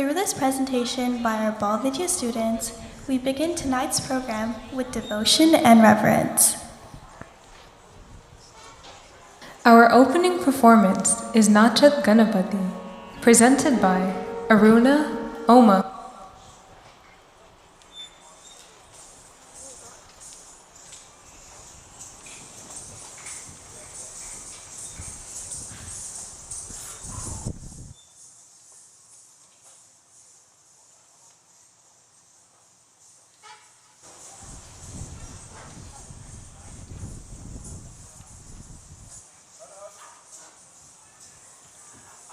Through this presentation by our Bhavanji students, we begin tonight's program with devotion and reverence. Our opening performance is Nach Ganapati, presented by Aruna Oma.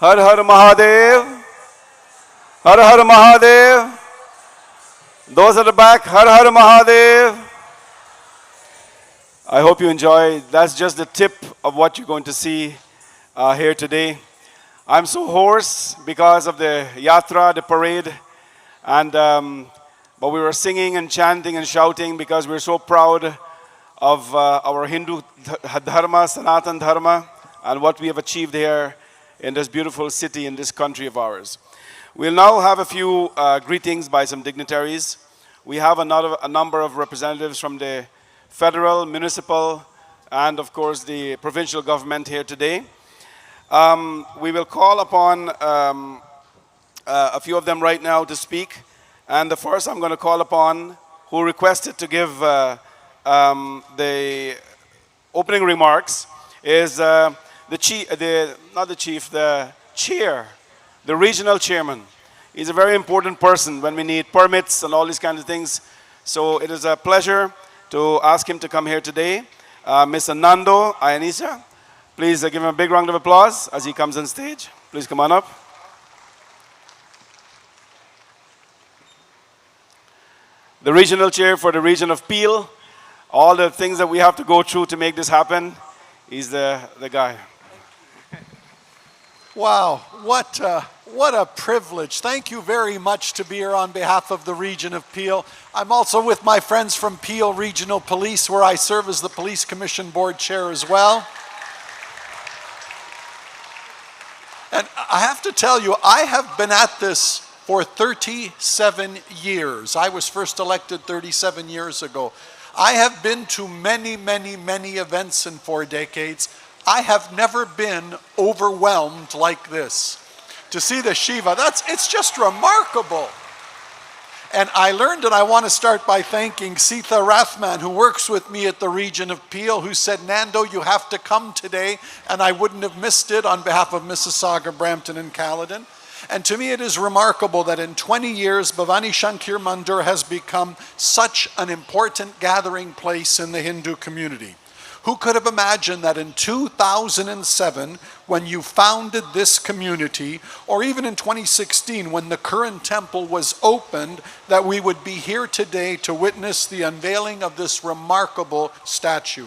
Har Har Mahadev, Har Har Mahadev. Those at the back, Har Har Mahadev. I hope you enjoy. That's just the tip of what you're going to see here today. I'm so hoarse because of the yatra, the parade, and but we were singing and chanting and shouting because we're so proud of our Hindu dharma, Sanatan dharma, and what we have achieved here in this beautiful city, in this country of ours. We'll now have a few greetings by some dignitaries. We have a number of representatives from the federal, municipal, and of course the provincial government here today. We will call upon a few of them right now to speak. And the first I'm going to call upon, who requested to give the opening remarks, is the chair, the regional chairman. He's a very important person when we need permits and all these kinds of things. So it is a pleasure to ask him to come here today. Mr. Nando Ayanisa, please give him a big round of applause as he comes on stage. Please come on up. The regional chair for the region of Peel, all the things that we have to go through to make this happen, he's the guy. Wow, what a privilege. Thank you very much to be here on behalf of the region of Peel. I'm also with my friends from Peel Regional Police, where I serve as the Police Commission Board Chair as well. And I have to tell you, I have been at this for 37 years. I was first elected 37 years ago. I have been to many, many, many events in 4 decades. I have never been overwhelmed like this. To see the Shiva, it's just remarkable. And I learned, and I want to start by thanking Sita Rathman, who works with me at the region of Peel, who said, Nando, you have to come today, and I wouldn't have missed it on behalf of Mississauga, Brampton, and Caledon. And to me, it is remarkable that in 20 years, Bhawani Shankar Mandir has become such an important gathering place in the Hindu community. Who could have imagined that in 2007, when you founded this community, or even in 2016, when the current temple was opened, that we would be here today to witness the unveiling of this remarkable statue.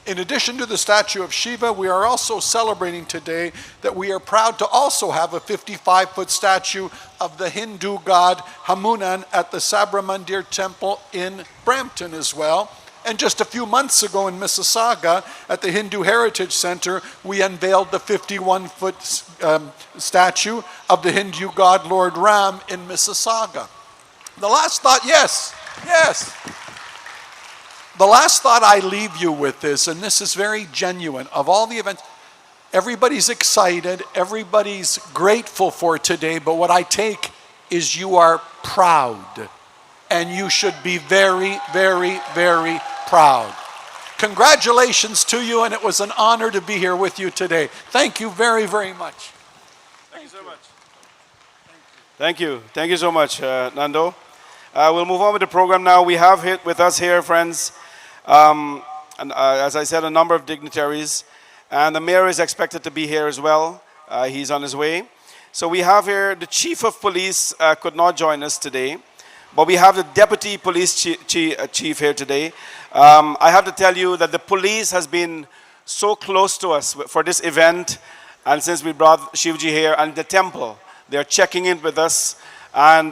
In addition to the statue of Shiva, we are also celebrating today that we are proud to also have a 55-foot statue of the Hindu god Hanuman at the Sabra Mandir temple in Brampton as well. And just a few months ago in Mississauga, at the Hindu Heritage Center, we unveiled the 51-foot statue of the Hindu god Lord Ram in Mississauga. The last thought, yes. The last thought I leave you with is, and this is very genuine, of all the events, everybody's excited, everybody's grateful for today, but what I take is you are proud. And you should be very, very, very proud. Congratulations to you, and it was an honor to be here with you today. Thank you very, very much. Thank you so much. Thank you. Thank you so much, Nando. We'll move on with the program now. We have with us here, friends, as I said, a number of dignitaries. And the mayor is expected to be here as well. He's on his way. So we have here the chief of police could not join us today. But we have the deputy police chief here today. I have to tell you that the police has been so close to us for this event. And since we brought Shivji here and the temple, they're checking in with us. And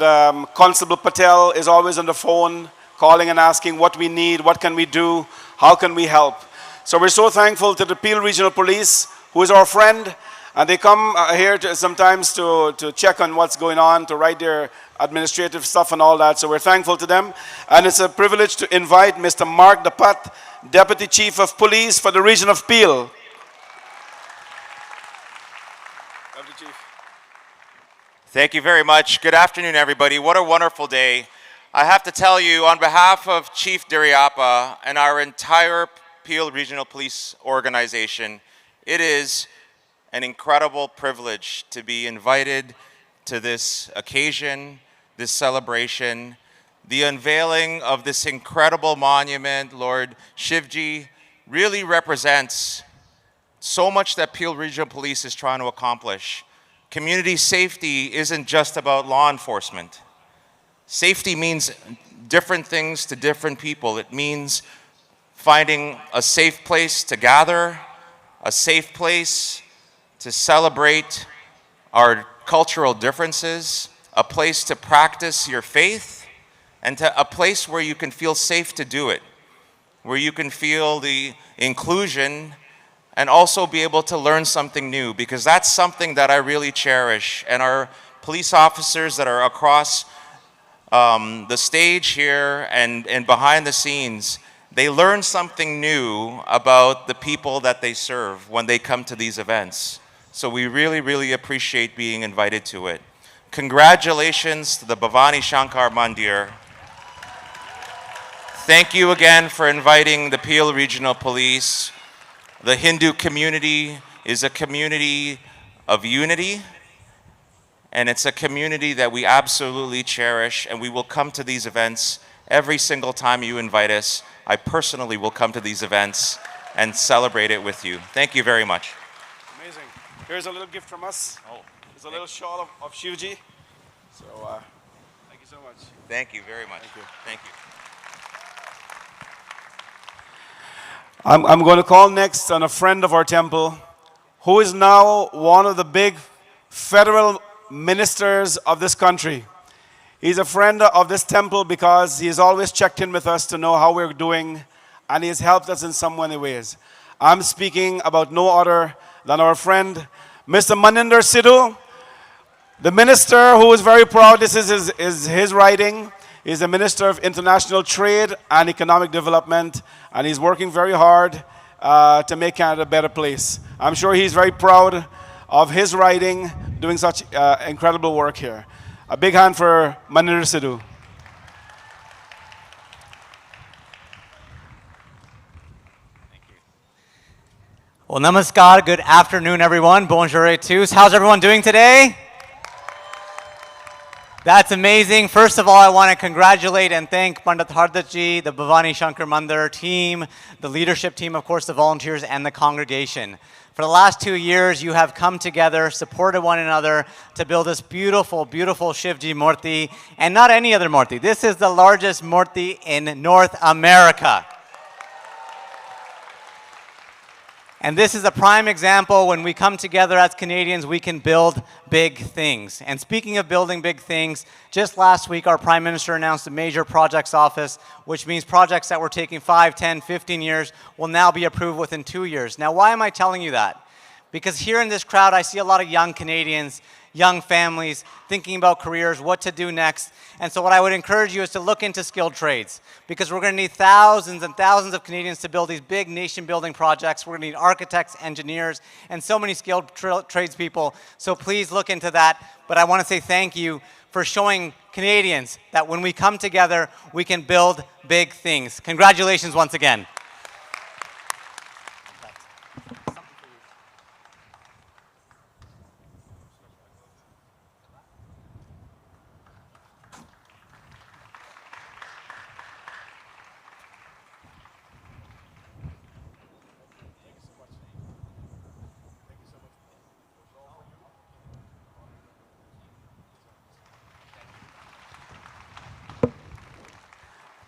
Constable Patel is always on the phone, calling and asking what we need, what can we do, how can we help. So we're so thankful to the Peel Regional Police, who is our friend. And they come here sometimes to check on what's going on, to write their administrative stuff and all that. So we're thankful to them. And it's a privilege to invite Mr. Mark Dapat, Deputy Chief of Police for the region of Peel. Deputy Chief. Thank you very much. Good afternoon, everybody. What a wonderful day. I have to tell you, on behalf of Chief Diriapa and our entire Peel Regional Police Organization, it is an incredible privilege to be invited to this occasion, this celebration, the unveiling of this incredible monument. Lord, Shivji really represents so much that Peel Regional Police is trying to accomplish. Community safety isn't just about law enforcement. Safety means different things to different people. It means finding a safe place to gather, a safe place to celebrate our cultural differences, a place to practice your faith, and a place where you can feel safe to do it, where you can feel the inclusion and also be able to learn something new, because that's something that I really cherish. And our police officers that are across the stage here and behind the scenes, they learn something new about the people that they serve when they come to these events. So we really, really appreciate being invited to it. Congratulations to the Bhawani Shankar Mandir. Thank you again for inviting the Peel Regional Police. The Hindu community is a community of unity, and it's a community that we absolutely cherish, and we will come to these events every single time you invite us. I personally will come to these events and celebrate it with you. Thank you very much. Amazing. Here's a little gift from us. Oh, it's a little shawl of Shivji. So thank you so much. Thank you very much. Thank you. Thank you. I'm going to call next on a friend of our temple who is now one of the big federal ministers of this country. He's a friend of this temple because he's always checked in with us to know how we're doing, and he has helped us in so many ways. I'm speaking about no other than our friend, Mr. Maninder Sidhu, the minister who is very proud. This is his writing. He's the Minister of International Trade and Economic Development, and he's working very hard to make Canada a better place. I'm sure he's very proud of his writing, doing such incredible work here. A big hand for Maninder Sidhu. Well, namaskar, good afternoon, everyone. Bonjour et tous. How's everyone doing today? That's amazing. First of all, I want to congratulate and thank Pandit Hardatji, the Bhawani Shankar Mandir team, the leadership team, of course, the volunteers, and the congregation. For the last 2 years, you have come together, supported one another to build this beautiful, beautiful Shivji Murti, and not any other Murti. This is the largest Murti in North America. And this is a prime example. When we come together as Canadians, we can build big things. And speaking of building big things, just last week our Prime Minister announced a major projects office, which means projects that were taking 5, 10, 15 years will now be approved within 2 years. Now, why am I telling you that? Because here in this crowd, I see a lot of young Canadians, young families, thinking about careers, what to do next. And so what I would encourage you is to look into skilled trades, because we're going to need thousands and thousands of Canadians to build these big nation-building projects. We're going to need architects, engineers, and so many skilled tradespeople. So please look into that. But I want to say thank you for showing Canadians that when we come together, we can build big things. Congratulations once again.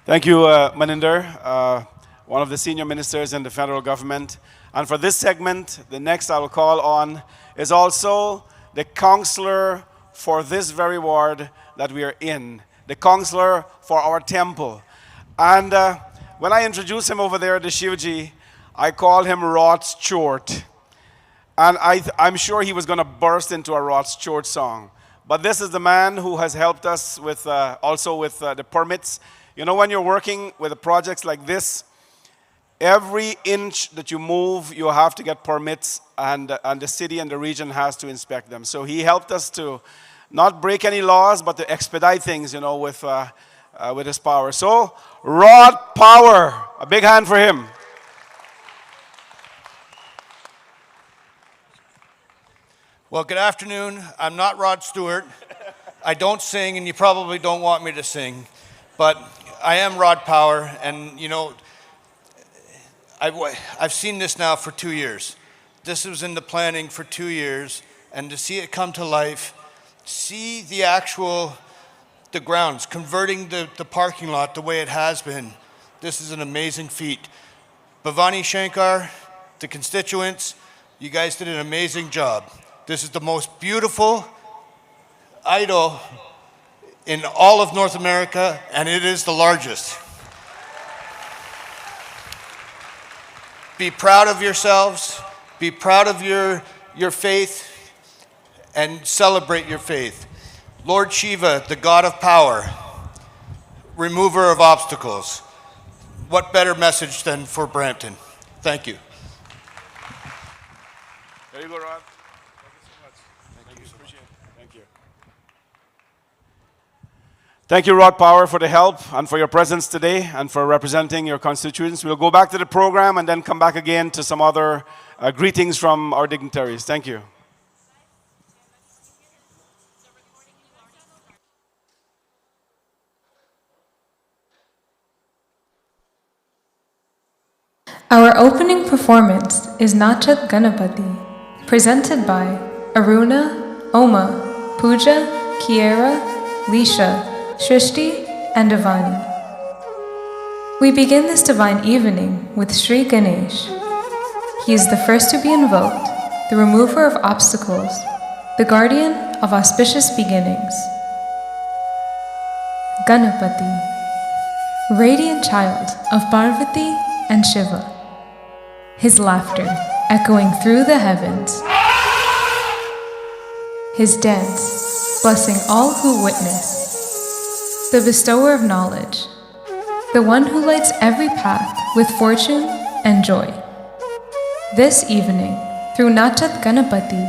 Thank you, Maninder, one of the senior ministers in the federal government. And for this segment, the next I will call on is also the counselor for this very ward that we are in, the counselor for our temple. And when I introduce him over there, the Shivji, I call him Rod Stewart. And I'm sure he was going to burst into a Rod Stewart song. But this is the man who has helped us with also with the permits. You know, when you're working with projects like this, every inch that you move, you have to get permits, and the city and the region has to inspect them. So he helped us to not break any laws, but to expedite things, you know, with his power. So, Rod Power, a big hand for him. Well, good afternoon. I'm not Rod Stewart. I don't sing, and you probably don't want me to sing, but I am Rod Power, and you know, I've seen this now for 2 years. This was in the planning for 2 years, and to see it come to life, see the grounds, converting the parking lot the way it has been, this is an amazing feat. Bhawani Shankar, the constituents, you guys did an amazing job. This is the most beautiful idol in all of North America, and it is the largest. Be proud of yourselves, be proud of your faith, and celebrate your faith. Lord Shiva, the God of power, remover of obstacles. What better message than for Brampton? Thank you. There you go, Rod. Thank you so much. Thank you. Appreciate it. Thank you. Thank you, Rod Power, for the help and for your presence today and for representing your constituents. We'll go back to the program and then come back again to some other greetings from our dignitaries. Thank you. Our opening performance is Nach Ganapati, presented by Aruna, Oma, Pooja, Kiera, Lisha, Shrishti, and Avani. We begin this divine evening with Sri Ganesh. He is the first to be invoked, the remover of obstacles, the guardian of auspicious beginnings. Ganapati, radiant child of Parvati and Shiva. His laughter echoing through the heavens. His dance blessing all who witness. The bestower of knowledge, the one who lights every path with fortune and joy. This evening, through Nach Ganapati,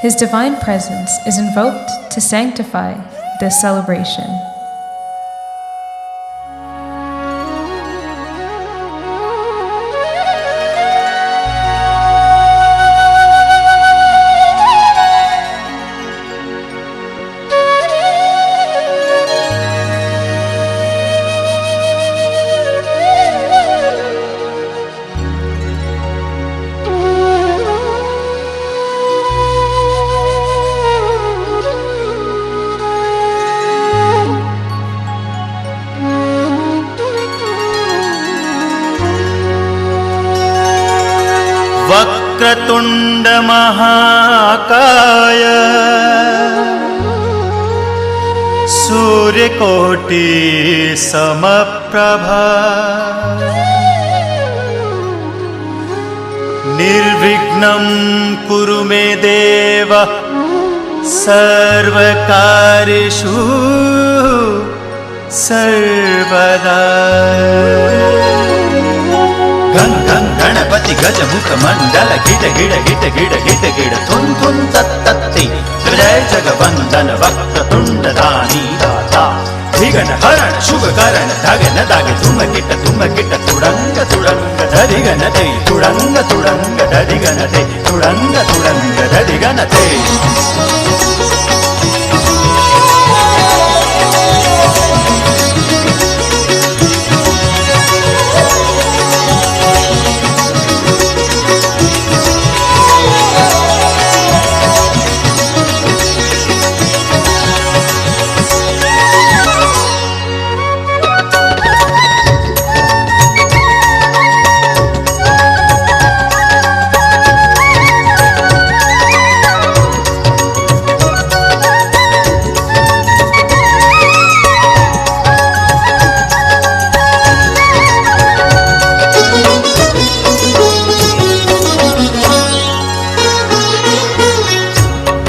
his divine presence is invoked to sanctify this celebration. वक्रतुण्ड महाकाय सूर्यकोटि समप्रभा निर्विघ्नं कुरु मे देव सर्वकार्येषु सर्वदा। गं गं गणपति गज मुख मंडल गिड गिड गिड गिड गिड गिड थुन थुन तत्तत्ति जय जगवंदन वक्रतुंड दानी दाता विघ्न हरण शुभ करण धगन दाग धुम किट तुडंग तुडंग धरिगन ते तुडंग तुडंग धरिगन ते तुडंग तुडंग धरिगन ते।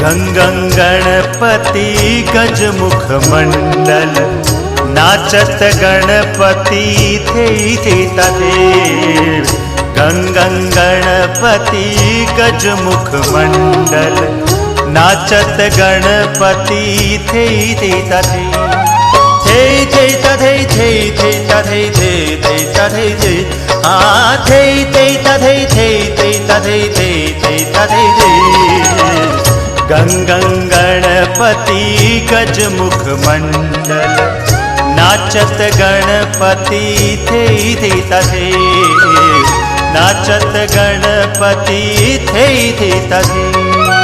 गंगं गणपति गजमुख मंडल नाचत गणपति थे तथे गंगं गणपति गजमुख मंडल नाचत गणपति थे तथे थे तथे थे तथे थे तथे थे आ थे तथे थे तथे थे तथे थे गंगं गणपति गजमुख मंडल नाचत गणपति थे तथे नाचत गणपति थे तथे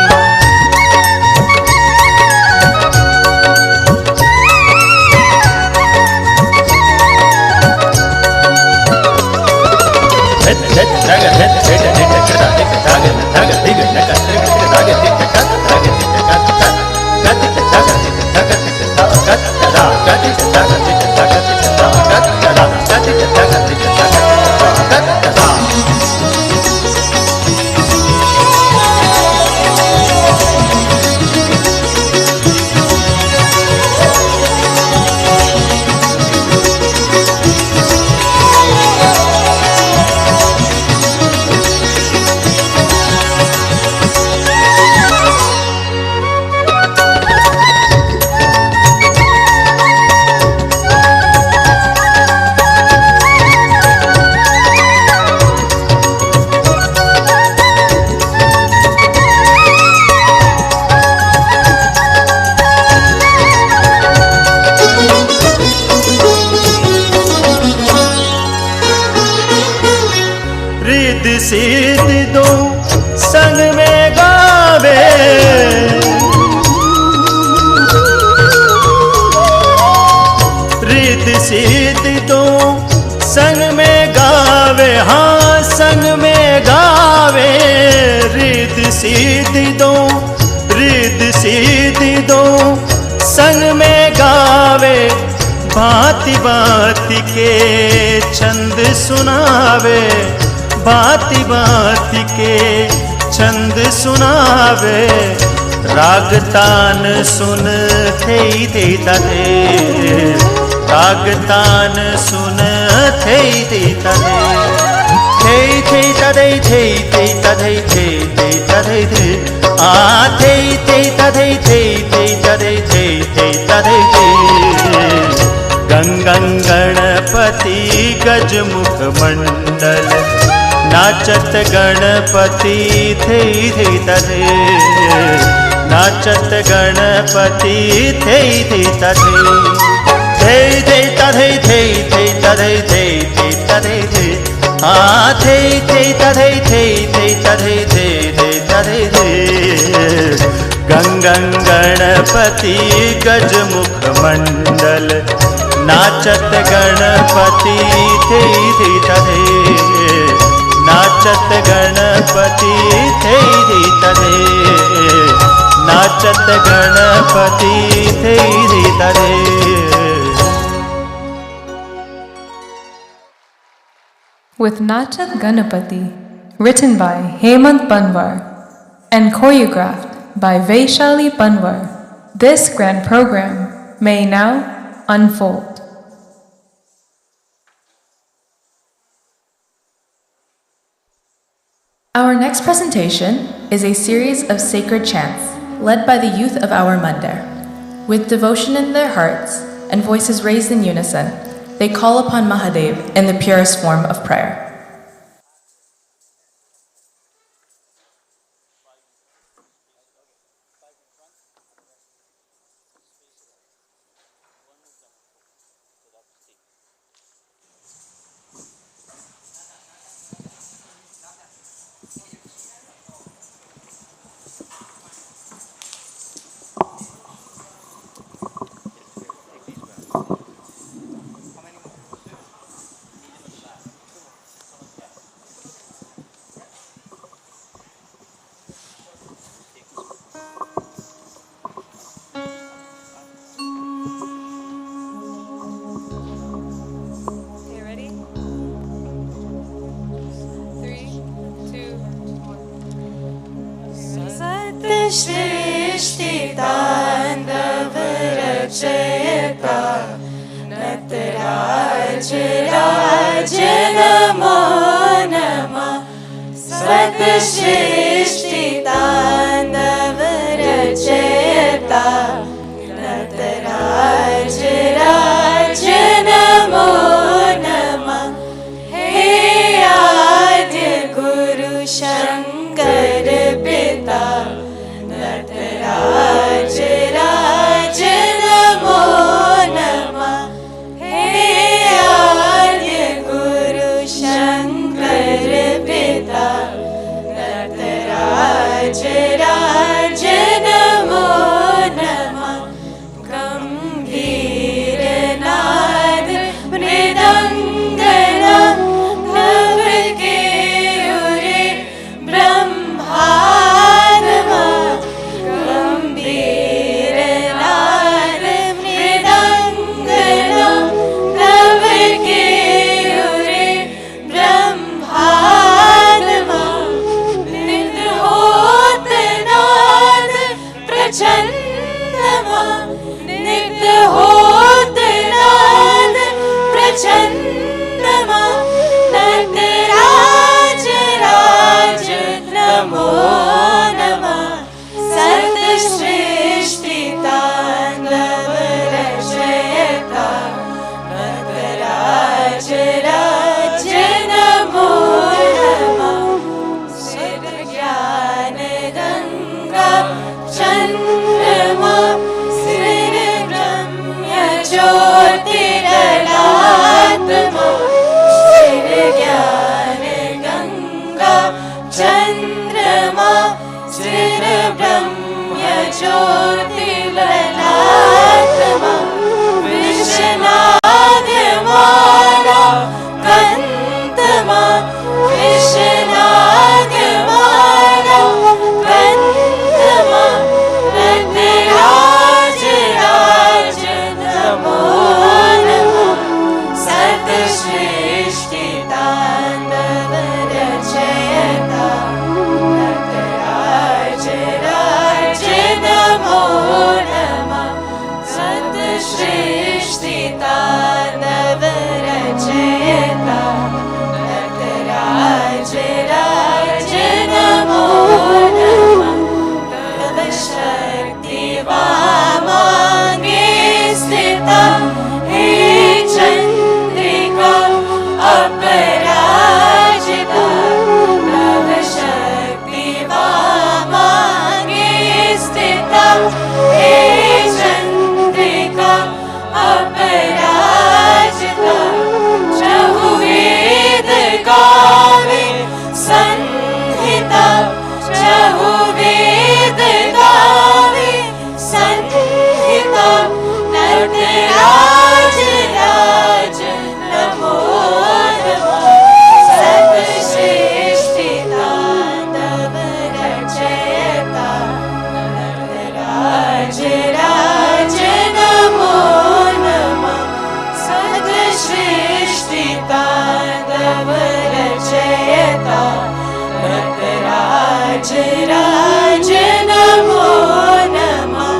सिद्धि दो संग में गावे रिद्धि सिद्धि दो संग में गावे हाँ संग में गावे रिद्धि सिद्धि दो संग में गावे भांति भांति के छंद सुनावे भांति भांति के छंद सुनावे राग तान सुन थे तथे राग तान सुन थे तथे तथे तथे तथे आ थे तथे तथे तथे गंगं गणपति गजमुख मंडल नाचत गणपति थे तथे नाचत गणपति थे तथे तथे तथे आ थे तथे तथे गंगं गणपति गजमुख मंडल नाचत गणपति थे तथे नाचत गणपति थे तथे नाचत गणपति थे तथे With Nachat Ganapati, written by Hemant Banwar and choreographed by Vaishali Banwar, this grand program may now unfold. Our next presentation is a series of sacred chants led by the youth of our Mandir. With devotion in their hearts and voices raised in unison, they call upon Mahadev in the purest form of prayer. सृष्टिताण्डव रचयता Nataraj राज नमो नमः सृष्टिताण्डव रचयता नटराज राज नमो नमः हे आद्य गुरु शंकर पिता नटराज राज नमो नमः हे आद्य गुरु शंकर पिता नटराज राज नमो नमः गंभीर नाद मृदंगना नभ के उरे ब्रह्मात्मा गंभीर नाद मृदंगना नभ के उरे ब्रह्मात्मा नित्य होत नाद प्रचंडमा नित्य होत नाद प्रचंडमा नटराज राज नमो नमः सृष्टिताण्डव रचयता नटराज राज नमो नमः शिव ज्ञान गंगा चंद्रमा सिर ब्रह्म ज्योतिरलात्मा सिर ज्ञान गंगा चंद्रमा सिर ब्रह्म ज्योतिरलात्मा विष्णाद्यमाना कंतमा विष्णाद्यमाना कंतमा नटराज राज नमो नमः सृष्टिताण्डव रचयता नटराज राज नमो नमः सृष्टिताण्डव रचयता नटराज राज नमो नमः तव शक्ति वामांगे स्थिता हे चंद्रिका अपराजिता तव शक्ति वामांगे स्थिता हे चंद्रिका अपराजिता चहुवेद गावे संहिता चहुवेद गावे संहिता नटराज राज नमो नमः सृष्टिताण्डव रचयता नटराज राज नमो नमः सृष्टिताण्डव रचयता नटराज राज नमो नमः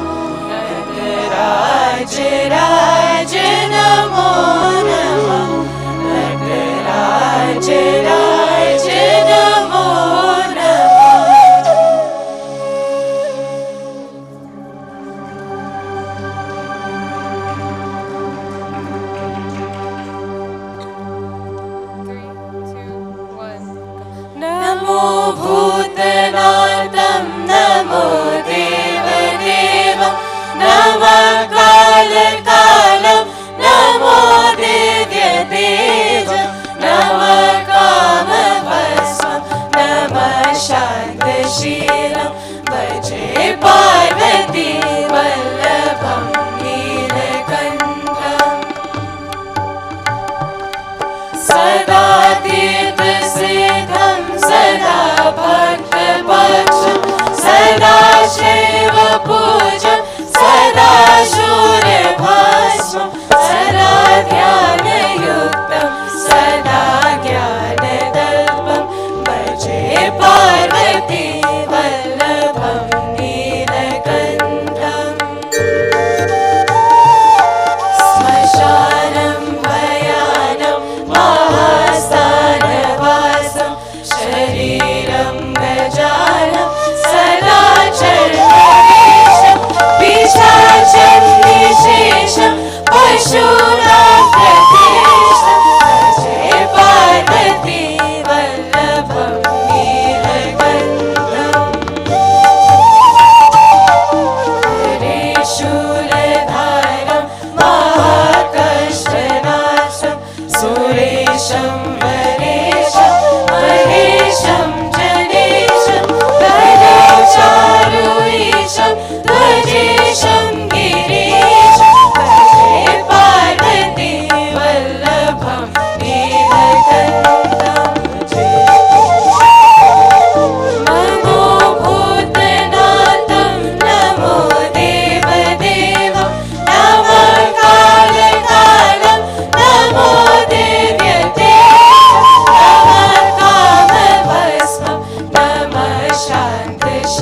नटराज राज नमो नमः नटराज राज नमो नमः नमो भूतनाथं नमो देवदेवं नमः कालकालं नमो दिव्यतेजं नमः कामभस्मं नमः शान्तशीलं भजे पार्वती वल्लभं नीलकण्ठम् सदा तीर्थसिद्धं सदा भक्तपक्षं सदा शिवपूजं सदा शूरभस्मं सदा ध्यानयुक्तं सदा ज्ञानदल्पं भजे पार्वती वल्लभं नीलकण्ठम्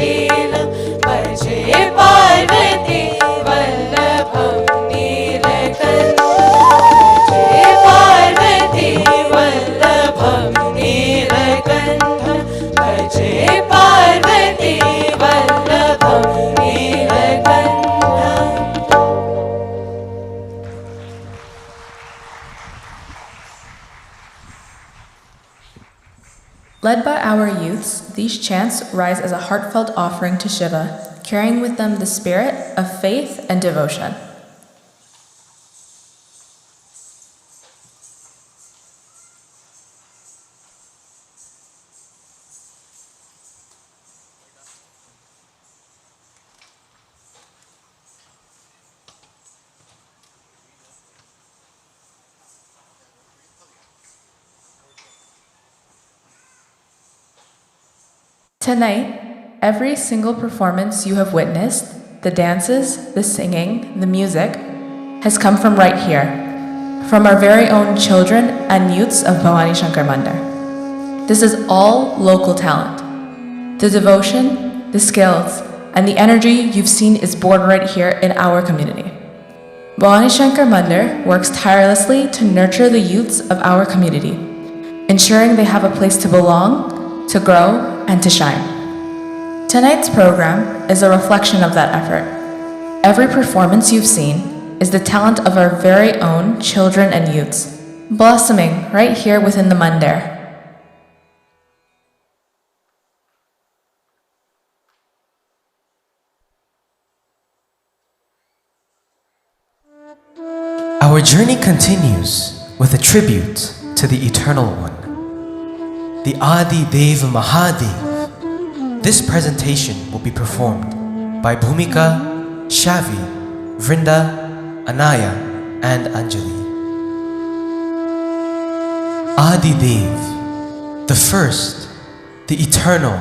शीलं भजे पार्वती वल्लभं नीलकण्ठं भजे पार्वती वल्लभं नीलकण्ठं भजे Parvati वल्लभं नीलकण्ठम्. Led by our youths, these chants rise as a heartfelt offering to Shiva, carrying with them the spirit of faith and devotion. Tonight, every single performance you have witnessed, the dances, the singing, the music, has come from right here, from our very own children and youths of Bhawani Shankar Mandir. This is all local talent. The devotion, the skills, and the energy you've seen is born right here in our community. Bhawani Shankar Mandir works tirelessly to nurture the youths of our community, ensuring they have a place to belong, to grow, and to shine. Tonight's program is a reflection of that effort. Every performance you've seen is the talent of our very own children and youths, blossoming right here within the Mandir. Our journey continues with a tribute to the Eternal One, the Adi Deva Mahadev. This presentation will be performed by Bhumika, Shavi, Vrinda, Anaya, and Anjali. Adi Dev, the first, the eternal,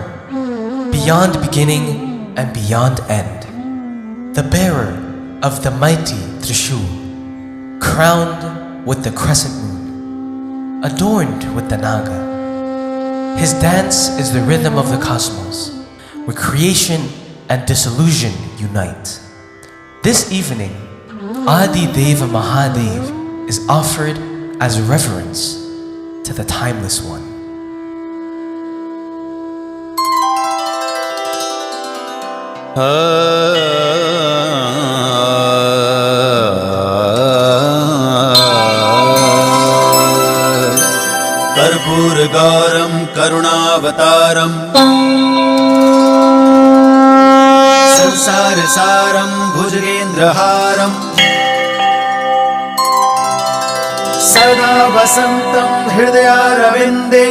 beyond beginning and beyond end, the bearer of the mighty Trishul, crowned with the crescent moon, adorned with the Naga. His dance is the rhythm of the cosmos, where creation and dissolution unite. This evening, Adi Deva Mahadev is offered as reverence to the Timeless One. कर्पूरगौरं करुणावतारं संसारसारं भुजगेन्द्रहारं सदा वसन्तं हृदयारविन्दे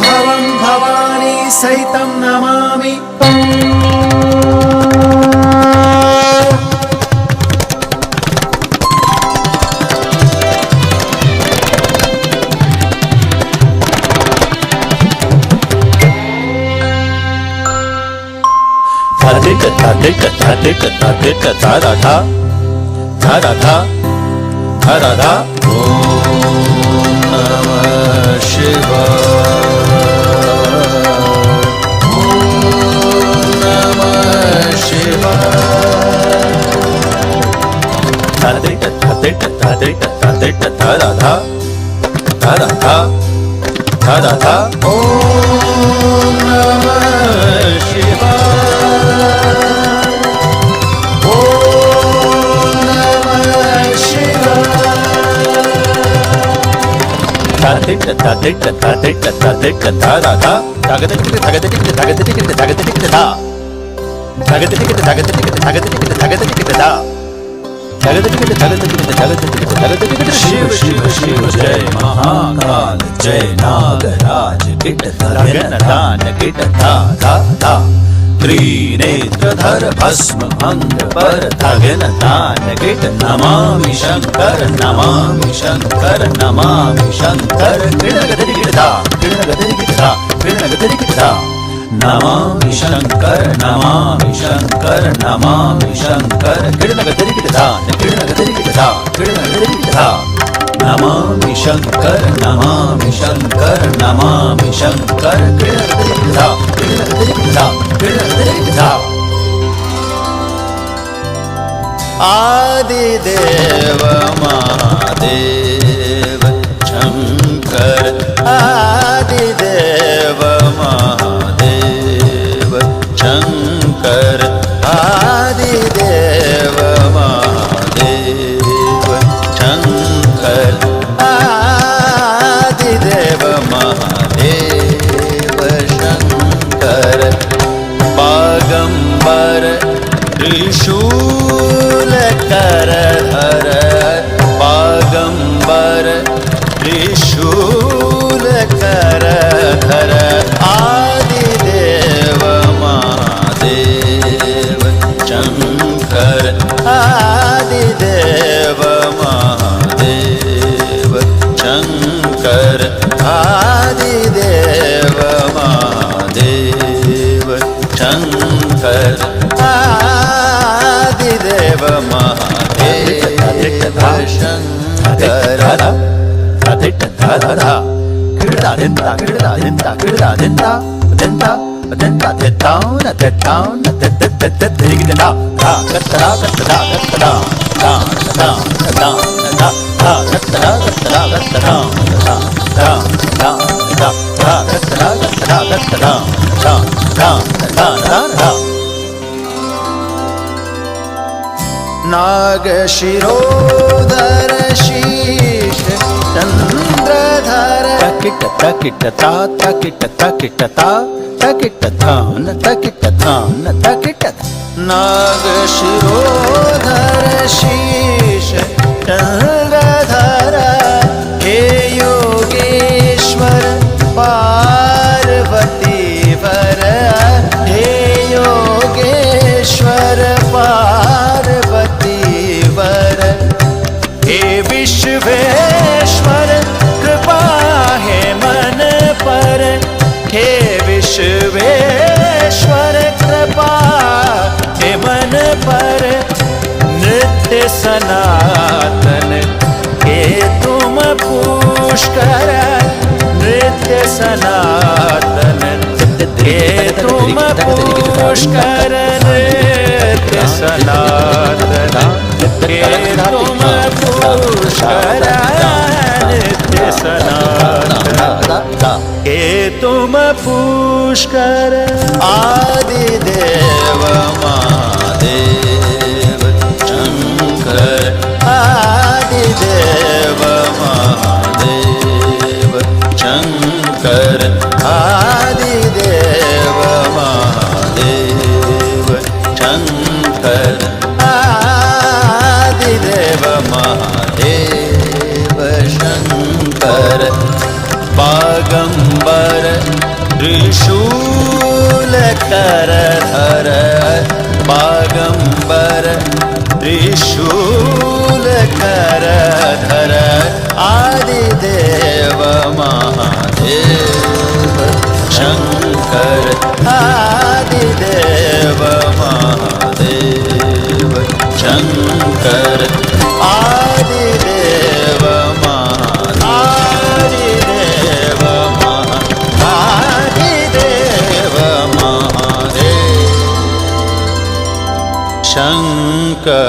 भवं भवानी सहितं Namami. Radha Om Namah Shivaya Om Namah Shivaya Radha Om Namah Shivaya Shiva Shiva Shiva Jai Mahakal Jai Nagaraj Gitadhan Gitadha Trinetradhar Bhasma Bhanga Parathaganathan Git Namami Shankar Namami Shankar Namami Shankar Gitadha Gitadha Gitadha Namami Shankar Namami Shankar Namami Shankar Gitadha Gitadha Namami Shankar Namami Shankar Namami Shankar Gitadha आदिदेव Mahadev Shankar आदिदेव Mahadev Shankar आदिदेव Mahadev Shankar आदिदेव Mahadev Shankar पागंबर त्रिशूल करधर पागंबर त्रिशूल करधर आदिदेव महादेव शंकर आदिदेव महादेव शंकर आदिदेव महादेव शंकर आदिदेव महादेव शंकर नाग शिरोधर शीश चंद्रधर तकिट तकिट ता तकिट तकिट ता तकिट थान तकिट थान तकिट नाग शिरोधर शीश चंद्रधर हे योगेश्वर पार्वती वर हे योगेश्वर पार्वती वर हे विश्वेश्वर कृपा है मन पर हे विश्वेश्वर कृपा है मन पर नृत्य सनातन के तुम पुष्कर नृत्य सनातन के तुम पुष्कर नृत्य सनातन के तुम पुष्कर नित्य सनातन के तुम पुष्कर आदिदेव महादेव शंकर आदिदेव महादेव शंकर आदिदेव महादेव शंकर आदिदेव महादेव शंकर पागंबर त्रिशूल करधर पागंबर त्रिशूल करधर आदिदेव Mahadev Shankar आदिदेव Mahadev Shankar आदिदेव आदिदेव आदिदेव Mahadev Shankar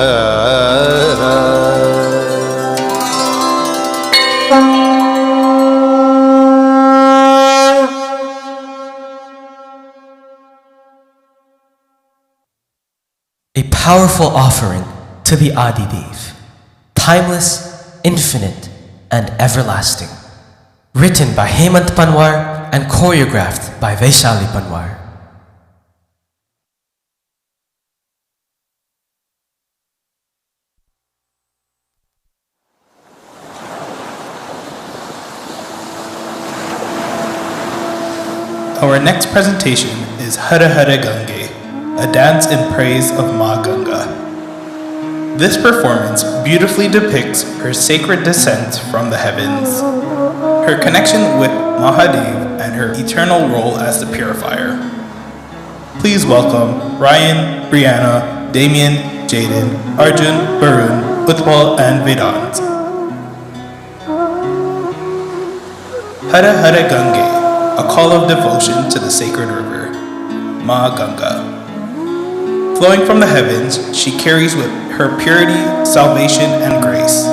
A powerful offering to the Adidev, timeless, infinite, and everlasting. Written by Hemant Panwar and choreographed by Vaishali Panwar. Our next presentation is Hara Hara Gange, a dance in praise of Ma Ganga. This performance beautifully depicts her sacred descent from the heavens, her connection with Mahadev, and her eternal role as the purifier. Please welcome Ryan, Brianna, Damien, Jaden, Arjun, Barun, Utpal, and Vedant. Hara Hara Gange, a call of devotion to the sacred river, Ma Ganga. Flowing from the heavens, she carries with her purity, salvation, and grace.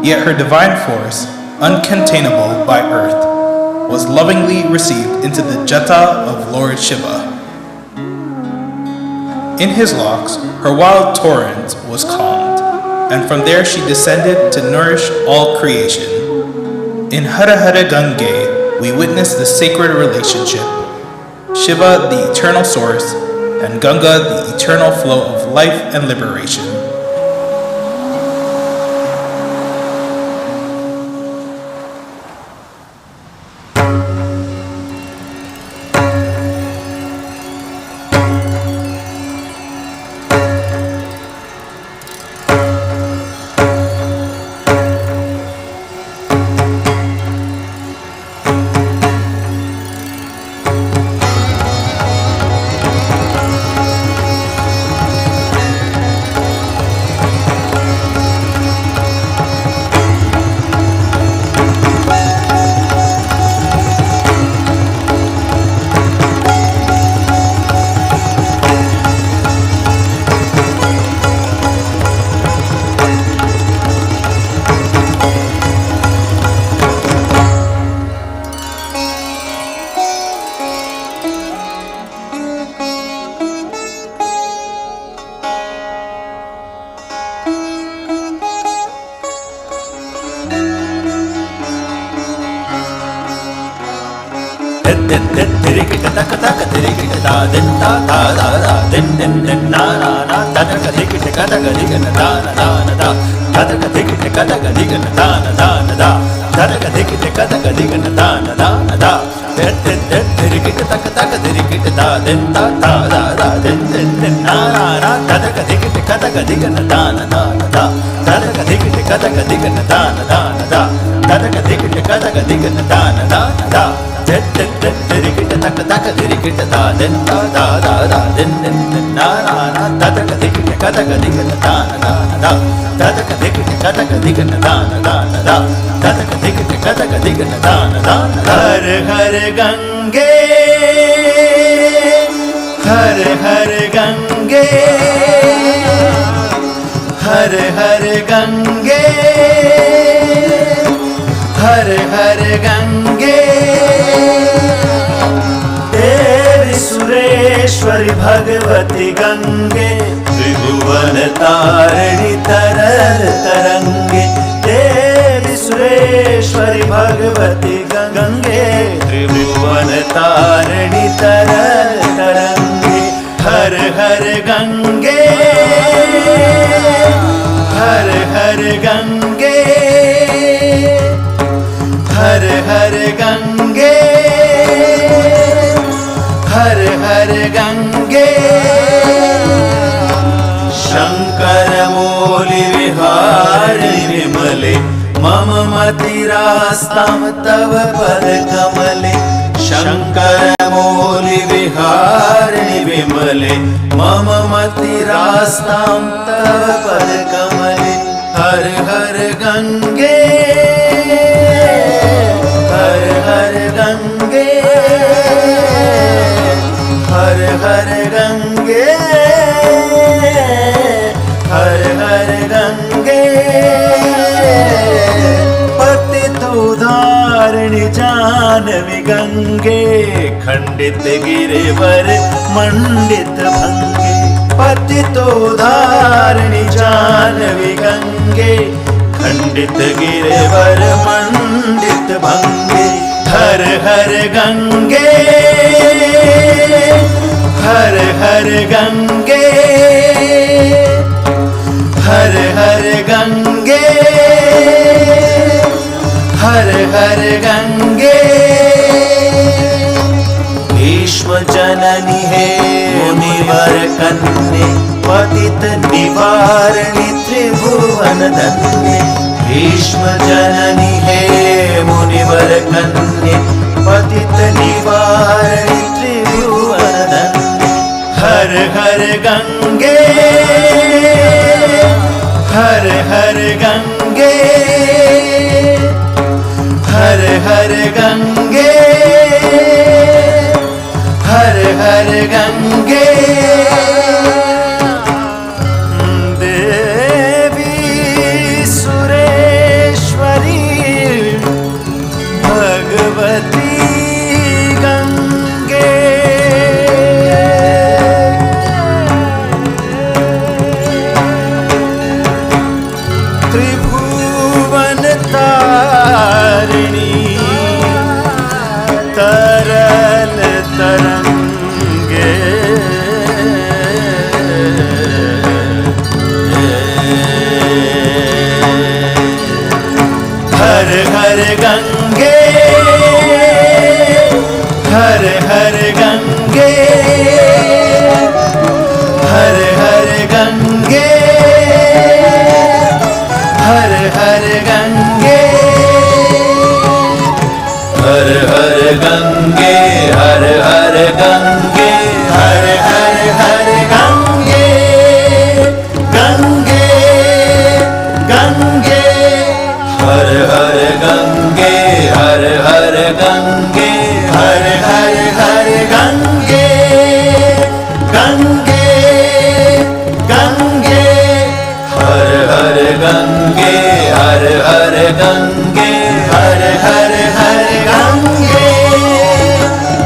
Yet her divine force, uncontainable by earth, was lovingly received into the jata of Lord Shiva. In his locks, her wild torrent was calmed, and from there she descended to nourish all creation. In Hara Hara Gange, we witness the sacred relationship, Shiva the eternal source, and Ganga the eternal flow of life and liberation. हर हर गंगे हर हर गंगे हर हर गंगे हर हर गंगे देवी सुरेश्वरी भगवती गंगे त्रिभुवन तारिणी तरल तरंगे देवी सुरेश्वरी भगवती गंगे त्रिभुवन तारिणी तरल तरंगे हर हर गंगे हर हर गंगे हर हर गंगे हर हर गंगे शंकर मौलि विहारि विमले मम मतिरास्तां तव पद कमले शंकर मौलि विहारि विमले मम मतिरास्तां तव पद कमले हर हर गंगे हर हर गंगे हर हर गंगे हर हर गंगे पतित उदाहरणि जानवी गंगे खंडित गिरिवर मंडित भंगे पतित उदाहरणि जानवी गंगे खंडित गिरिवर मंडित भंगे हर हर गंगे हर हर गंगे हर हर गंगे हर हर गंगे भीष्म जननी है मुनिवर कन्ये पतित निवारणी त्रिभुवन धन्ये भीष्म जननी है मुनिवर कन्ये पतित निवारणी त्रिभुवन धन्ये हर हर गंगे हर हर गंगे हर हर गंगे हर गंगे देवी सुरेश्वरी भगवती गंगे त्रिभुवन तारिणी तरल तरंगे हर हर गंगे हर हर गंगे हर हर गंगे हर हर गंगे हर हर गंगे हर हर गंगे हर हर हर गंगे गंगे गंगे हर हर गंगे हर हर गंगे हर हर हर गंगे गंगे गंगे हर हर गंगे हर हर गंगे हर हर हर Gange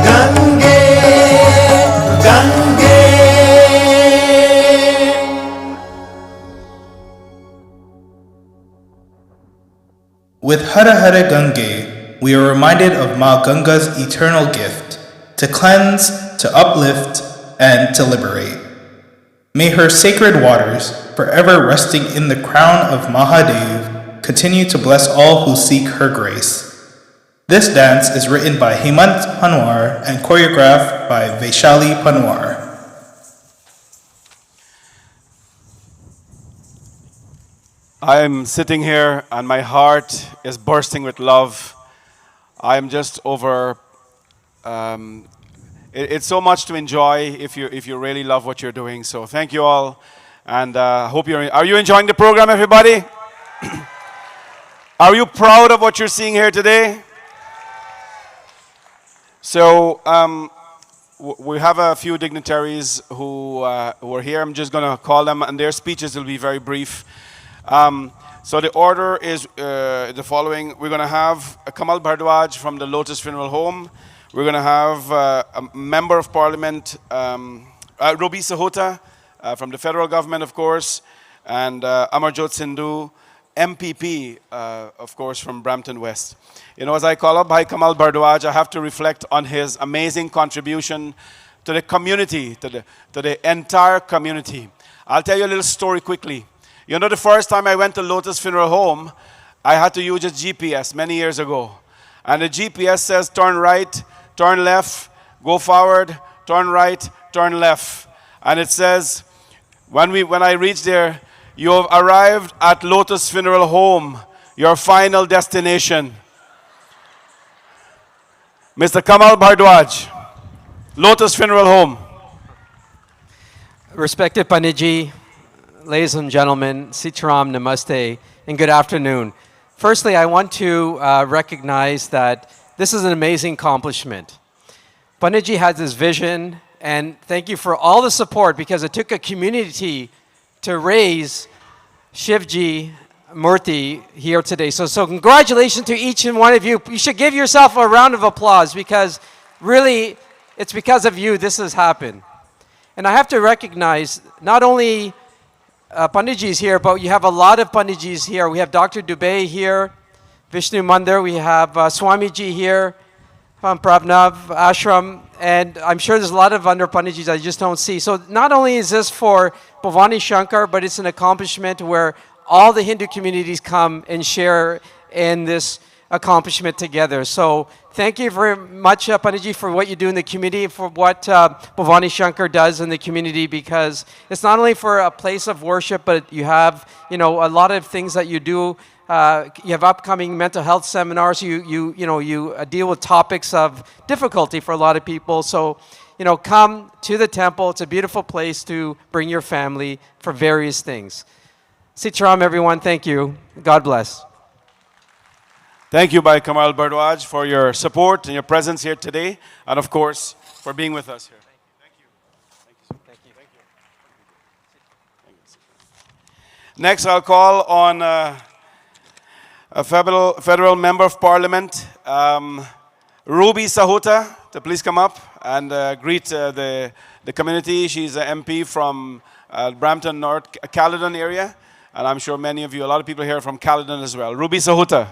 Gange Gange With Hara Hara Gange, we are reminded of Ma Ganga's eternal gift to cleanse, to uplift, and to liberate. May her sacred waters, forever resting in the crown of Mahadev, continue to bless all who seek her grace. This dance is written by Hemant Panwar and choreographed by Vaishali Panwar. I am sitting here and my heart is bursting with love. I am just over. It's so much to enjoy if you really love what you're doing. So thank you all, and hope you're. Are you enjoying the program, everybody? Are you proud of what you're seeing here today? So we have a few dignitaries who are here. I'm just going to call them, and their speeches will be very brief. So the order is the following. We're going to have Kamal Bhardwaj from the Lotus Funeral Home. We're going to have a Member of Parliament, Robi Sahota, from the federal government, of course, and Amarjot Sindhu, MPP, of course, from Brampton West. You know, as I call up Bhai Kamal Bhardwaj, I have to reflect on his amazing contribution to the community, to the entire community. I'll tell you a little story quickly. You know, the first time I went to Lotus Funeral Home, I had to use a GPS many years ago. And the GPS says turn right, turn left, go forward, turn right, turn left. And it says, when I reached there, you have arrived at Lotus Funeral Home, your final destination. Mr. Kamal Bhardwaj, Lotus Funeral Home. Respected Panditji, ladies and gentlemen, Sitaram, Namaste, and good afternoon. Firstly, I want to recognize that this is an amazing accomplishment. Panditji had this vision, and thank you for all the support, because it took a community to raise Shivji, Murti here today. So congratulations to each and one of you. You should give yourself a round of applause, because really, it's because of you this has happened. And I have to recognize not only Panditji is here, but you have a lot of Panditjis here. We have Dr. Dubet here, Vishnu Mandir, we have Swamiji here from Prabnav Ashram, and I'm sure there's a lot of other Panditjis I just don't see. So not only is this for Bhawani Shankar, but it's an accomplishment where all the Hindu communities come and share in this accomplishment together. So thank you very much, Panditji, for what you do in the community, for what Bhawani Shankar does in the community, because it's not only for a place of worship, but you have, a lot of things that you do. You have upcoming mental health seminars. You deal with topics of difficulty for a lot of people. So, come to the temple. It's a beautiful place to bring your family for various things. Sitaram, everyone. Thank you. God bless. Thank you, Bhai Kamal Bhardwaj, for your support and your presence here today, and of course, for being with us here. Next, I'll call on a federal member of parliament, Ruby Sahuta, to please come up and greet the community. She's an MP from Brampton North, Caledon area, and I'm sure many of you, a lot of people here from Caledon as well. Ruby Sahuta.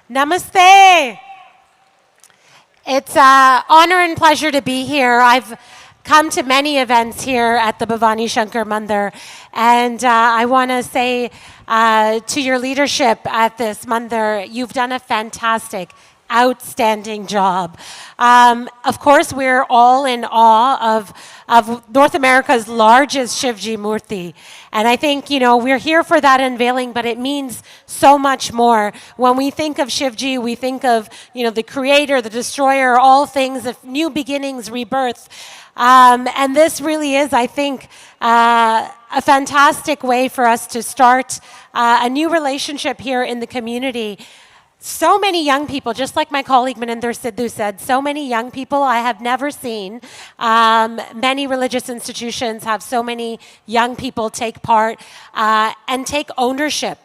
Namaste. It's an honor and pleasure to be here. I've come to many events here at the Bhawani Shankar Mandir, and I want to say to your leadership at this Mandir, you've done a fantastic, outstanding job. Of course, we're all in awe of North America's largest Shivji Murti. And I think, you know, we're here for that unveiling, but it means so much more. When we think of Shivji, we think of, you know, the creator, the destroyer, all things of new beginnings, rebirth. And this really is, I think, a fantastic way for us to start a new relationship here in the community. So many young people, just like my colleague Maninder Sidhu said, so many young people I have never seen. Many religious institutions have so many young people take part and take ownership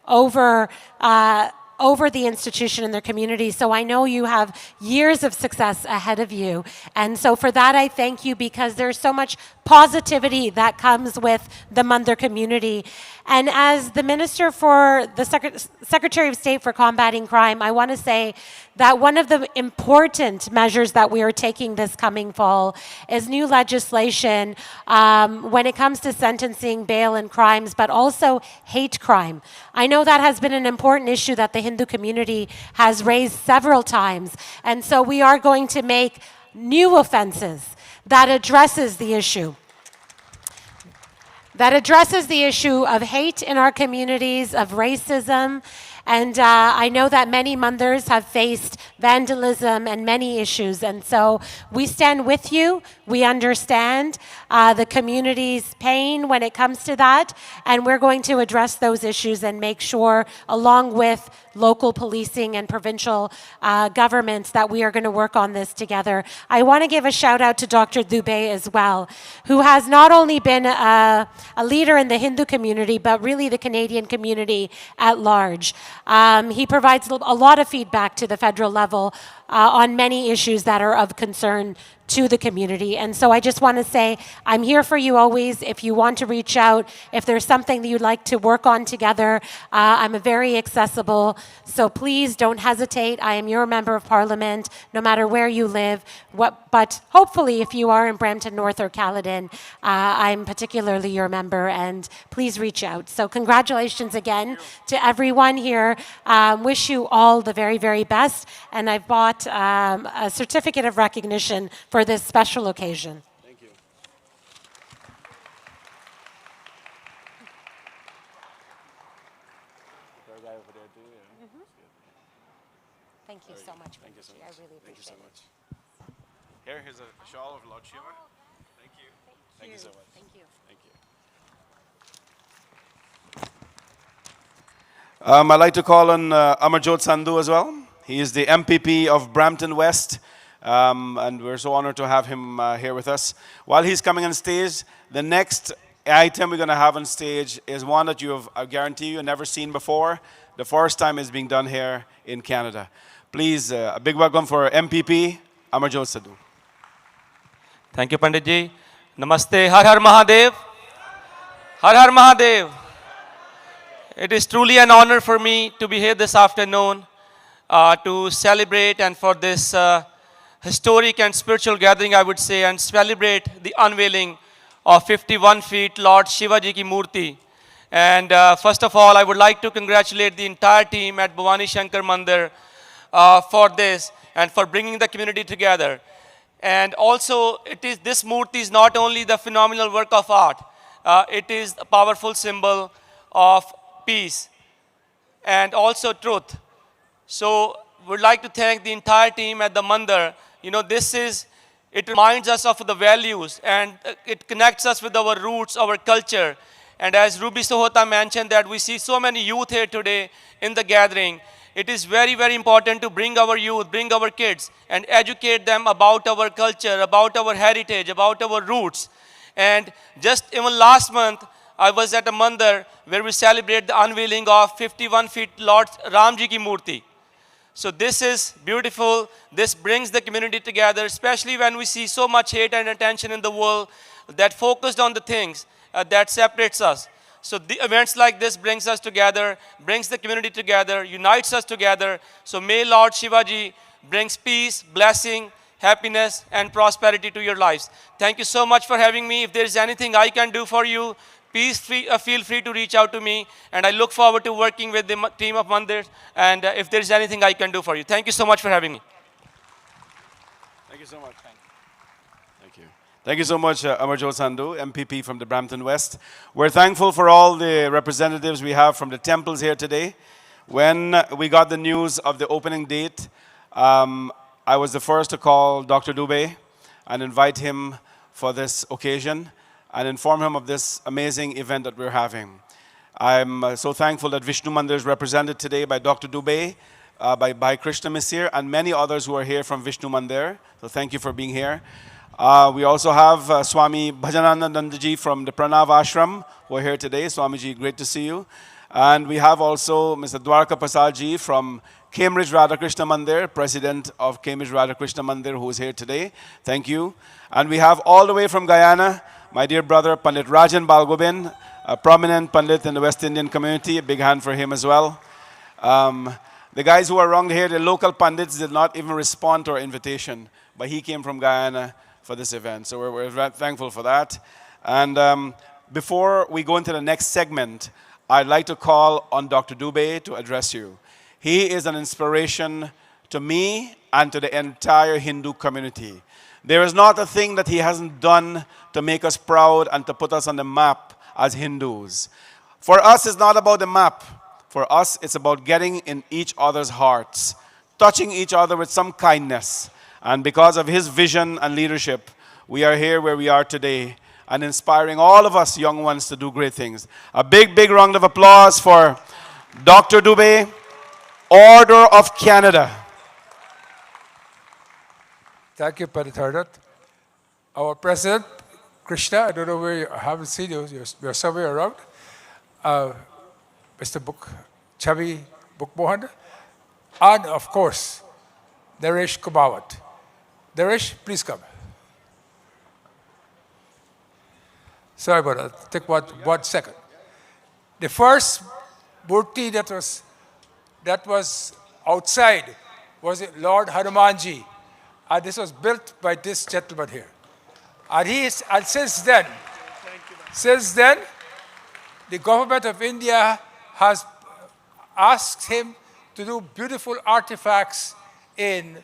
over the institution and their community. So I know you have years of success ahead of you. And so for that, I thank you, because there's so much positivity that comes with the Mandir community. And as the Minister for the Secretary of State for Combating Crime, I want to say that one of the important measures that we are taking this coming fall is new legislation when it comes to sentencing, bail, and crimes, but also hate crime. I know that has been an important issue that the Hindu community has raised several times. And so we are going to make new offenses that addresses the issue. That addresses the issue of hate in our communities, of racism. And I know that many Mandirs have faced vandalism and many issues. And so we stand with you. We understand the community's pain when it comes to that. And we're going to address those issues and make sure, along with local policing and provincial governments, that we are going to work on this together. I want to give a shout out to Dr. Dubet as well, who has not only been a leader in the Hindu community, but really the Canadian community at large. He provides a lot of feedback to the federal level on many issues that are of concern to the community. And so I just want to say, I'm here for you always. If you want to reach out, if there's something that you'd like to work on together, I'm very accessible. So please don't hesitate. I am your member of parliament, no matter where you live. But hopefully, if you are in Brampton North or Caledon, I'm particularly your member, and please reach out. So congratulations again to everyone here. Wish you all the very, very best. And I've bought a certificate of recognition for this special occasion. Thank you. Thank you so much. Thank you so much. I really appreciate it. Thank you so much. Here's a shawl of Lord Shiva. Thank you. Thank you so much. Thank you. Thank you. I'd like to call on Amarjot Sandhu as well. He is the MPP of Brampton West. And we're so honored to have him here with us. While he's coming on stage, the next item we're going to have on stage is one that I guarantee you, never seen before. The first time it's being done here in Canada. Please, a big welcome for MPP Amarjot Sandhu. Thank you, Panditji. Namaste. Har Har Mahadev. Har Har Mahadev. It is truly an honor for me to be here this afternoon to celebrate and for this historic and spiritual gathering, I would say, and celebrate the unveiling of 51 feet Lord Shivaji ki Murti. And first of all, I would like to congratulate the entire team at Bhawani Shankar Mandir for this and for bringing the community together. And also, this Murti is not only the phenomenal work of art, it is a powerful symbol of peace and also truth. So, we'd like to thank the entire team at the Mandir. You know, it reminds us of the values, and it connects us with our roots, our culture. And as Ruby Sohota mentioned that we see so many youth here today in the gathering, it is very, very important to bring our youth, bring our kids, and educate them about our culture, about our heritage, about our roots. And just even last month, I was at a mandir where we celebrate the unveiling of 51 feet Lord Ramji ki Murti. So this is beautiful. This brings the community together, especially when we see so much hate and attention in the world that focused on the things that separates us. So the events like this brings us together, brings the community together, unites us together. So may Lord Shivaji brings peace, blessing, happiness, and prosperity to your lives. Thank you so much for having me. If there is anything I can do for you, please feel free to reach out to me. And I look forward to working with the team of Mandir. And if there is anything I can do for you. Thank you so much for having me. Thank you so much. Thank you. Thank you so much, Amarjot Sandhu, MPP from the Brampton West. We're thankful for all the representatives we have from the temples here today. When we got the news of the opening date, I was the first to call Dr. Dubet and invite him for this occasion and inform him of this amazing event that we're having. I'm so thankful that Vishnu Mandir is represented today by Dr. Dubet, by Krishna Misir, and many others who are here from Vishnu Mandir. So thank you for being here. We also have Swami Bhajanand from the Pranav Ashram who are here today. Swamiji, great to see you. And we have also Mr. Dwarka Prasadji from Cambridge Radhakrishna Mandir, president of Cambridge Radhakrishna Mandir, who is here today. Thank you. And we have all the way from Guyana, my dear brother Pandit Rajan Balgobin, a prominent Pandit in the West Indian community. A big hand for him as well. The guys who are around here, the local Pandits, did not even respond to our invitation, but he came from Guyana for this event. So we're thankful for that. And before we go into the next segment, I'd like to call on Dr. Dubet to address you. He is an inspiration to me and to the entire Hindu community. There is not a thing that he hasn't done to make us proud and to put us on the map as Hindus. For us, it's not about the map. For us, it's about getting in each other's hearts, touching each other with some kindness. And because of his vision and leadership, we are here where we are today and inspiring all of us young ones to do great things. A big, big round of applause for Dr. Dubet, Order of Canada. Thank you, Parithardat. Our President, Krishna, I don't know where you, I haven't seen you, you're somewhere around. Mr. Chavi Bukmohan, and of course, Naresh Kumawat. Naresh, please come. Sorry about that, take 1 second. The first Murti that was outside was Lord Hanumanji. And this was built by this gentleman here. And since then, the government of India has asked him to do beautiful artifacts in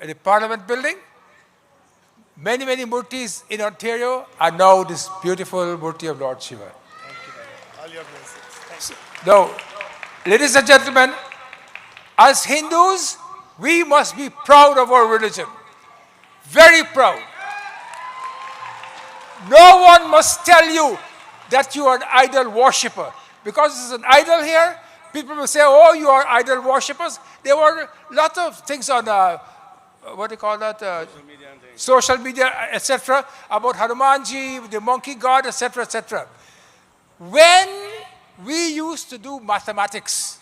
the Parliament building. Many, many Murtis in Ontario, and now this beautiful Murti of Lord Shiva. Thank you. All your blessings. Now, ladies and gentlemen, as Hindus, we must be proud of our religion. Very proud. No one must tell you that you are an idol worshipper. Because there's an idol here, people will say, oh, you are idol worshippers. There were a lot of things on, what do you call that? Social media, etc., about Hanumanji, the monkey god, etc., etc. When we used to do mathematics,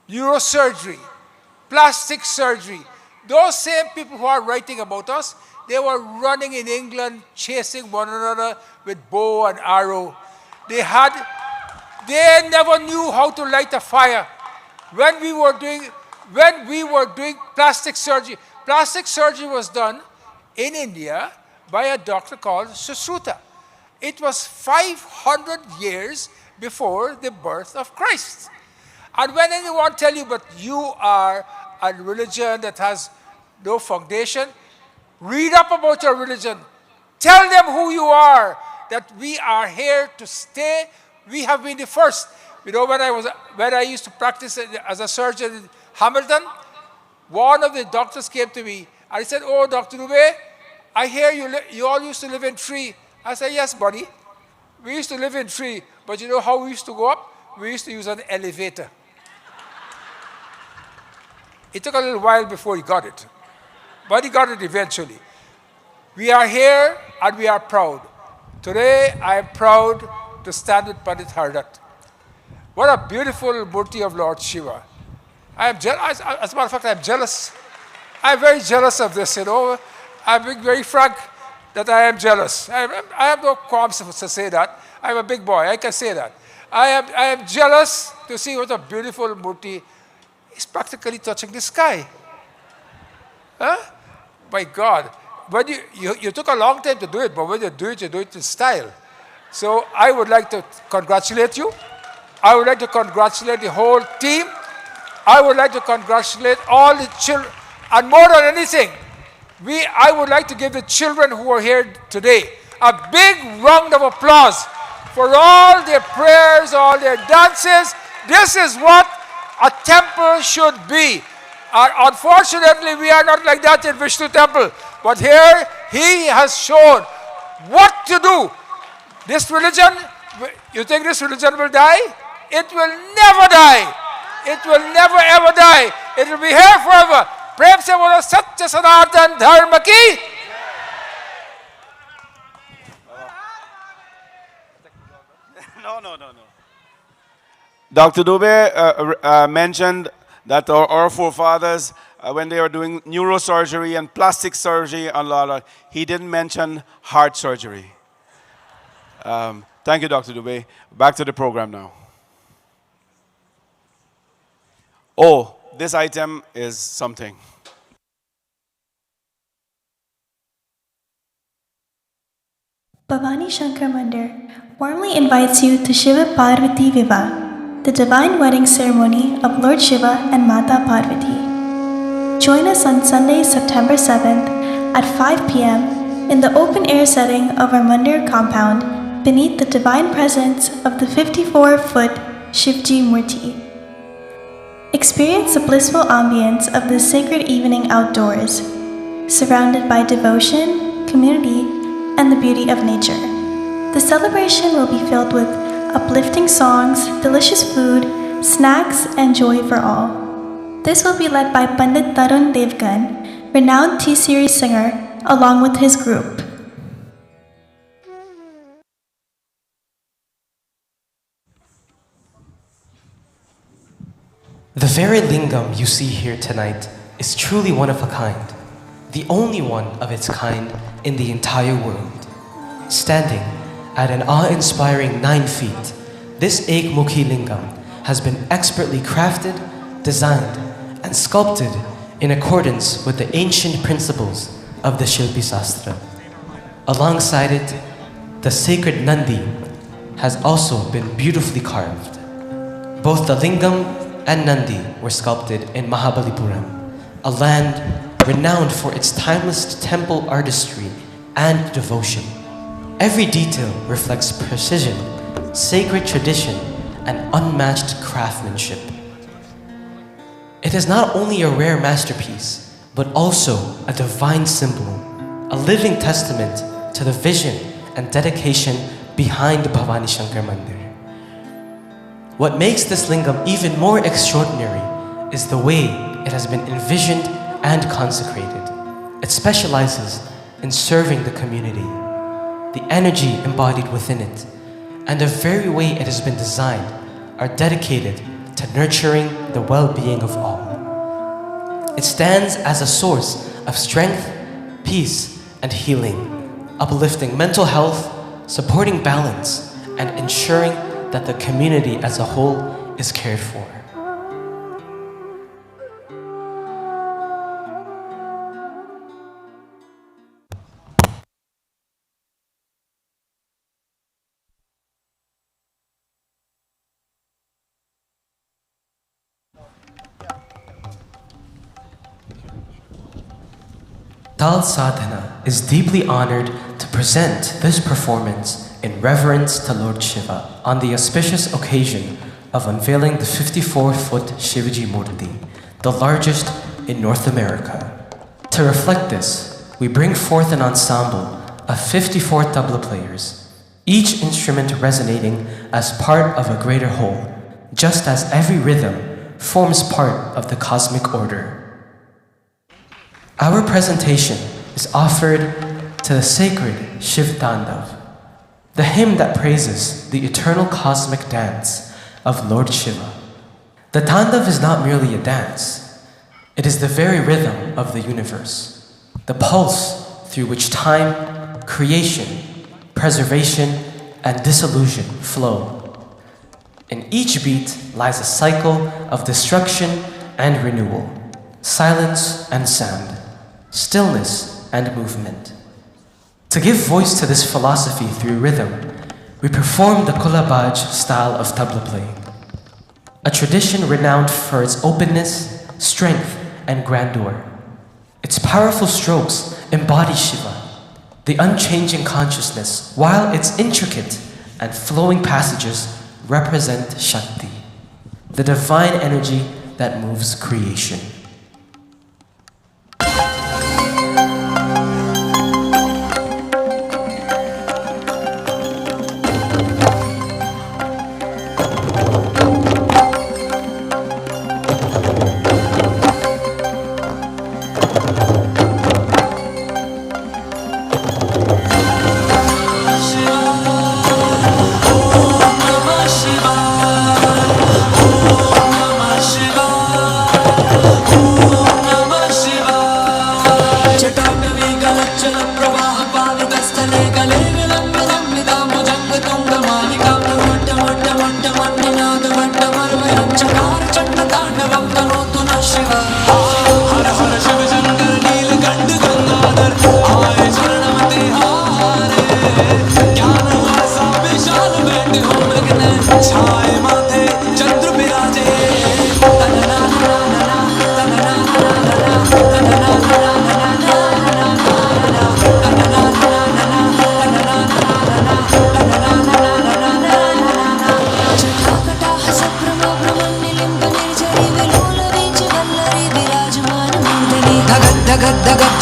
neurosurgery, plastic surgery, those same people who are writing about us, they were running in England, chasing one another with bow and arrow. They never knew how to light a fire. When we were doing plastic surgery was done in India by a doctor called Susruta. It was 500 years before the birth of Christ. And when anyone tell you, but you are a religion that has no foundation, read up about your religion. Tell them who you are, that we are here to stay. We have been the first. You know, when I used to practice as a surgeon in Hamilton, one of the doctors came to me and he said, oh, Dr. Dubet, I hear you all used to live in tree. I said, yes, buddy. We used to live in tree, but you know how we used to go up? We used to use an elevator. It took a little while before he got it, but he got it eventually. We are here and we are proud. Today, I am proud to stand with Pandit Hardat. What a beautiful Murti of Lord Shiva. I am jealous. As a matter of fact, I'm jealous. I'm very jealous of this, you know. I'm being very frank that I am jealous. I have no qualms to say that. I'm a big boy. I can say that. I am jealous to see what a beautiful Murti is practically touching the sky. Huh? My God. When you took a long time to do it, but when you do it in style. So I would like to congratulate you. I would like to congratulate the whole team. I would like to congratulate all the children. And more than anything, I would like to give the children who are here today a big round of applause for all their prayers, all their dances. This is what a temple should be. Unfortunately, we are not like that in Vishnu temple. But here, he has shown what to do. This religion, you think this religion will die? It will never die. It will never ever die. It will be here forever. Prem se bolo Satya Sanatan Dharma ki. No. Dr. Dubet mentioned that our forefathers, when they were doing neurosurgery and plastic surgery and all that, he didn't mention heart surgery. Thank you, Dr. Dubet. Back to the program now. Oh, this item is something. Bhawani Shankar Mandir warmly invites you to Shiva Parvati Vivah, the divine wedding ceremony of Lord Shiva and Mata Parvati. Join us on Sunday, September 7th at 5 p.m. in the open-air setting of our Mandir compound beneath the divine presence of the 54-foot Shivji Murti. Experience the blissful ambience of this sacred evening outdoors, surrounded by devotion, community, and the beauty of nature. The celebration will be filled with uplifting songs, delicious food, snacks, and joy for all. This will be led by Pandit Tarun Devgan, renowned T-Series singer, along with his group. The very lingam you see here tonight is truly one of a kind, the only one of its kind in the entire world. Standing at an awe-inspiring 9 feet, this Ekmukhi lingam has been expertly crafted, designed, and sculpted in accordance with the ancient principles of the Shilpi Sastra. Alongside it, the sacred Nandi has also been beautifully carved. Both the lingam and Nandi were sculpted in Mahabalipuram, a land renowned for its timeless temple artistry and devotion. Every detail reflects precision, sacred tradition, and unmatched craftsmanship. It is not only a rare masterpiece, but also a divine symbol, a living testament to the vision and dedication behind the Bhawani Shankar Mandir. What makes this lingam even more extraordinary is the way it has been envisioned and consecrated. It specializes in serving the community, the energy embodied within it, and the very way it has been designed are dedicated to nurturing the well-being of all. It stands as a source of strength, peace, and healing, uplifting mental health, supporting balance, and ensuring that the community as a whole is cared for. Tal Sadhana is deeply honored to present this performance in reverence to Lord Shiva on the auspicious occasion of unveiling the 54-foot Shivji Murti, the largest in North America. To reflect this, we bring forth an ensemble of 54 tabla players, each instrument resonating as part of a greater whole, just as every rhythm forms part of the cosmic order. Our presentation is offered to the sacred Shiva Tandav. the hymn that praises the eternal cosmic dance of Lord Shiva. The Tandav is not merely a dance, it is the very rhythm of the universe, the pulse through which time, creation, preservation, and dissolution flow. In each beat lies a cycle of destruction and renewal, silence and sound, stillness and movement. To give voice to this philosophy through rhythm, we perform the Kulabaj style of tabla playing, a tradition renowned for its openness, strength, and grandeur. Its powerful strokes embody Shiva, the unchanging consciousness, while its intricate and flowing passages represent Shakti, the divine energy that moves creation.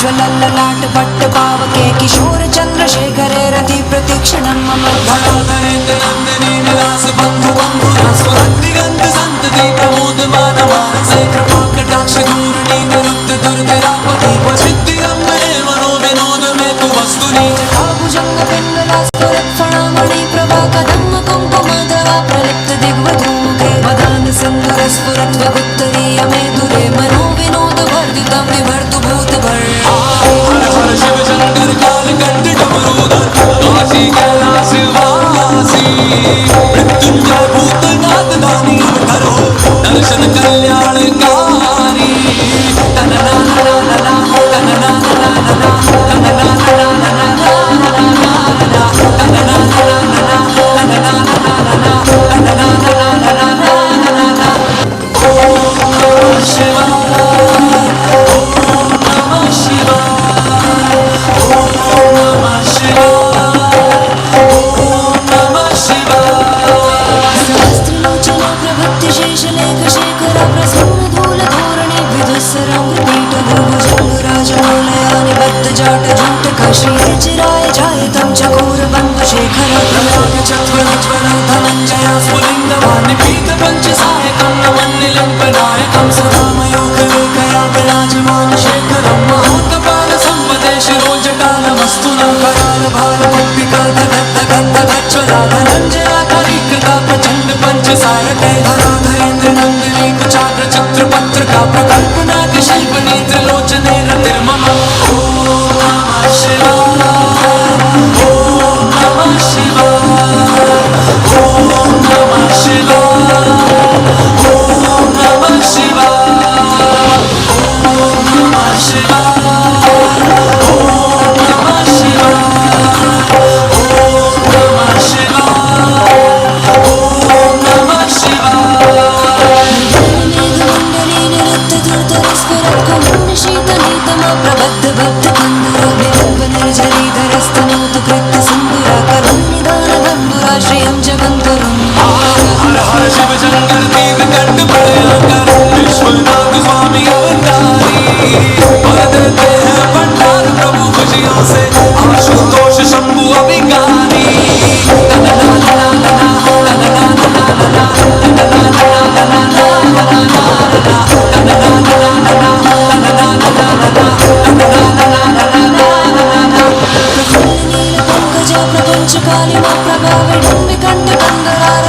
ज्वलल्ललाट Bhatt पावके किशोर चंद्रशेखरे रति प्रतीक्षणं मम धराधरेन्द्र नंदिनी विलास बंधु बंधुरा स्वरंदिगंध संतति प्रमोद मानवासे कृपा कटाक्ष धूर्णी निरुक्त दुर्धरापति वसिद्धिरंबरे मनो विनोद में तु वस्तुनि जटाभुजंग पिंगला स्फुरत्फणामणि प्रभा कदम्ब कुंकुमधरा प्रलिप्त दिग्वधूके मदान सिंधुर स्फुरत्वगुत्तरीय मे दुरे मनो विनोद वर्धितं विभर्तु भूत भर हर शिव शंकर काल कंठ डमरूधर काशी कैलाश वासी मृत्युंजय भूतनाथ दानी करो दर्शन कल्याणकारी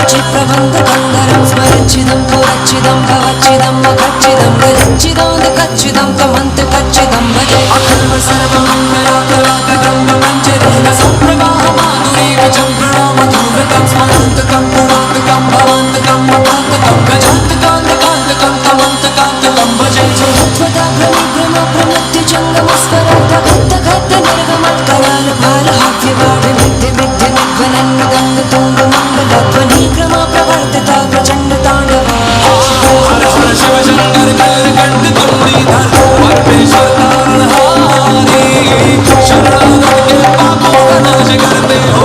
प्रबन्धकन्दरं स्मरच्चिदं पुरच्चिदं भवच्चिदं मखच्चिदं गजच्चिदोदकच्चिदं तमन्तकच्चिदं भजे अखर्व सर्वमङ्गलाकलाकतं प्रपञ्चरेण सम्प्रवाहमाधुरीवचं प्रणमधूव्रतं स्मरान्तकं पुरान्तकं भवान्तकं मकान्तकं गजान्तकान्तकान्तकं तमन्तकान्तकं भजे त्वदा भ्रमभ्रम प्रमत्युजङ्गमस्वरन्तघट्टघट्ट निर्गमत्करालभालहाव्यवाढ मिथ्य मिथ्य निध्वनन्नुदङ्गतुङ्गमङ्गलध्वनिक्रमा प्रवर्तता प्रचण्डताण्डवा हर हर शिव शङ्कर कर कंठ कुंडीधर परमेश्वर तारणहारी शरणागत के पापों का नाश करते हो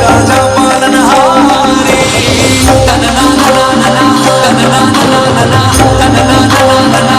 राजा पालनहारी तन ना ना ना ना तन ना ना ना ना तन ना ना ना ना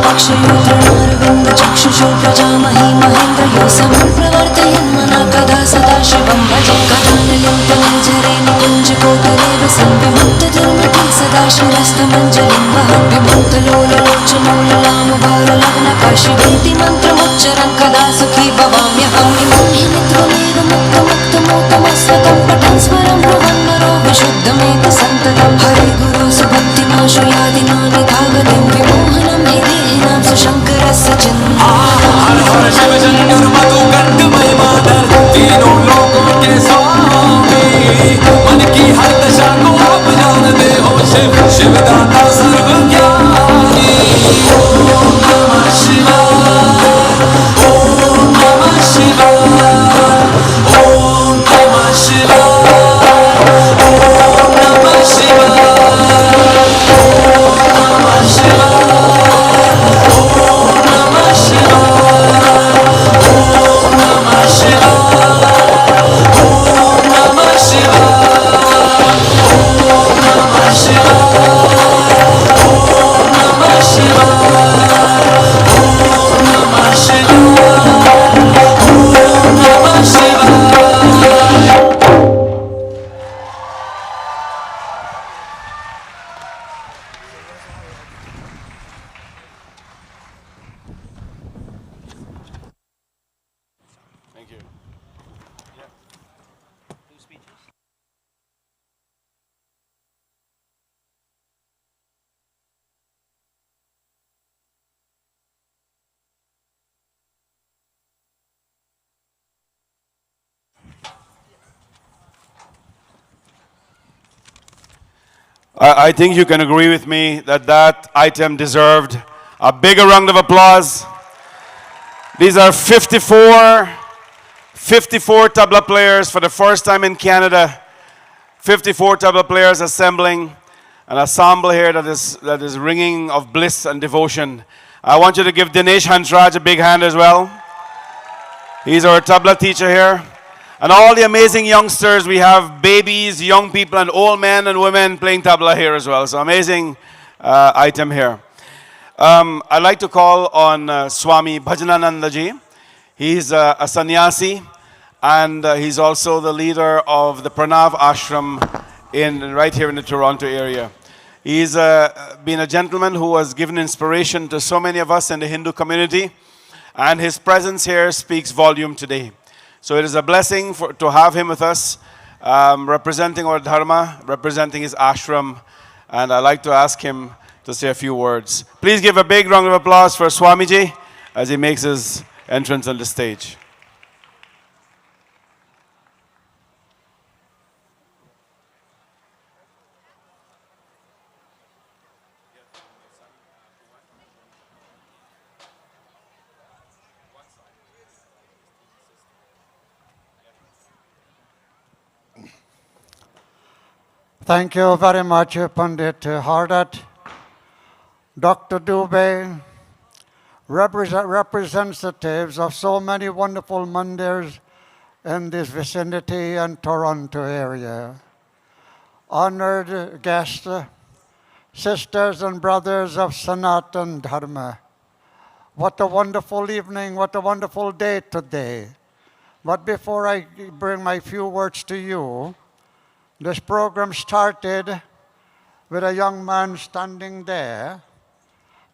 पक्षयो तृणारविन्द चक्षुषो प्रजामहि महेन्द्रयो समं प्रवर्तयन्मना कदा सदा शिवं भजे कदानलिम्पनिर्झरे निकुञ्जकोटरे वसन् विमुक्तधर्मके सदा शिरस्तमञ्जलिं वहन् विमुक्तलोललोचनोललामभारलग्नकाशिवेति मन्त्रमुच्चरन् कदा सुखी भवाम्यहं त्वमेव मुक्तमुक्तमोक्तमस्वकं पठन् स्वरं ब्रुवन्नरो विशुद्धमेत सन्ततं हरे गुरो सुभक्तिमाशु यादिनानि धावतिं विमोहनं हि देहिनां सुशङ्करस्य चिन्ता हर हर शिव शङ्कर मधुकण्ठ महिमाधर तीनों लोकों के स्वामी मन की हर दशा को आप जानते हो शिव शिवदाता सर्वज्ञानी ओम नमः शिवाय ओम नमः शिवाय ओम नमः शिवाय ओम नमः शिवाय ओम नमः शिवाय ओम नमः शिवाय ओम नमः शिवाय ओम नमः शिवाय ओम नमः शिवाय ओम नमः I think you can agree with me that that item deserved a bigger round of applause. These are 54 tabla players for the first time in Canada. 54 tabla players assembling an ensemble here that is ringing of bliss and devotion. I want you to give Dinesh Hansraj a big hand as well. He's our tabla teacher here. And all the amazing youngsters, we have babies, young people, and old men and women playing tabla here as well. So amazing item here. I'd like to call on Swami Bhajanand ji. He's a sannyasi, and he's also the leader of the Pranav Ashram right here in the Toronto area. He's been a gentleman who has given inspiration to so many of us in the Hindu community, and his presence here speaks volume today. So it is a blessing to have him with us, representing our dharma, representing his ashram, and I'd like to ask him to say a few words. Please give a big round of applause for Swamiji as he makes his entrance on the stage. Thank you very much, Pandit Hardat. Dr. Dubet, representatives of so many wonderful mandirs in this vicinity and Toronto area. Honored guests, sisters and brothers of Sanatan Dharma. What a wonderful evening, what a wonderful day today. But before I bring my few words to you, this program started with a young man standing there,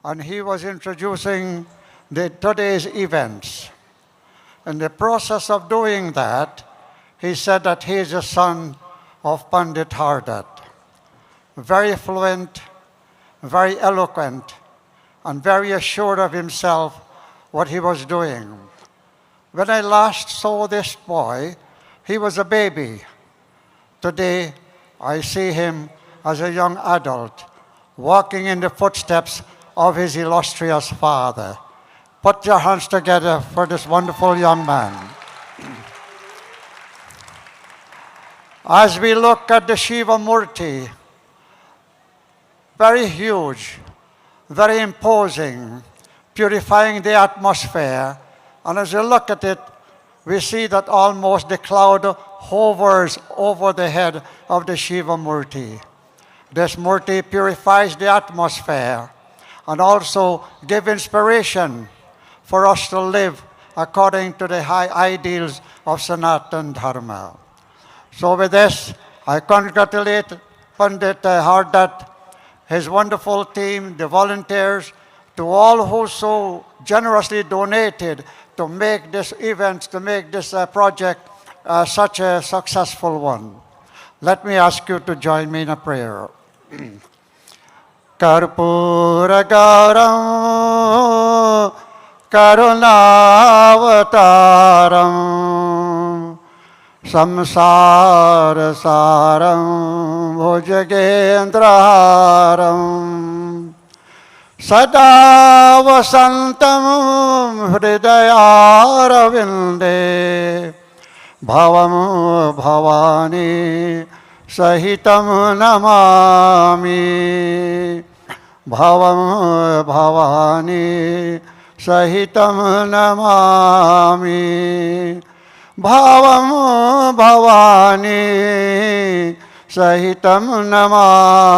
and he was introducing today's events. In the process of doing that, he said that he is the son of Pandit Hardat. Very fluent, very eloquent, and very assured of himself what he was doing. When I last saw this boy, he was a baby. Today, I see him as a young adult, walking in the footsteps of his illustrious father. Put your hands together for this wonderful young man. As we look at the Shiva Murti, very huge, very imposing, purifying the atmosphere, and as we look at it, we see that almost the cloud hovers over the head of the Shiva Murti. This Murti purifies the atmosphere and also gives inspiration for us to live according to the high ideals of Sanatana Dharma. So with this, I congratulate Pandit Hardat, his wonderful team, the volunteers, to all who so generously donated to make this event, to make this project such a successful one. Let me ask you to join me in a prayer. Karpura Gauram Karunavataram Samsara Saram Bhujagendraharam Sada Vasantam Hridayaravinde Bhavam Bhavani Sahitam Namami Bhavam Bhavani Sahitam Namami Bhavam Bhavani Sahitam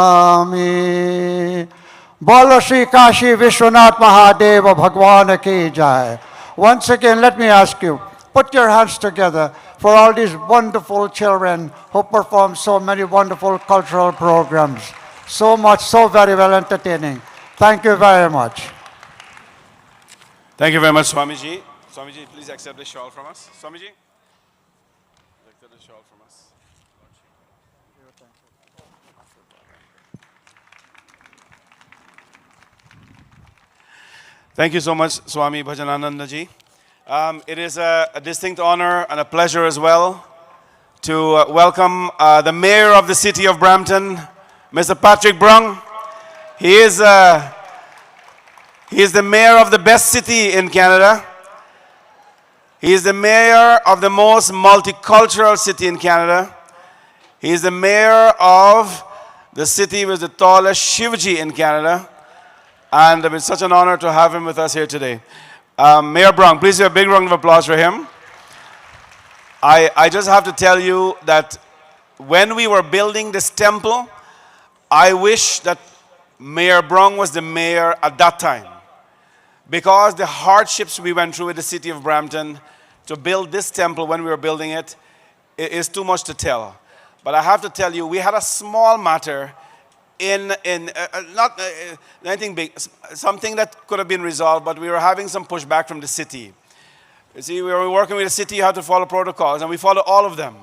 Namami. Bolo Shri Kashi Vishwanath Mahadeva Bhagwan Ki Jai. Once again, let me ask you, put your hands together for all these wonderful children who perform so many wonderful cultural programs. So much, so very well entertaining. Thank you very much. Thank you very much, Swamiji. Swamiji, please accept the shawl from us. Swamiji, accept the shawl from us. Thank you so much, Swami Bhajanand ji. It is a distinct honor and a pleasure as well to welcome the Mayor of the City of Brampton, Mr. Patrick Brung. He is the Mayor of the best city in Canada. He is the Mayor of the most multicultural city in Canada. He is the Mayor of the city with the tallest Shivji in Canada. And it's such an honor to have him with us here today. Mayor Brung, please give a big round of applause for him. I just have to tell you that when we were building this temple, I wish that Mayor Brung was the mayor at that time. Because the hardships we went through with the city of Brampton to build this temple when we were building it is too much to tell. But I have to tell you, we had a small matter not anything big, something that could have been resolved, but we were having some pushback from the city. You see, we were working with the city, you had to follow protocols, and we followed all of them.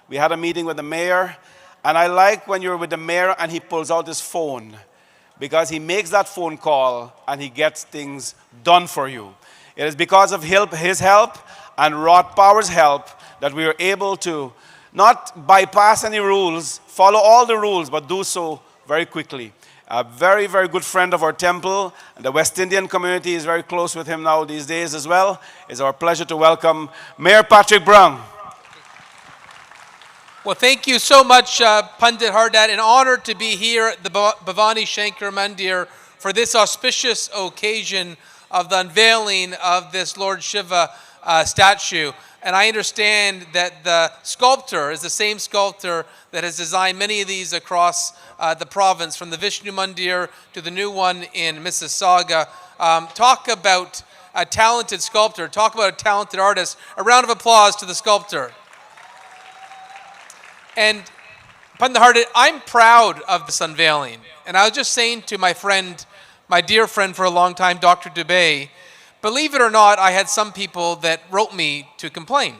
We had a meeting with the mayor, and I like when you're with the mayor and he pulls out his phone, because he makes that phone call and he gets things done for you. It is because of his help and Rod Power's help that we were able to not bypass any rules, follow all the rules, but do so very quickly. A very, very good friend of our temple. The West Indian community is very close with him now these days as well. It's our pleasure to welcome Mayor Patrick Brung. Well, thank you so much, Pandit Hardat. An honor to be here at the Bhawani Shankar Mandir for this auspicious occasion of the unveiling of this Lord Shiva statue. And I understand that the sculptor is the same sculptor that has designed many of these across the province, from the Vishnu Mandir to the new one in Mississauga. Talk about a talented sculptor. Talk about a talented artist. A round of applause to the sculptor. And Pandit Harded, I'm proud of this unveiling. And I was just saying to my friend, my dear friend for a long time, Dr. Dubet, believe it or not, I had some people that wrote me to complain.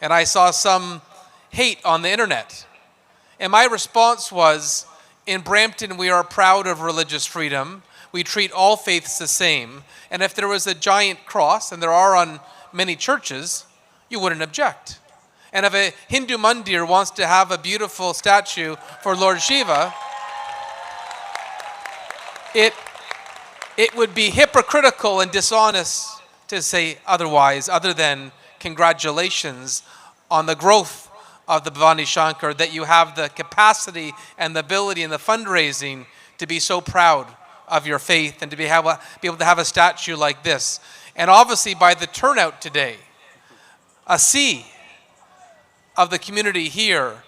And I saw some hate on the internet. And my response was, in Brampton, we are proud of religious freedom. We treat all faiths the same. And if there was a giant cross, and there are on many churches, you wouldn't object. And if a Hindu mandir wants to have a beautiful statue for Lord Shiva, it would be hypocritical and dishonest to say otherwise, other than congratulations on the growth of the Bhawani Shankar, that you have the capacity and the ability and the fundraising to be so proud of your faith and to be able to have a statue like this. And obviously by the turnout today, a sea of the community here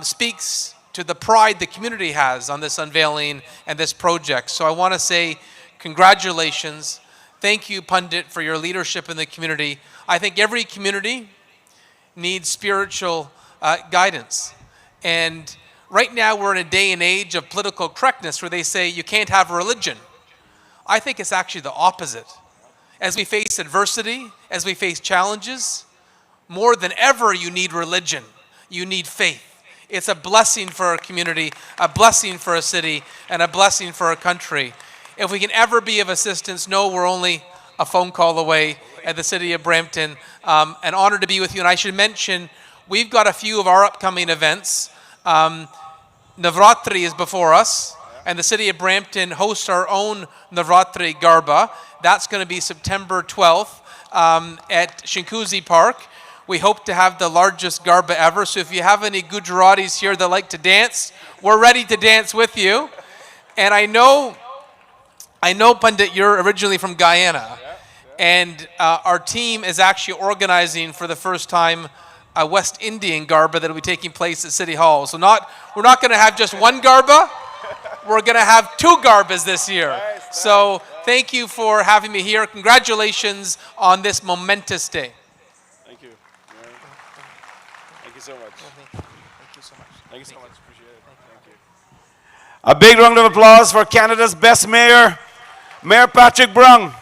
speaks to the pride the community has on this unveiling and this project. So I want to say congratulations. Thank you, Pandit, for your leadership in the community. I think every community needs spiritual guidance. And right now we're in a day and age of political correctness where they say you can't have religion. I think it's actually the opposite. As we face adversity, as we face challenges, more than ever you need religion. You need faith. It's a blessing for our community, a blessing for a city, and a blessing for a country. If we can ever be of assistance, know we're only a phone call away at the city of Brampton. An honor to be with you. And I should mention, we've got a few of our upcoming events. Navratri is before us, and the city of Brampton hosts our own Navratri Garba. That's going to be September 12th at Shinkuzi Park. We hope to have the largest Garba ever. So if you have any Gujaratis here that like to dance, we're ready to dance with you. And I know, Pandit, you're originally from Guyana. And our team is actually organizing for the first time a West Indian Garba that will be taking place at City Hall. So we're not going to have just one Garba. We're going to have 2 Garbas this year. So thank you for having me here. Congratulations on this momentous day. Thank you. Thank you so much. Thank you so much. Thank you so much. Appreciate it. Thank you. A big round of applause for Canada's best mayor, Mayor Patrick Brung,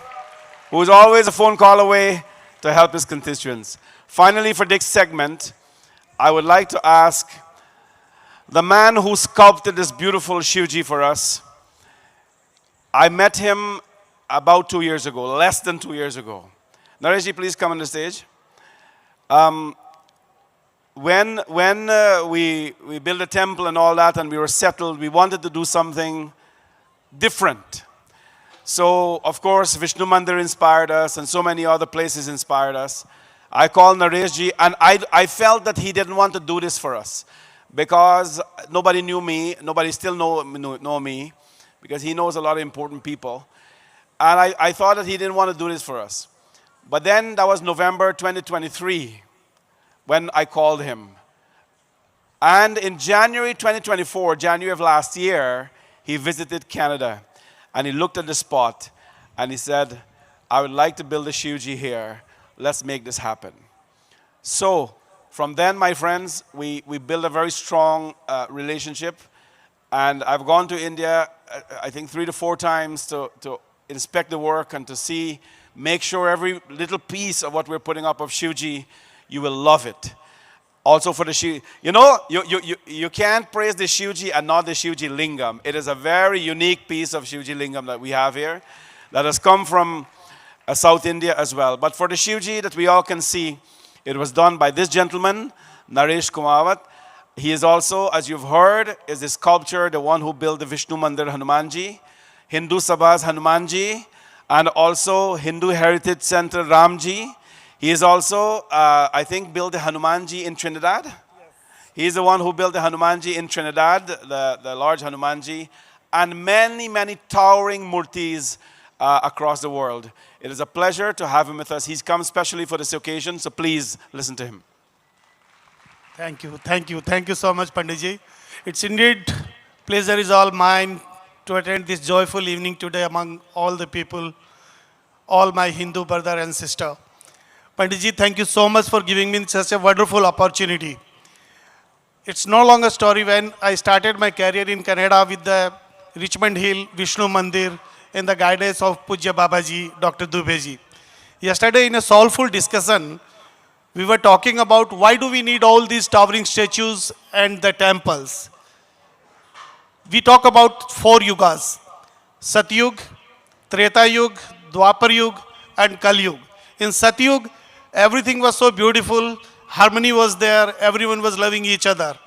who is always a phone call away to help his constituents. Finally, for this segment, I would like to ask the man who sculpted this beautiful Shivji for us. I met him about 2 years ago, less than 2 years ago. Nareshji, please come on the stage. When we built a temple and all that and we were settled, we wanted to do something different. So, of course, Vishnu Mandir inspired us and so many other places inspired us. I called Nareshji and I felt that he didn't want to do this for us because nobody knew me, nobody still know me because he knows a lot of important people. And I thought that he didn't want to do this for us. But then that was November 2023 when I called him. And in January 2024, January of last year, he visited Canada and he looked at the spot and he said, I would like to build a Shivji here. Let's make this happen. So from then, my friends, we built a very strong relationship. And I've gone to India, I think 3 to 4 times to inspect the work and to see, make sure every little piece of what we're putting up of Shivji, you will love it. Also for the Shivji, you know, you can't praise the Shivji and not the Shivji Lingam. It is a very unique piece of Shivji Lingam that we have here that has come from South India as well. But for the Shivji that we all can see, it was done by this gentleman, Naresh Kumawat. He is also, as you've heard, is the sculptor, the one who built the Vishnu Mandir Hanumanji, Hindu Sabha's Hanumanji, and also Hindu Heritage Center Ramji. He is also, I think, built the Hanumanji in Trinidad. Yes. He is the one who built the Hanumanji in Trinidad, the large Hanumanji, and many, many towering murtis across the world. It is a pleasure to have him with us. He's come specially for this occasion, so please listen to him. Thank you, thank you, thank you so much, Panditji. It's indeed pleasure is all mine to attend this joyful evening today among all the people, all my Hindu brother and sister. Panditji, thank you so much for giving me such a wonderful opportunity. It's no longer story when I started my career in Canada with the Richmond Hill Vishnu Mandir in the guidance of Pujya Babaji, Dr. Dubet. Yesterday in a soulful discussion, we were talking about why do we need all these towering statues and the temples. We talk about 4 yugas, Satyug, Treta Yug, Dwapar Yug and Kali Yug. In Satyug, everything was so beautiful, harmony was there, everyone was loving each other.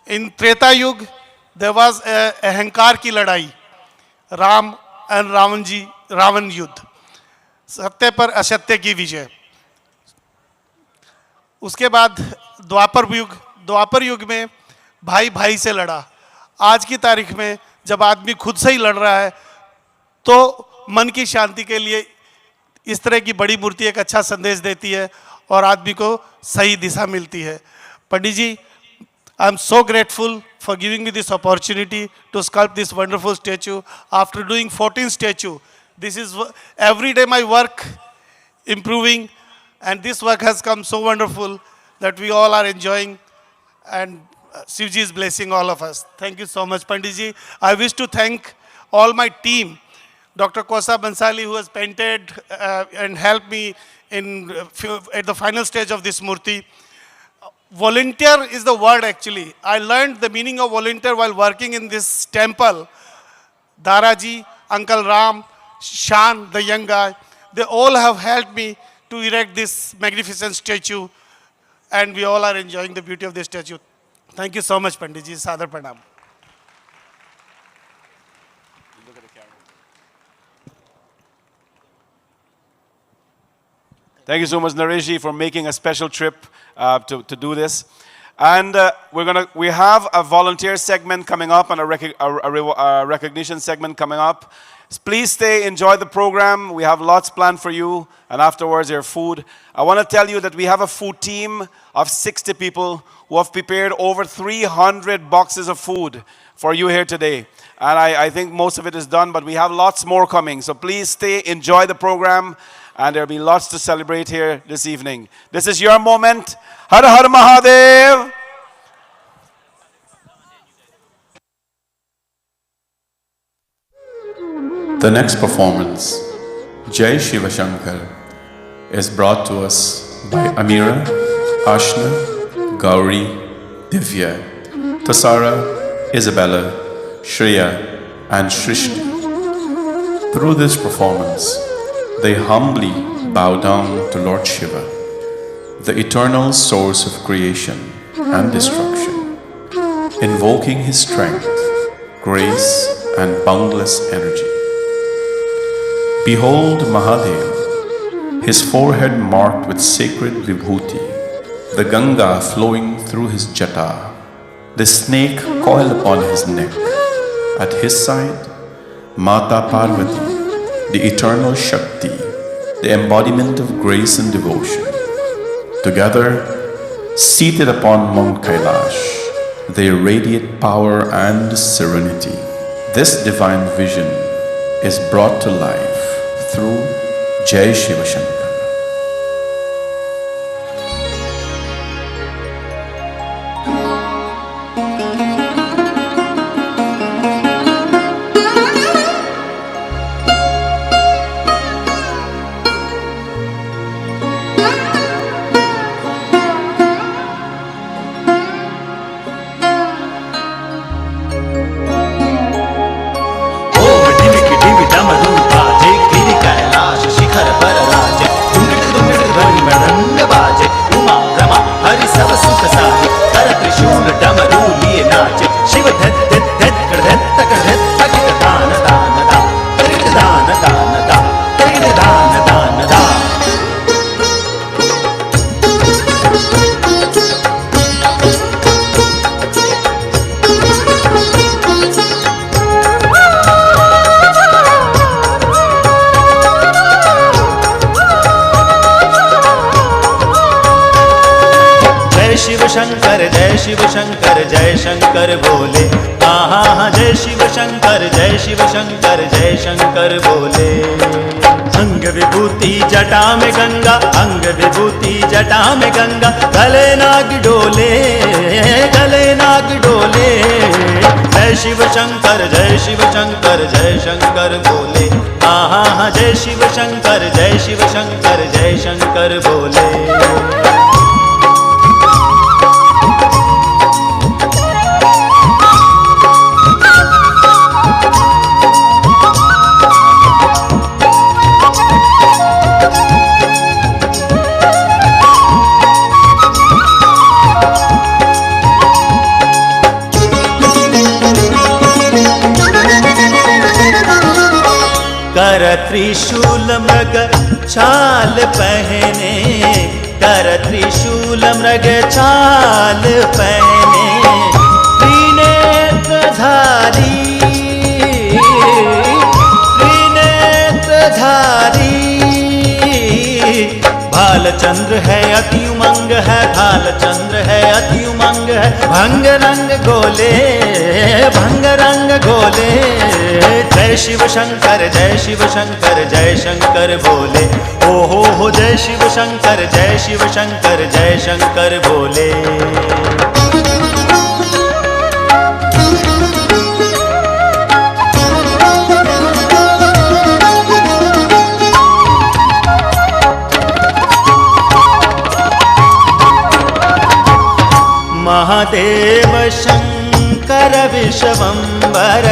In Treta Yug, there was a ahankar ki ladai, Ram and Ravan Yudh, सत्य पर असत्य की विजय. उसके बाद द्वापर युग में भाई भाई से लड़ा. आज की तारीख में जब आदमी खुद से ही लड़ रहा है तो मन की शांति के लिए इस तरह की बड़ी मूर्ति एक अच्छा संदेश देती है और आदमी को सही दिशा मिलती है. पंडित जी, I am so grateful for giving me this opportunity to sculpt this wonderful statue. After doing 14 statues, this is every day my work improving, and this work has come so wonderful that we all are enjoying, and Shivji is blessing all of us. Thank you so much, Pandit ji. I wish to thank all my team, Dr. Kosa Bansali, who has painted and helped me at the final stage of this Murti. Volunteer is the word actually. I learned the meaning of volunteer while working in this temple. Daraji, Uncle Ram, Shan, the young guy, they all have helped me to erect this magnificent statue, and we all are enjoying the beauty of this statue. Thank you so much, Pandit ji. Sadar Pranam. Thank you so much, Naresh, for making a special trip to do this. And we have a volunteer segment coming up and a recognition segment coming up. Please stay, enjoy the program. We have lots planned for you, and afterwards your food. I want to tell you that we have a food team of 60 people who have prepared over 300 boxes of food for you here today. And I think most of it is done, but we have lots more coming. So please stay, enjoy the program, and there'll be lots to celebrate here this evening. This is your moment. Har Har Mahadev! The next performance, Jai Shiva Shankar, is brought to us by Amira, Ashna, Gauri, Divya, Tasara, Isabella, Shreya, and Shrishti. Through this performance, they humbly bow down to Lord Shiva, the eternal source of creation and destruction, invoking his strength, grace, and boundless energy. Behold Mahadev, his forehead marked with sacred vibhuti, the Ganga flowing through his jata, the snake coiled upon his neck. At his side, Mata Parvati, the eternal Shakti, the embodiment of grace and devotion. Together, seated upon Mount Kailash, they radiate power and serenity. This divine vision is brought to life through Jai Shiva Shankar. जटा में गंगा, अंग विभूति जटा में गंगा, गले नाग डोले शंकर जय शिव शंकर बोले। आहा जय शिव शंकर जय शंकर बोले। कर त्रिशूल मृग छाल पहने, कर त्रिशूल मृग छाल पहने, त्रिनेत्रधारी भालचंद्र है अति उमंग है, भालचंद्र है अति उमंग है, भंग रंग गोले जय शिव शंकर जय शंकर बोले। ओ हो जय शिव शंकर बोले। महादेव शंकर विश्वंबर,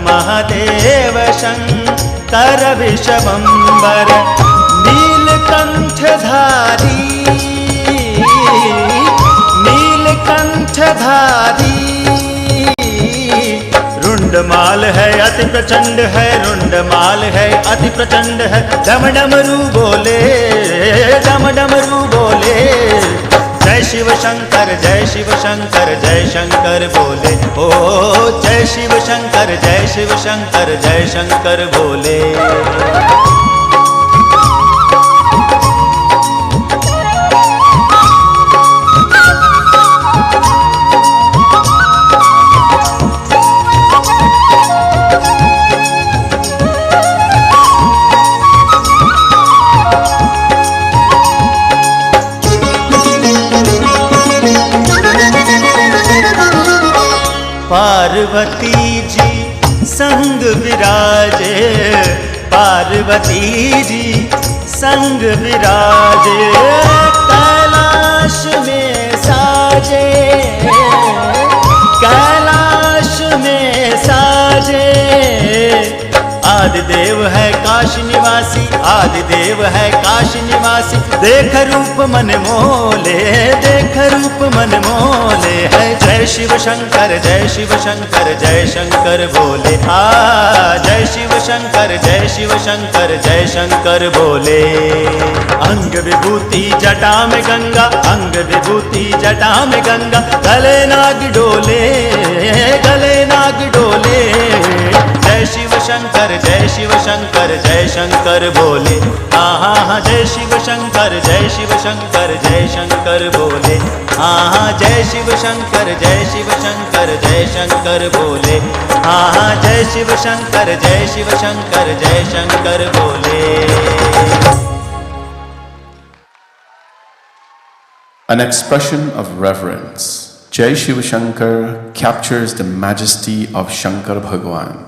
महादेव शंकर विश्वंबर, नीलकंठधारी रुंडमाल है अति प्रचंड है, रुंडमाल है अति प्रचंड है, डम डमरू बोले जय शिव शंकर जय शंकर बोले। ओ जय शिव शंकर जय शंकर बोले। पार्वती जी संग विराजे, पार्वती जी संग विराजे, कैलाश में साजे, कैलाश में साजे। आदिदेव है काशी निवासी, आदिदेव है काशी निवासी, देख रूप मन मोले है। जय शिव शंकर जय शंकर बोले। जय शिव शंकर जय शंकर बोले। अंग विभूति जटा में गंगा, अंग विभूति जटा में गंगा, गले नाग डोले जय शिव शंकर जय शंकर बोले। आहा जय शिव शंकर जय शंकर बोले। आहा जय शिव शंकर जय शंकर बोले। आहा जय शिव शंकर जय शंकर बोले। An expression of reverence. Jai Shiva Shankar captures the majesty of Shankar Bhagwan,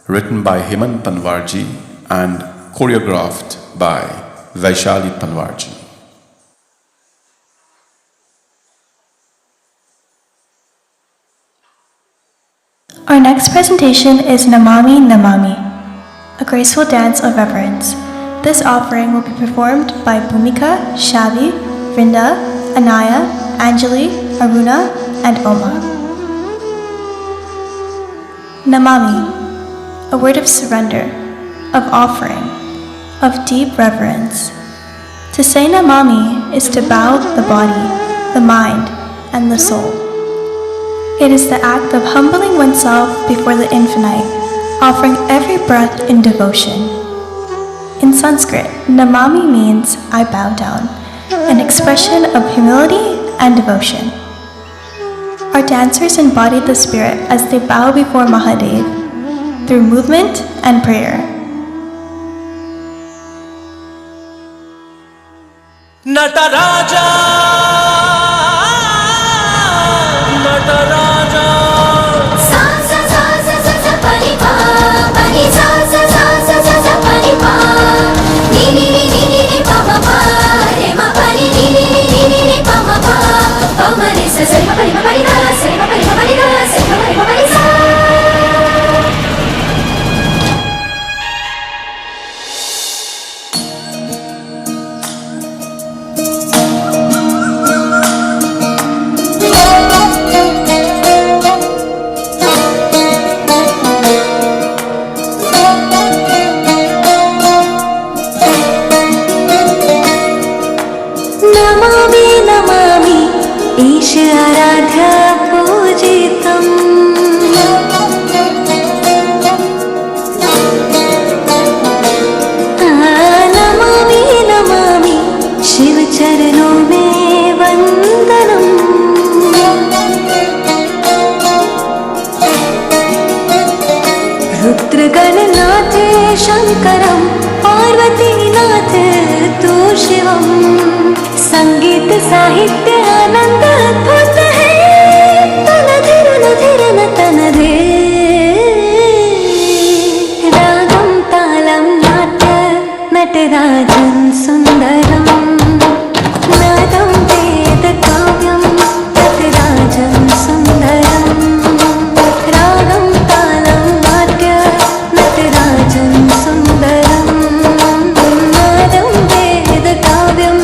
written by Hemant Panwarji and choreographed by Vaishali Panwarji. Our next presentation is Nami Nami, a graceful dance of reverence. This offering will be performed by Bhumika, Shavi, Vrinda, Anaya, Anjali, Aruna, and Oma. Namami, a word of surrender, of offering, of deep reverence. To say Namami is to bow the body, the mind, and the soul. It is the act of humbling oneself before the infinite, offering every breath in devotion. In Sanskrit, Namami means I bow down, an expression of humility and devotion. Our dancers embody the spirit as they bow before Mahadev through movement and prayer. Nataraja, Nataraja, Sa sa sa sa Namami Namami ईश आराध्य पूजितम् नमामि नमामि शिव चरणों में वंदनम् रुद्रगणनाथ शंकरं पार्वतीनाथ तू शिवम् संगीत साहित्य आनंद अद्भुत है तनधे रागम तालम नाट्य नटराजन सुंदरम नादम वेद काव्यम नटराजन सुंदरम रागम तालम नाट्य नटराजन सुंदरम नादम वेद काव्यम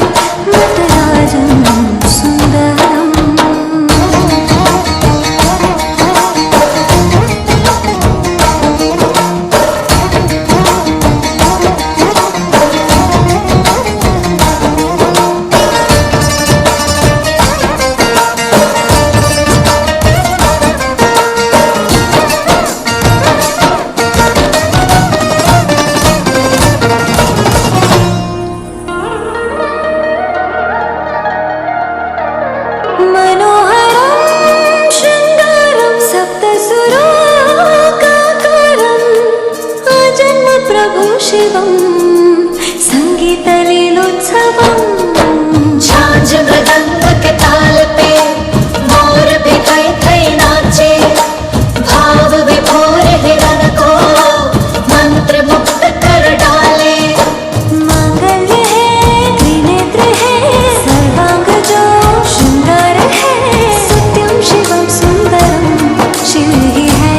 शिवं संगीतलीलोत्सवं झांझ मृदंग के ताल पे मोर भी थई थई नाचे भाव विभोर हिरण को मंत्र मुक्त कर डाले मांगल्य है त्रिनेत्र है सर्वांग जो श्रृंगार है सत्यं शिवं सुंदरं शिव ही है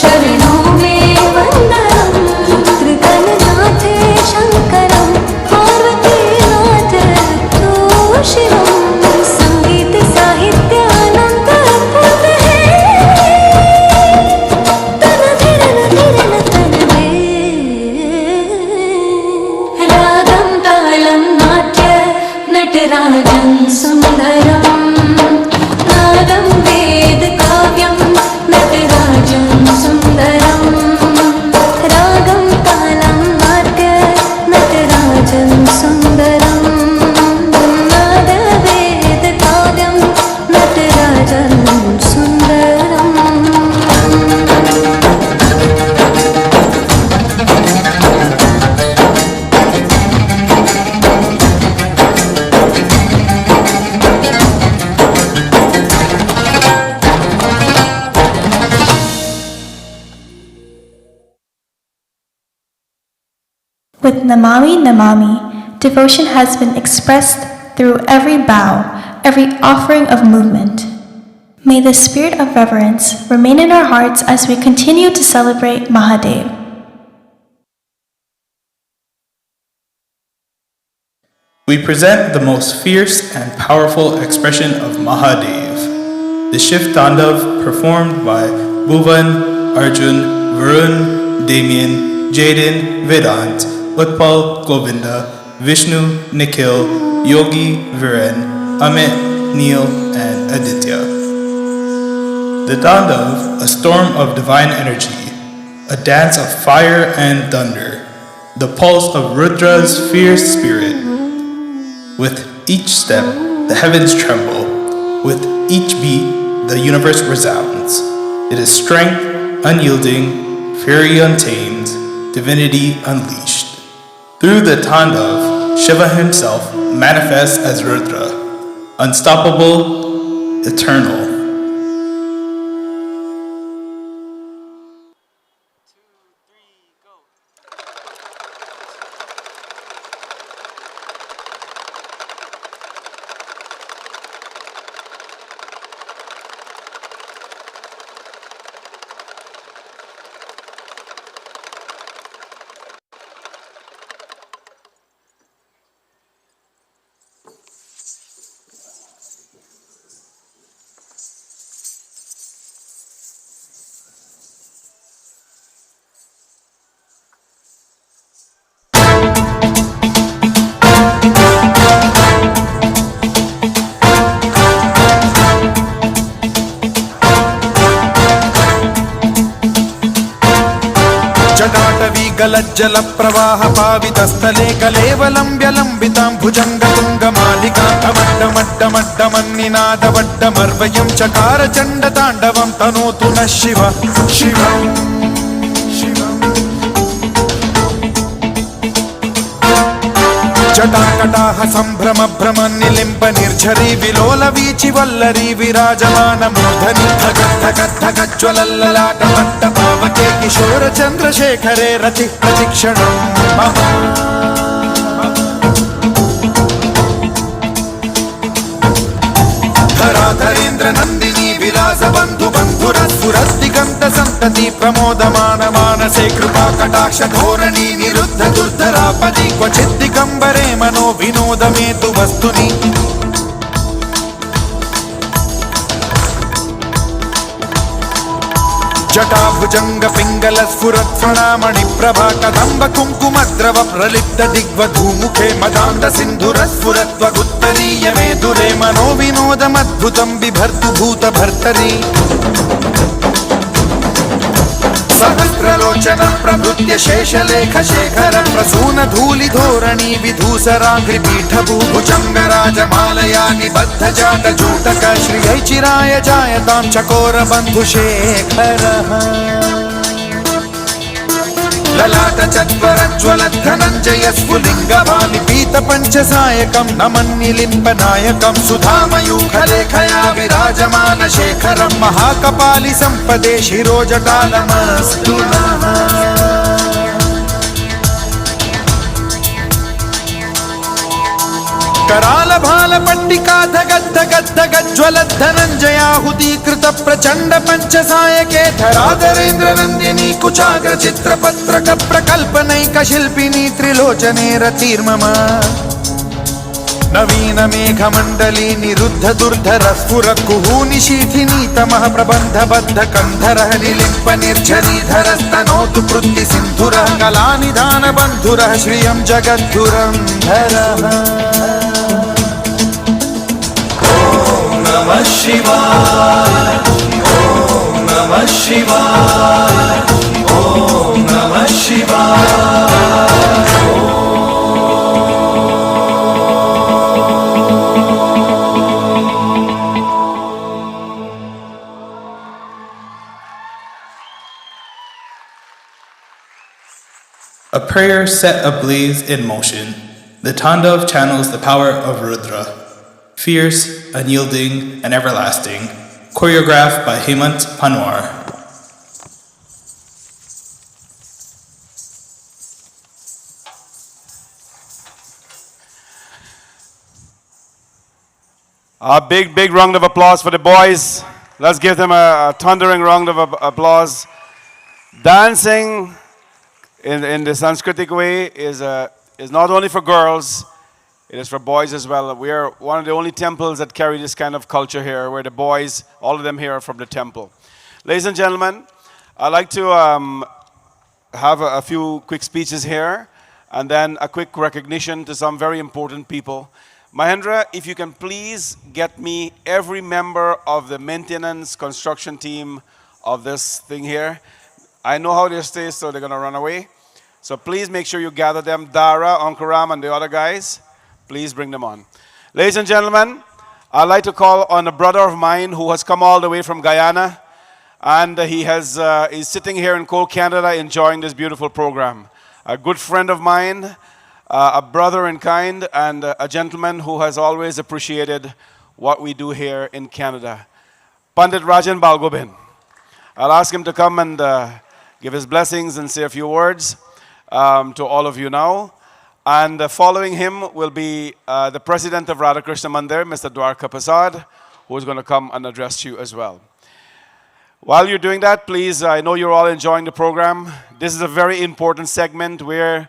चरणों में वंदनम रुद्रगणनाथ शंकरं पार्वतीनाथ तू शिवं संगीत साहित्य आनंद अद्भुत है तनधे रागम तालम नाट्य नटराजन सुंदरम नादम वेद काव्यम नटराजन सुंदरम रागम तालम नाट्य नटराजन सुंदरम नाद वेद काव्यम Natarajan Sundaram With Namami Namami, devotion has been expressed through every bow, every offering of movement. May the spirit of reverence remain in our hearts as we continue to celebrate Mahadev. We present the most fierce and powerful expression of Mahadev, the Shiva Tandav performed by Bhuvan, Arjun, Varun, Damien, Jaden, Vedant, Utpal, Govinda, Vishnu, Nikhil, Yogi, Viren, Amit, Neil, and Aditya. The Tandav, a storm of divine energy, a dance of fire and thunder, the pulse of Rudra's fierce spirit. With each step, the heavens tremble. With each beat, the universe resounds. It is strength unyielding, fury untamed, divinity unleashed. Through the Tandav, Shiva himself manifests as Rudra, unstoppable, eternal. जटाटवी गलज्जल प्रवाह पावितस्थले कलेवलं व्यलम्बितां भुजङ्गतुङ्गमालिकान्तमड्डमड्डमड्डमन्निनादवड्डमर्वयं चकार चण्डताण्डवं तनोतु नः शिव शिवम् जटाकटाह सम्भ्रम भ्रम निलिम्ब निर्झरी विलोल वीचि वल्लरी विराजमान मूर्धनि धग धग धग ज्वलल्ललाट मट्ट पावके किशोर चन्द्रशेखरे रति प्रतिक्षणम् मम धराधरेन्द्र नन्दिनी विलास बन्धु बन्धुरस्फुरद्दिगन्त सन्तति प्रमोदमान मानसे कृपा कटाक्ष धोरणी निरुद्ध दुर्धरापदि क्वचित् दिगम्बरे मनो विनोद मे तु वस्तुनि जटाभुजंग पिंगल स्फुरत् प्रणामणि प्रभा कदम्ब कुङ्कुमद्रव प्रलिप्त दिग्वधूमुखे मदान्त सिन्धुर स्फुरत् वगुत्तरीय मे दुरे मनो विनोदमद्भुतं बिभर्तु भूत भर्तरि सहस्रलोचन प्रभृत्य शेषलेख शेखर प्रसून धूलि धोरणी विधूसराघ्रि पीठ भूभुजंग राजमालया निबद्ध जाट जूटक श्रियै चिराय जायतां चकोर बन्धु शेखरः ललाट चत्वर ज्वलत् धनञ्जय स्फुलिङ्ग भानि पीत पञ्चसायकं नमन्निलिम्ब नायकं सुधामयूखलेखया विराजमान शेखरं महाकपालि सम्पदे शिरोजटालमस्तु नः कराल भाल पट्टिका धगद् धगद् धगद् ज्वलत् धनञ्जयाहुतीकृत प्रचण्ड पञ्चसायके धराधरेन्द्र नन्दिनी कुचाग्र चित्रपत्रक प्रकल्पनैक शिल्पिनी त्रिलोचने रतिर्मम नवीन मेघमण्डली निरुद्ध दुर्धर स्फुर कुहूनि शीथिनी तमः प्रबन्ध बद्ध कन्धरः निलिम्प निर्झरीधरस्तनोतु कृत्ति सिन्धुरः कलानिधान बन्धुरः श्रियं जगद्धुरन्धरः नमः शिवाय ॐ नमः शिवाय ॐ नमः शिवाय A prayer set ablaze in motion. The Tandav channels the power of Rudra, fierce, unyielding, and everlasting, choreographed by Hemant Panwar. A big round of applause for the boys. Let's give them a thundering round of applause. Dancing in the Sanskritic way is not only for girls, it is for boys as well. We are one of the only temples that carry this kind of culture here, where the boys, all of them here are from the temple. Ladies and gentlemen, I'd like to have a few quick speeches here, and then a quick recognition to some very important people. Mahendra, if you can please get me every member of the maintenance construction team of this thing here. I know how they stay, so they're going to run away. So please make sure you gather them. Dara, Ankaram, and the other guys, please bring them on. Ladies and gentlemen, I'd like to call on a brother of mine who has come all the way from Guyana, and he's sitting here in cold Canada enjoying this beautiful program. A good friend of mine, a brother in kind, and a gentleman who has always appreciated what we do here in Canada. Pandit Rajan Balgobin. I'll ask him to come and give his blessings and say a few words to all of you now. And following him will be the president of Radhakrishna Mandir, Mr. Dwarka Prasad, who is going to come and address you as well. While you're doing that, please, I know you're all enjoying the program. This is a very important segment where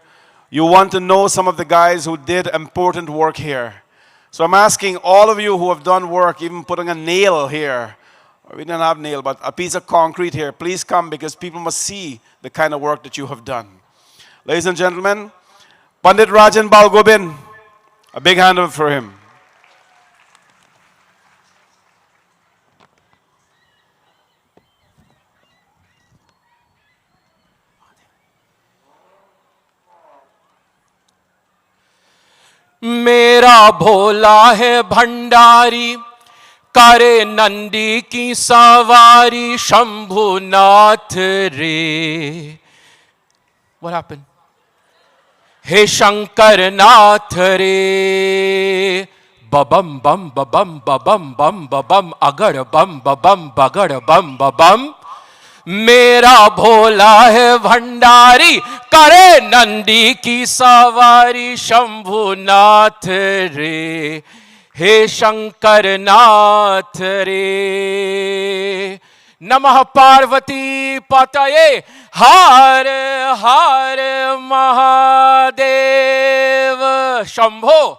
you want to know some of the guys who did important work here. So I'm asking all of you who have done work, even putting a nail here. We didn't have nail, but a piece of concrete here. Please come, because people must see the kind of work that you have done. Ladies and gentlemen, Pandit Rajan Balgobin, a big hand up for him. मेरा भोला है भंडारी, करे नंदी की सवारी शंभुनाथ रे. What happened? हे शंकर नाथ रे. Babam bam babam babam bam babam agar bam babam bagar bam babam. मेरा भोला है भंडारी, करे नंदी की सवारी शंभुनाथ रे. हे शंकर नाथ रे. नमः पार्वती पतये हर हर Mahadev Shambho.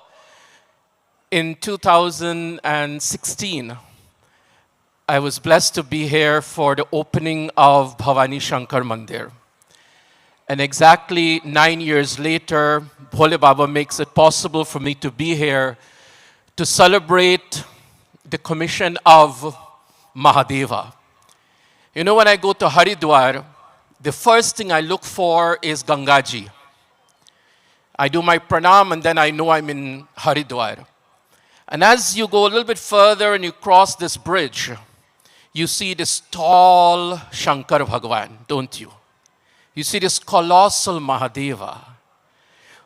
In 2016, I was blessed to be here for the opening of Bhawani Shankar Mandir. And exactly 9 years later, Bhole Baba makes it possible for me to be here to celebrate the commission of Mahadeva. You know, when I go to Haridwar, the first thing I look for is Gangaji. I do my pranam and then I know I'm in Haridwar. And as you go a little bit further and you cross this bridge, you see this tall Shankar Bhagwan, don't you? You see this colossal Mahadeva.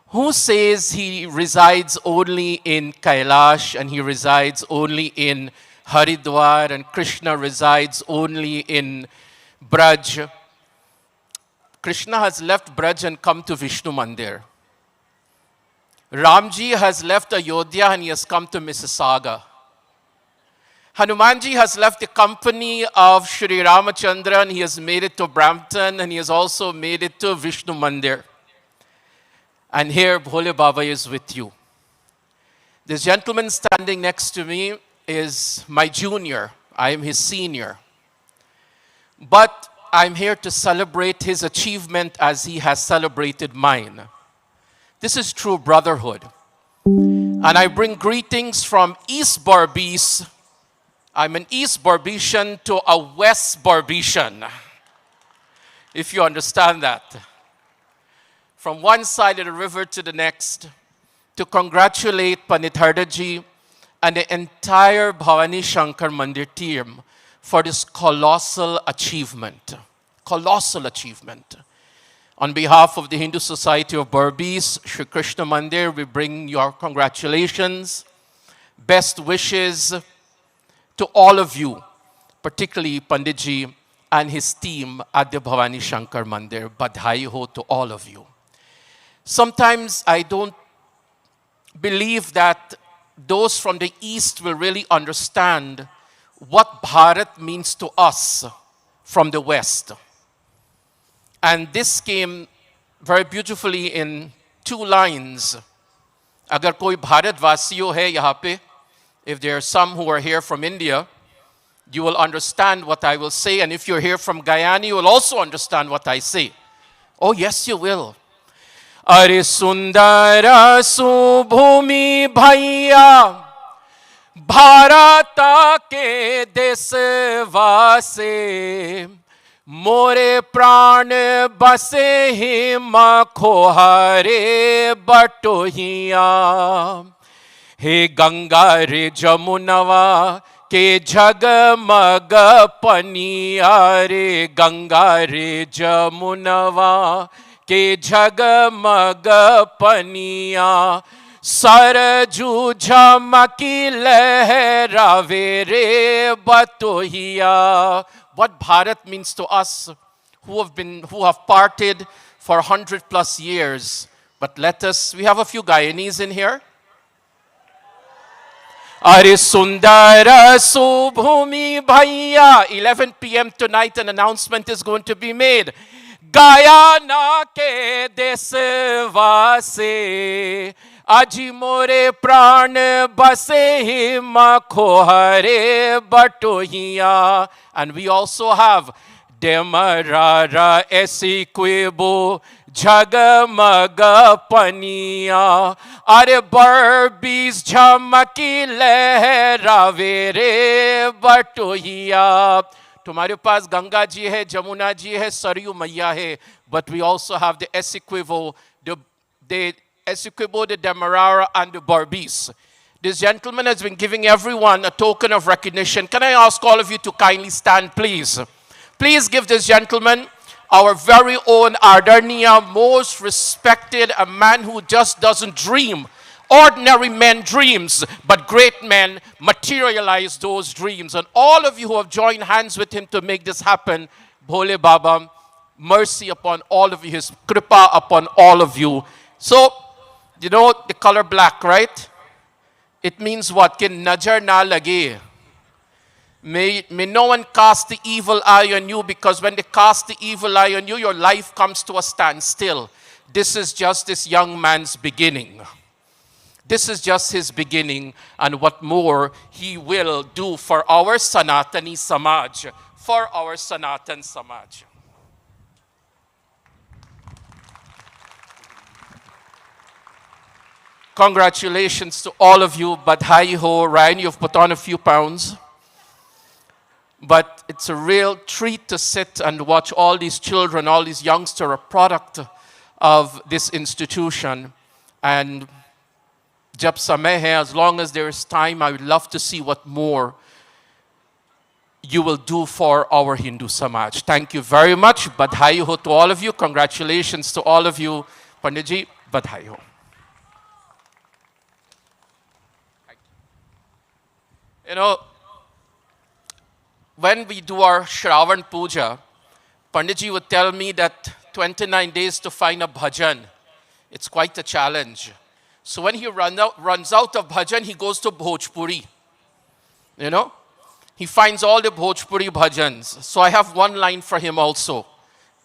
Who says he resides only in Kailash and he resides only in Haridwar and Krishna resides only in Braj? Krishna has left Braj and come to Vishnu Mandir. Ramji has left Ayodhya and he has come to Mississauga. Hanumanji has left the company of Shri Ramachandra and he has made it to Brampton and he has also made it to Vishnu Mandir. And here Bhole Baba is with you. This gentleman standing next to me is my junior. I am his senior. But I'm here to celebrate his achievement as he has celebrated mine. This is true brotherhood. And I bring greetings from East Barbies. I'm an East Barbetian to a West Barbetian, if you understand that. From one side of the river to the next, to congratulate Pandit Hardaji and the entire Bhawani Shankar Mandir team for this colossal achievement. Colossal achievement. On behalf of the Hindu Society of Barbies, Shri Krishna Mandir, we bring your congratulations, best wishes to all of you, particularly Panditji and his team at the Bhawani Shankar Mandir. Badhai ho to all of you. Sometimes I don't believe that those from the East will really understand what Bharat means to us from the West. And this came very beautifully in 2 lines. Agar koi Bharat Vasiyo hai yahan pe, if there are some who are here from India, you will understand what I will say. And if you're here from Guyana, you will also understand what I say. Oh, yes, you will. Are sundara subhumi bhaiya, Bharata ke desvase, मोरे प्राण बसे him खोहरे बटोहिया. हे गंगा रे जमुनवा के जगमग पनिया रे. गंगा रे जमुनवा के जगमग पनिया. सरजू झमकी लहरावे रे बटोहिया. What Bharat means to us who have parted for 100+ years. But we have a few Guyanese in here. Are Sundara Subhumi Bhaiya. 11 p.m. tonight an announcement is going to be made. Gayana ke desvase, aji more pran base him khohare batohiya. And we also have Demarara esiquibu jagamaga paniya. Are Barbies jhamaki lehrave re batohiya. तुम्हारे पास गंगा जी है, जमुना जी है, सरयू मैया है, but we also have the Essequibo, the Essequibo de Demerara and the Barbies. This gentleman has been giving everyone a token of recognition. Can I ask all of you to kindly stand, please? Please give this gentleman, our very own Ardania, most respected, a man who just doesn't dream. Ordinary men dreams, but great men materialize those dreams. And all of you who have joined hands with him to make this happen, Bhole Baba, mercy upon all of you, his kripa upon all of you. So, you know the color black, right? It means what? Ki najar na lage. May no one cast the evil eye on you, because when they cast the evil eye on you, your life comes to a standstill. This is just this young man's beginning. This is just his beginning, and what more he will do for our Sanatani Samaj, for our Sanatan Samaj. Congratulations to all of you. Badhai ho, Ryan, you've put on a few pounds. But it's a real treat to sit and watch all these children, all these youngsters, a product of this institution. And Jab samay hai, as long as there is time, I would love to see what more you will do for our Hindu Samaj. Thank you very much. Badhai ho to all of you. Congratulations to all of you. Panditji, badhai ho. You know, when we do our Shravan Puja, Panditji would tell me that 29 days to find a bhajan, it's quite a challenge. So when he runs out of bhajan, he goes to Bhojpuri. You know, he finds all the Bhojpuri bhajans. So I have one line for him also.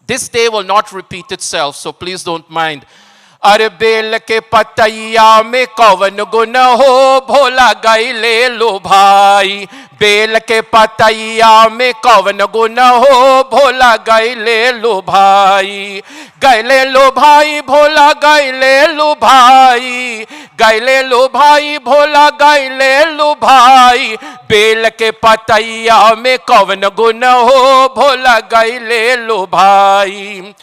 This day will not repeat itself, so please don't mind. अरे bell के पतैया में कवन गुन हो भोला गैले लो भाई bell के पतैया में कवन गुन हो भोला गैले लो भाई भोला गैले लो भाई भोला गैले लो भाई बेल के पतैया में कवन गुन हो भोला गैले लो भाई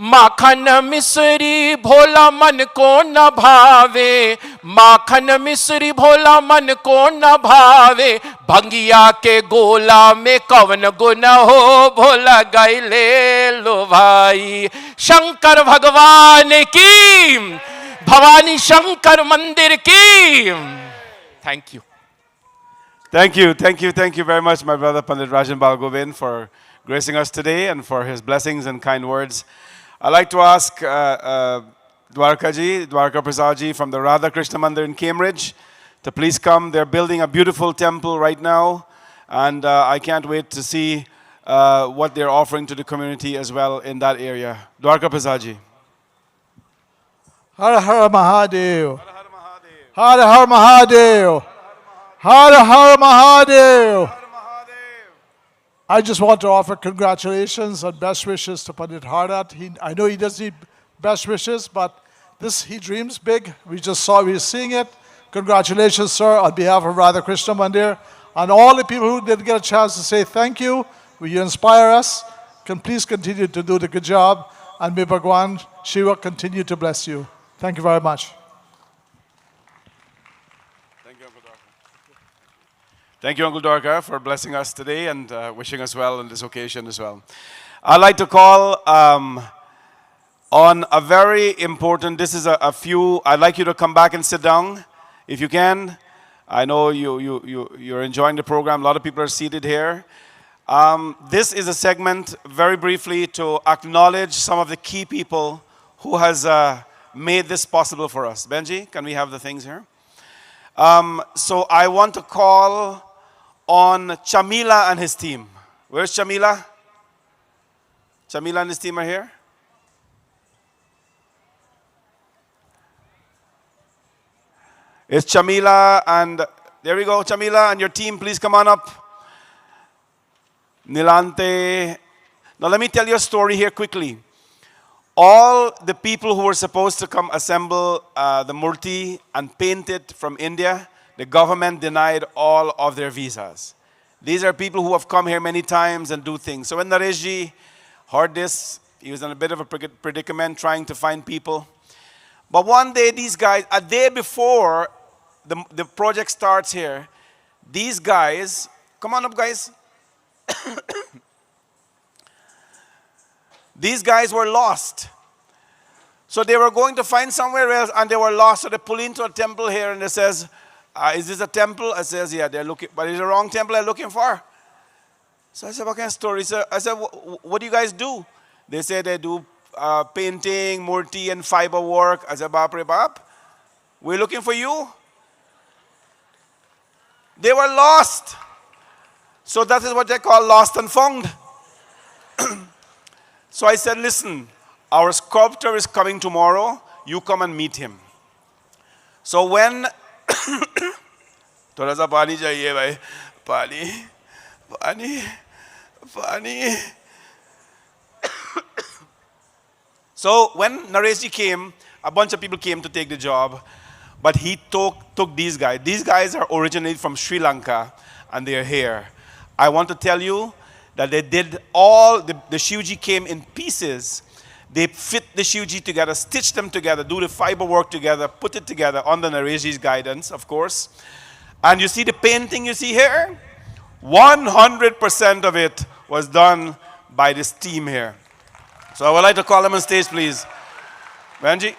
माखन मिश्री भोला मन को न भावे माखन मिश्री भोला मन को न भावे भंगिया के गोला में कवन गुण हो भोला गैले लो भाई शंकर भगवान की भवानी शंकर मंदिर की Thank you. Thank you very much, my brother Pandit Rajan Balgovind, for gracing us today and for his blessings and kind words. I'd like to ask Dwarka Prasadji from the Radha Krishna Mandir in Cambridge to please come. They're building a beautiful temple right now, and I can't wait to see what they're offering to the community as well in that area. Dwarka Prasadji. Har Har Mahadev. Har Har Mahadev. Har Har Mahadev. I just want to offer congratulations and best wishes to Pandit Hardat. I know he doesn't need best wishes, but he dreams big. We're seeing it. Congratulations, sir, on behalf of Radha Krishna Mandir. And all the people who didn't get a chance to say thank you, will you inspire us? Please continue to do the good job. And may Bhagwan Shiva continue to bless you. Thank you very much. Thank you, Uncle Dwarka, for blessing us today and wishing us well on this occasion as well. I'd like to call on a very important, this is a few, I'd like you to come back and sit down if you can. I know you're enjoying the program. A lot of people are seated here. This is a segment, very briefly, to acknowledge some of the key people who has made this possible for us. Benji, can we have the things here? So I want to call on Chamila and his team. Where's Chamila? Chamila and his team are here? It's Chamila and, there we go, Chamila and your team, please come on up. Nilante. Now let me tell you a story here quickly. All the people who were supposed to come assemble the Murti and paint it from India, the government denied all of their visas. These are people who have come here many times and do things. So when Nareshji heard this, he was in a bit of a predicament trying to find people. But one day these guys, a day before the project starts here, these guys, come on up guys. These guys were lost. So they were going to find somewhere else and they were lost. So they pull into a temple here and they says, is this a temple? I says, yeah, they're looking, but it's the wrong temple they're looking for. So I said, what kind of story? I said, what do you guys do? They say they do painting, Murti and fiber work. I said, Bap, we're looking for you. They were lost. So that is what they call lost and found. So I said, listen, our sculptor is coming tomorrow. You come and meet him. So when थोड़ा सा पानी चाहिए भाई पानी So when Nareshji came, a bunch of people came to take the job, but he took these guys. These guys are originally from Sri Lanka and they are here. I want to tell you that they did all, the Shivji came in pieces. They fit the Shivji together, stitched them together, do the fiber work together, put it together under Nareshji's guidance, of course. And you see the painting you see here? 100% of it was done by this team here. So I would like to call them on stage, please. Benji.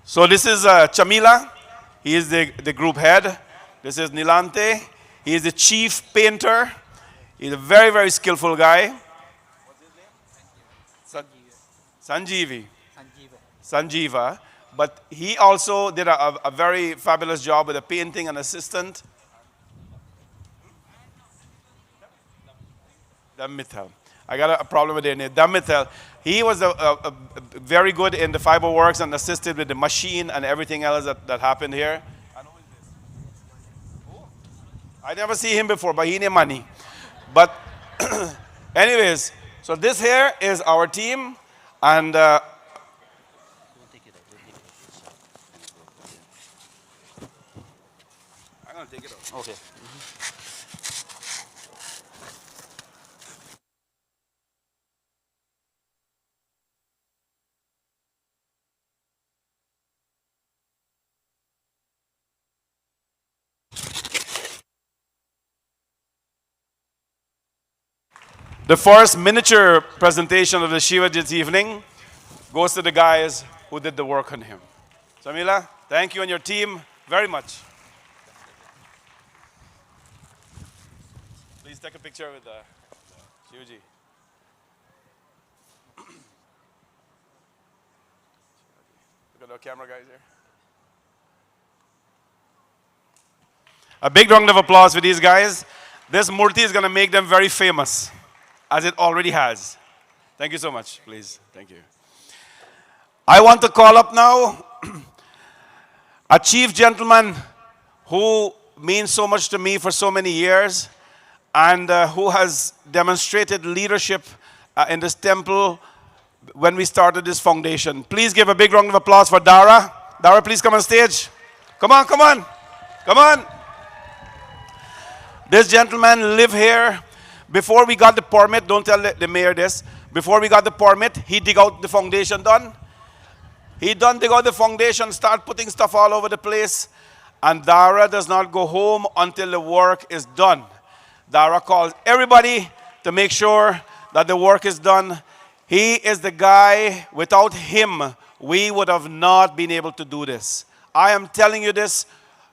So this is Chamila. He is the group head. This is Nilante. He is the chief painter. He's a very, very skillful guy. What's his name? Sanjeeva. But he also did a very fabulous job with the painting and assistant. Damithal. I got a problem with their name. Damithal. He was very good in the fiber works and assisted with the machine and everything else that happened here. I never see him before, but he need money. But anyways, so this here is our team, and I'm gonna take it out. Okay. The first miniature presentation of the Shiva this evening goes to the guys who did the work on him. Samila, thank you and your team very much. Please take a picture with Shivji. Look at the camera guys here. A big round of applause for these guys. This Murti is going to make them very famous, as it already has. Thank you so much, please. Thank you. I want to call up now a chief gentleman who means so much to me for so many years and who has demonstrated leadership in this temple when we started this foundation. Please give a big round of applause for Dara. Dara, please come on stage. Come on, come on, come on. This gentleman lived here. Before we got the permit, don't tell the mayor this, before we got the permit, he dig out the foundation done. He done dig out the foundation, start putting stuff all over the place, and Dara does not go home until the work is done. Dara calls everybody to make sure that the work is done. He is the guy, without him, we would have not been able to do this. I am telling you this,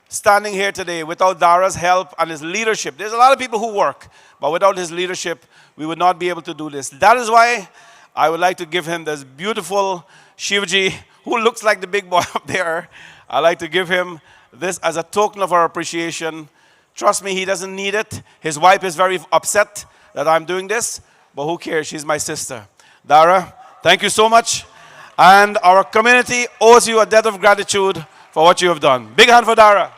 standing here today, without Dara's help and his leadership. There's a lot of people who work, but without his leadership, we would not be able to do this. That is why I would like to give him this beautiful Shivji, who looks like the big boy up there. I'd like to give him this as a token of our appreciation. Trust me, he doesn't need it. His wife is very upset that I'm doing this, but who cares? She's my sister. Dara, thank you so much. And our community owes you a debt of gratitude for what you have done. Big hand for Dara.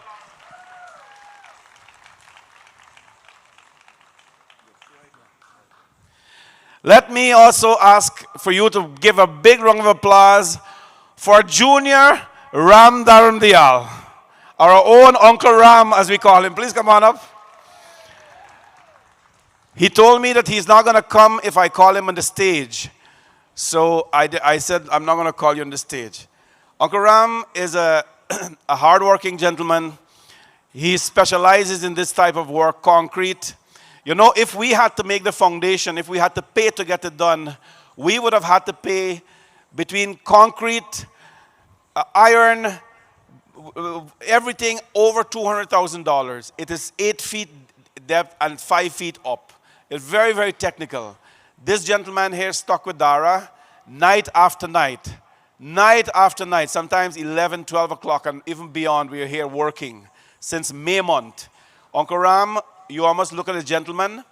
Let me also ask for you to give a big round of applause for Junior Ram Dharamdial, our own Uncle Ram, as we call him. Please come on up. He told me that he's not going to come if I call him on the stage, So I said, I'm not going to call you on the stage. Uncle Ram is a, a hardworking gentleman. He specializes in this type of work, concrete. You know, if we had to make the foundation, if we had to pay to get it done, we would have had to pay between concrete, iron, everything over $200,000. It is 8 feet depth and 5 feet up. It's very, very technical. This gentleman here stuck with Dara night after night. Night after night, sometimes 11, 12 o'clock and even beyond, we are here working since May month. Uncle Ram, you almost look at a gentleman.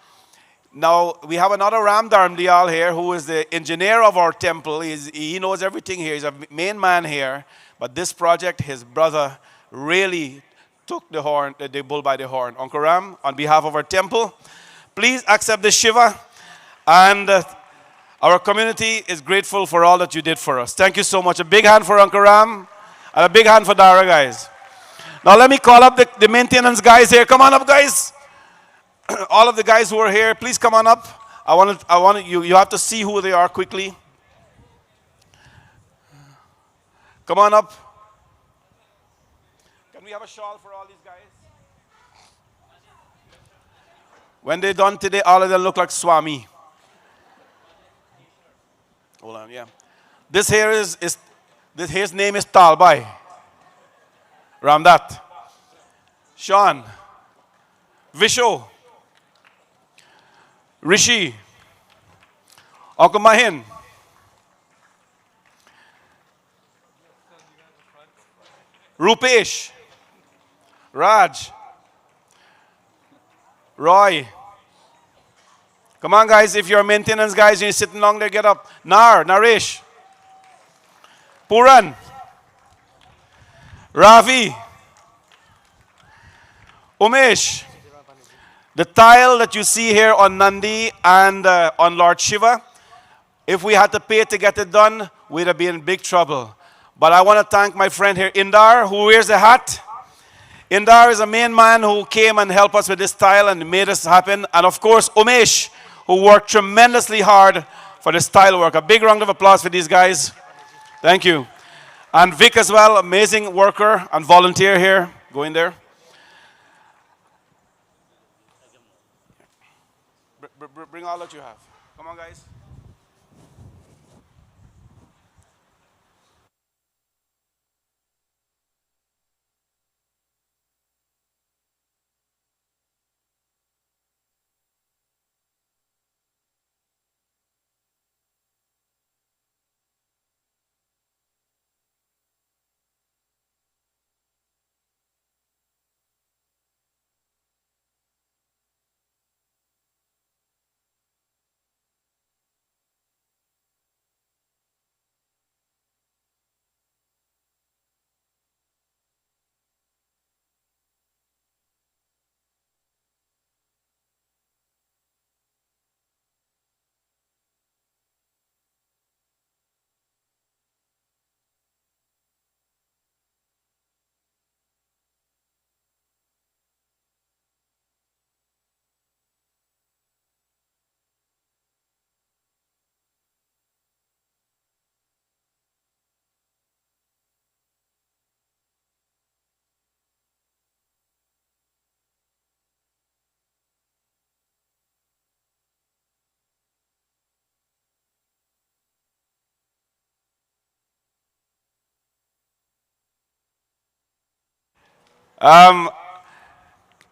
Now, we have another Ram Dharmdiyal here who is the engineer of our temple. He knows everything here. He's a main man here. But this project, his brother really took the bull by the horn. Uncle Ram, on behalf of our temple, please accept the Shiva. And our community is grateful for all that you did for us. Thank you so much. A big hand for Uncle Ram and a big hand for Dara, guys. Now let me call up the maintenance guys here. Come on up, guys. All of the guys who are here, please come on up. You have to see who they are quickly. Come on up. Can we have a shawl for all these guys? When they're done today, all of them look like Swami. Hold on, yeah. This here his name is Talbai. Ramdat. Sean. Visho. Rishi. Uncle Mahin. Rupesh. Raj. Roy. Come on, guys. If you're maintenance guys, you're sitting long there, get up. Naresh. Puran. Ravi. Umesh. The tile that you see here on Nandi and on Lord Shiva, if we had to pay to get it done, we'd have been in big trouble. But I want to thank my friend here, Indar, who wears a hat. Indar is a main man who came and helped us with this tile and made us happen. And of course, Umesh, who worked tremendously hard for this tile work. A big round of applause for these guys. Thank you. And Vic as well, amazing worker and volunteer here. Go in there. Bring all that you have. Come on, guys.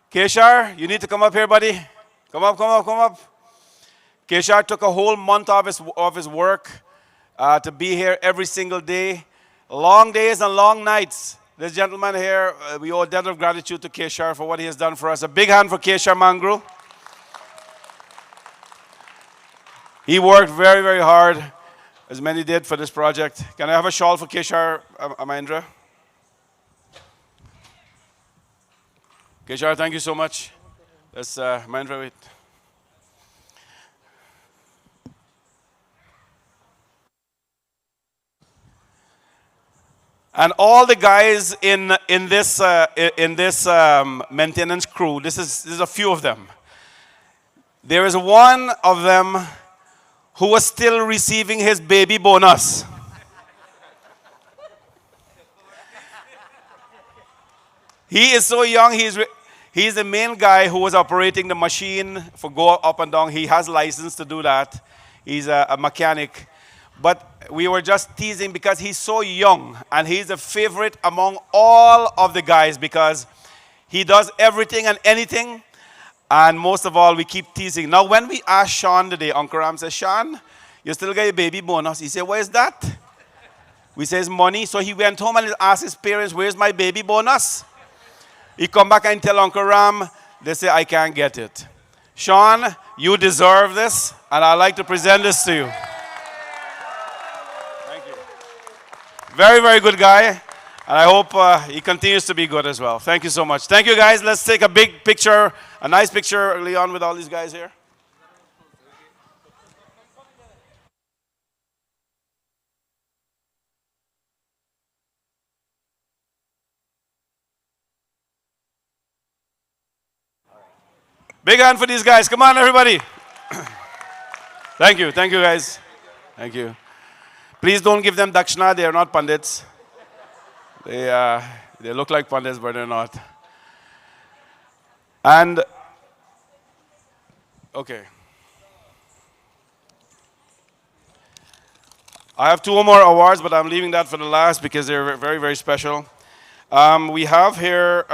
Keshar, you need to come up here, buddy. Come up, come up, come up. Keshar took a whole month of his work to be here every single day. Long days and long nights. This gentleman here, we owe a debt of gratitude to Keshar for what he has done for us. A big hand for Keshar Mangru. He worked very, very hard, as many did for this project. Can I have a shawl for Keshar Amandra? Keshar, thank you so much. Let's Amandra, wait. And all the guys in this maintenance crew, this is a few of them. There is one of them who was still receiving his baby bonus. He is so young, he's the main guy who was operating the machine for go up and down. He has license to do that. He's a mechanic. But we were just teasing because he's so young and he's a favorite among all of the guys because he does everything and anything. And most of all, we keep teasing. Now, when we asked Sean today, Uncle Ram says, Sean, you still get your baby bonus. He said, what is that? We says money. So he went home and asked his parents, where's my baby bonus? He come back and tell Uncle Ram, they say, I can't get it. Sean, you deserve this, and I'd like to present this to you. Thank you. Very, very good guy, and I hope he continues to be good as well. Thank you so much. Thank you, guys. Let's take a big picture, a nice picture, Leon, with all these guys here. Big hand for these guys. Come on, everybody. Thank you. Thank you, guys. Thank you. Please don't give them dakshina. They are not pandits. They look like pandits, but they're not. And, okay. I have two more awards, but I'm leaving that for the last because they're very, very special. We have here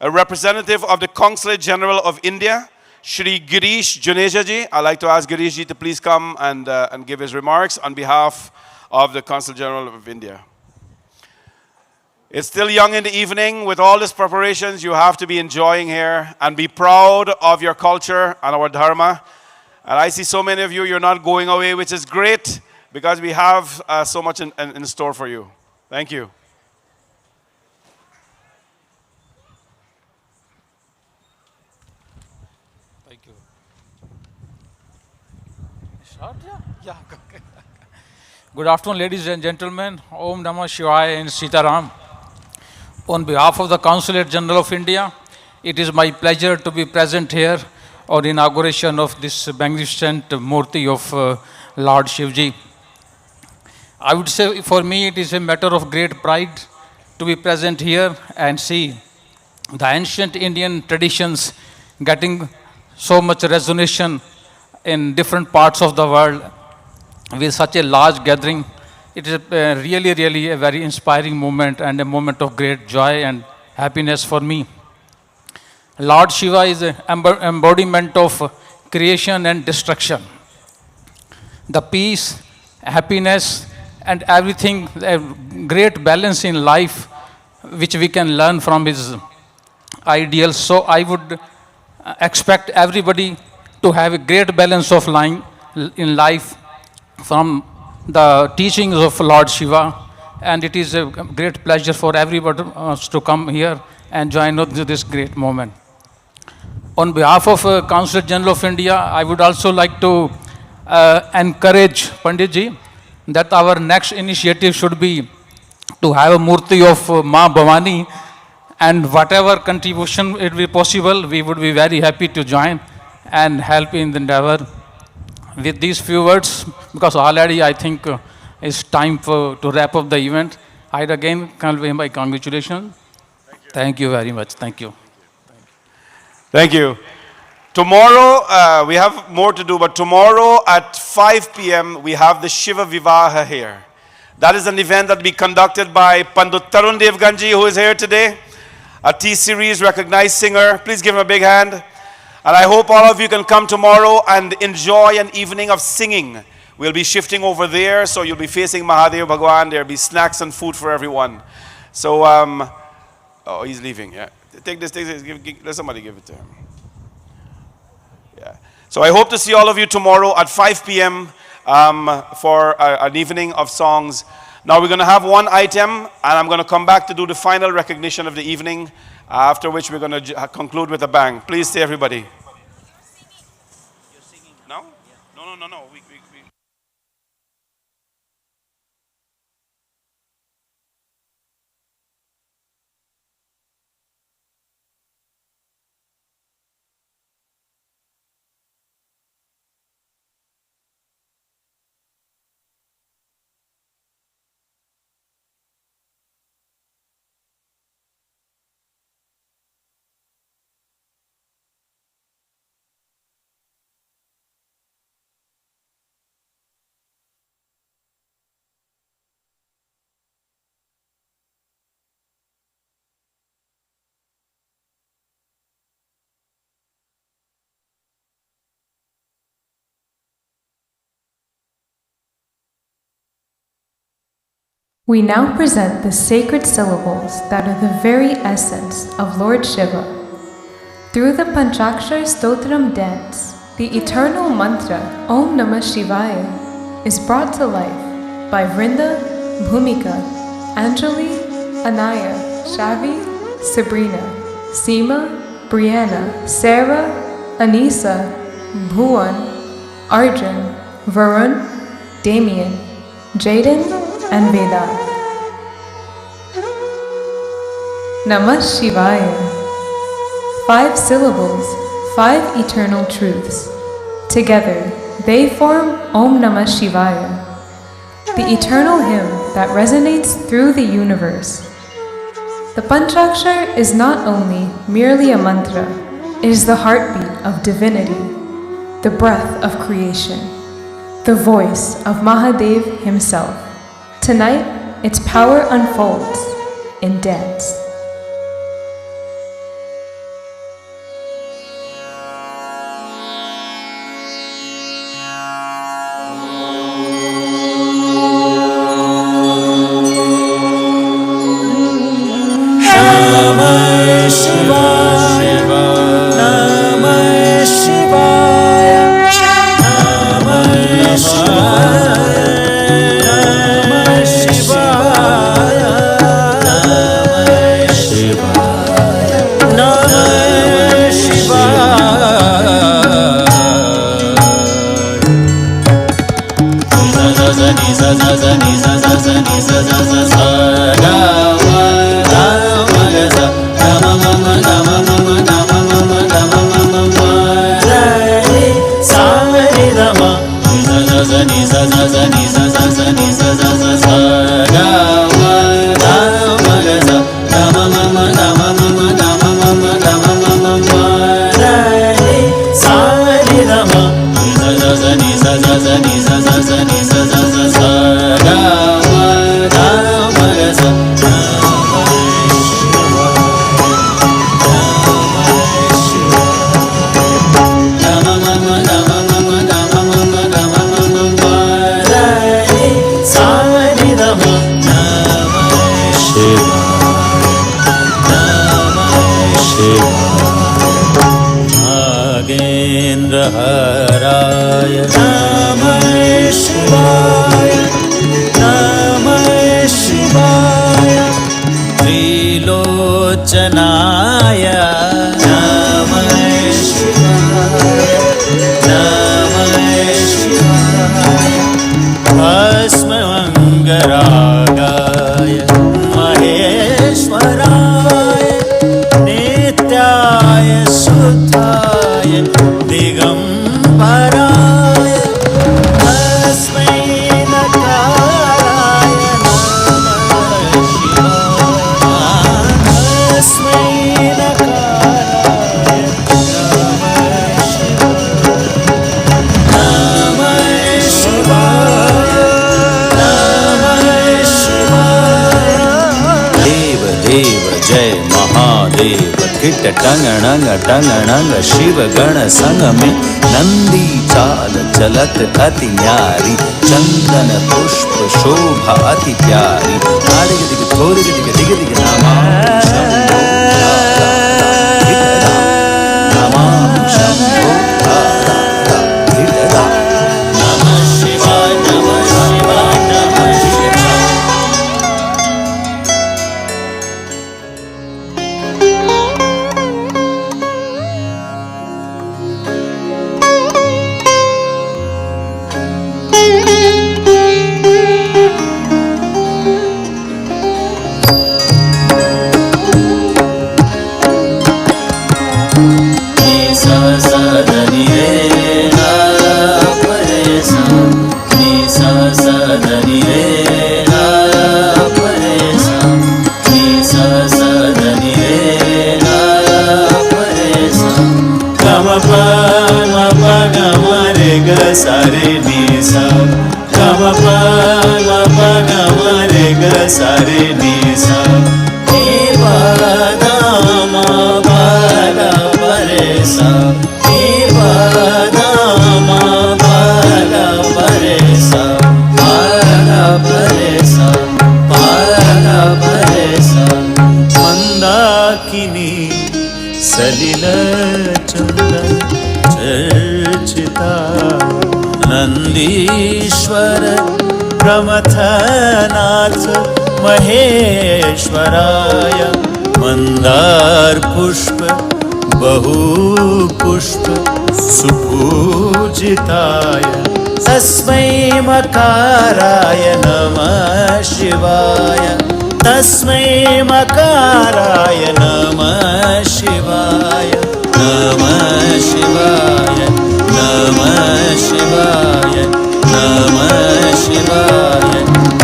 a representative of the Consul General of India, Shri Girish Juneja-ji. I'd like to ask Girish-ji to please come and give his remarks on behalf of the Consul General of India. It's still young in the evening. With all these preparations, you have to be enjoying here and be proud of your culture and our dharma. And I see so many of you, you're not going away, which is great because we have so much in store for you. Thank you. Good afternoon, ladies and gentlemen. Om Namah Shivaya and Sitaram. On behalf of the Consulate General of India, it is my pleasure to be present here on inauguration of this magnificent Murti of Lord Shivji. I would say for me it is a matter of great pride to be present here and see the ancient Indian traditions getting so much resonation in different parts of the world with such a large gathering. It is really, really a very inspiring moment and a moment of great joy and happiness for me. Lord Shiva is an embodiment of creation and destruction. The peace, happiness, and everything, a great balance in life, which we can learn from his ideals. So I would expect everybody to have a great balance of in life from the teachings of Lord Shiva, and it is a great pleasure for everybody to come here and join us in this great moment. On behalf of Consul General of India, I would also like to encourage Panditji that our next initiative should be to have a Murti of Ma Bhawani, and whatever contribution it be possible, we would be very happy to join and help in the endeavor. With these few words, because already I think it's time to wrap up the event, I'd again convey my congratulations. Thank you very much. Thank you. Thank you. Tomorrow, we have more to do, but tomorrow at 5 p.m. we have the Shiva Vivaha here. That is an event that will be conducted by Pundev Ganji, who is here today, a T-Series recognized singer. Please give him a big hand. And I hope all of you can come tomorrow and enjoy an evening of singing. We'll be shifting over there, so you'll be facing Mahadev Bhagwan. There'll be snacks and food for everyone. So, oh, he's leaving, yeah. Take this, let somebody give it to him. Yeah. So I hope to see all of you tomorrow at 5 p.m. For an evening of songs. Now we're going to have one item, and I'm going to come back to do the final recognition of the evening, after which we're going to conclude with a bang. Please stay, everybody. No? No. We now present the sacred syllables that are the very essence of Lord Shiva. Through the Panchakar Stotram dance, the eternal mantra Om Namah Shivaya is brought to life by Vrinda, Bhumika, Anjali, Anaya, Shavi, Sabrina, Seema, Brianna, Sarah, Anisa, Bhuvan, Arjun, Varun, Damien, Jaden, and Vedant. Namah Shivaya. 5 syllables, 5 eternal truths. Together, they form Om Namah Shivaya, the eternal hymn that resonates through the universe. The Panchakar is not only merely a mantra, it is the heartbeat of divinity, the breath of creation, the voice of Mahadev himself. Tonight, its power unfolds in dance. टंगणंग टंगणंग Shiv गण संग में नंदी चाल चलत अति न्यारी चंदन पुष्प शोभा अति प्यारी आड़िग दिग थोरिग दिग दिग दिग नमामि शंभो नमामि शंभो नमः शिवाय नमः शिवाय नमः शिवाय सारे नी सा गम प गम रे ग सारे नी सा नी प दाम प ग परे सा नी प दाम प ग परे सा प ग परे सा प नन्दीश्वर प्रमथनाथ महेश्वराय मंदार पुष्प बहु पुष्प सुपूजिताय तस्मै मकाराय नमः शिवाय तस्मै मकाराय नमः शिवाय नमः शिवाय नमः शिवाय नमः शिवाय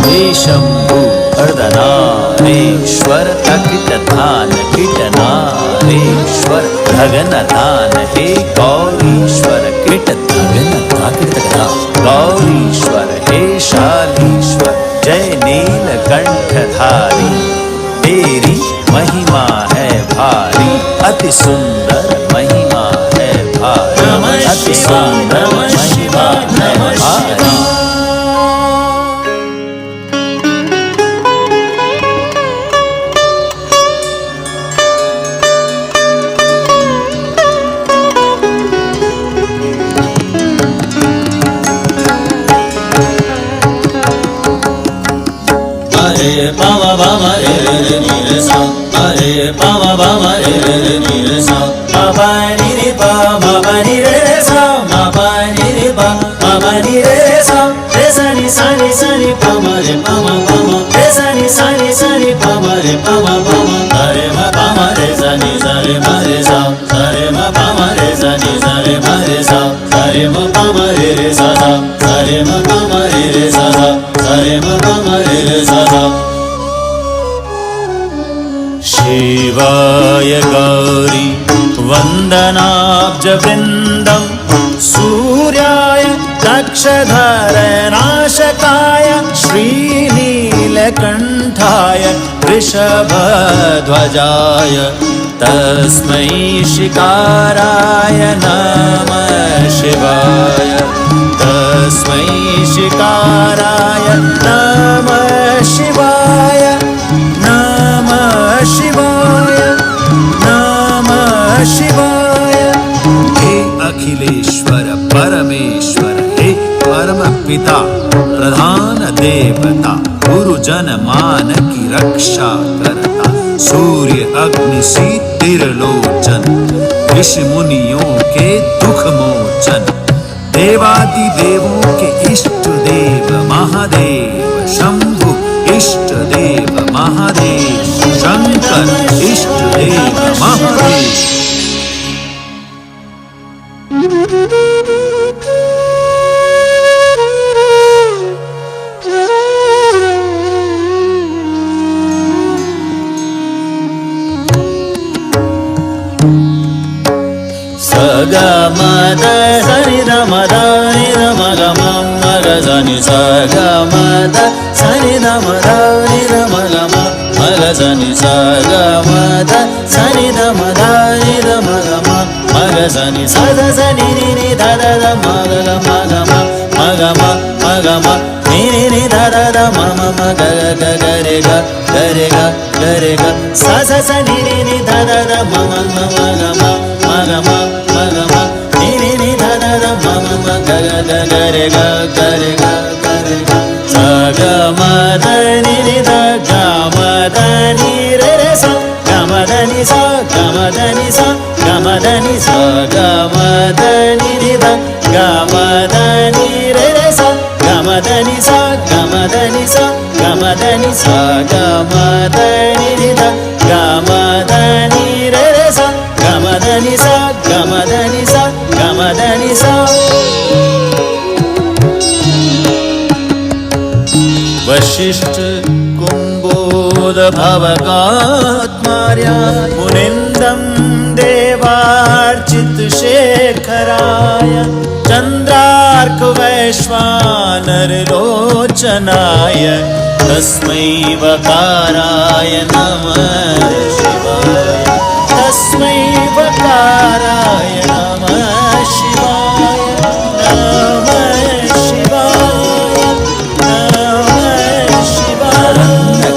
हे शंभु अर्धनारीश्वर अकिटधान किटनारीश्वर धगनधान हे गौरीश्वर किटधगनधा गौरीश्वर हे शालीश्वर जय नीलकंठधारी तेरी महिमा है भारी अति सुंदर महिमा है भारी अति सुंदर महिमा है भारी Bama bama re re re ni re sa, Hare bama bama re re re ni re sa, ma ba ni re ba ma ba ni re re sa, ma ba ni re ba ma ba ni re re sa, re sa ni sa ni pa ma re pa ma re sa ni pa ma re pa ma Hare ma pa ma re sa ni sa re ma re sa, Hare ma pa ma re sa ni sa re ma re sa, Hare ma pa ma re re sa sa, Hare ma pa ma re re sa sa, Hare ma pa ma re re sa sa. शिवाय गौरी वन्दनाब्जवृन्दं सूर्याय दक्षधरनाशकाय श्रीनीलकण्ठाय वृषभध्वजाय तस्मै शिकाराय नमः शिवाय तस्मै शिकाराय नमः शिवाय शिवाय नमः शिवाय हे अखिलेश्वर परमेश्वर हे परम पिता प्रधान देवता गुरुजन मान की रक्षा करता सूर्य अग्नि सी त्रिलोचन ऋषि मुनियों के दुख मोचन देवादि देवों के इष्ट देव महादेव शंभु इष्ट देव महादेव शंकर इष्ट देव महादेव सगमद सनि रमद निरमगम मगजनि सगमद सनि रमद निरमगम मगजनि सगमद सनि रमद निरमगम मगजनि सद सनि नि धद मगम मगम मगम मगम नि नि धद मम मग गरे ग गरे ग स स नि नि धद मम मगम मगम मगम नि नि धद मम मग गरे ग स ग मद नि ध ग मद नि रे रे स ग मद नि स ग मद नि स ग मद नि स ग मद नि ध ग मद नि रे रे स ग मद नि स ग मद नि स ग मद नि स ग मद नि ध ग मद नि रे रे स ग मद नि स ग मद नि स ग मद नि स वशिष्ठ कुम्भोद भवगात्मार्या मुनिन्दं देवार्चित शेखराय चन्द्रार्क वैश्वानरलोचनाय तस्मै वकाराय नमः शिवाय तस्मै वकाराय नमः शिवाय नमः शिवाय नमः शिवाय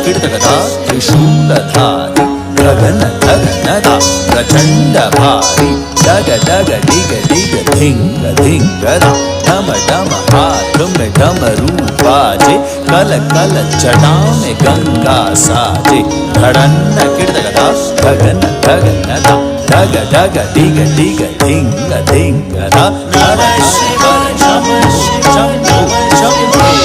कीर्तकथा त्रिशूलधारी गगन गगनदा प्रचंड भारी डग डग डिग डिग धिंग धिंग दा डम डम कल कल जटाओं में गंगा साजे धड़न्न किड़दगदा धगन धगन धा धग धग दिग दिग धिंग धिंग धा नमः शिवाय नमः शिवाय नमः शिवाय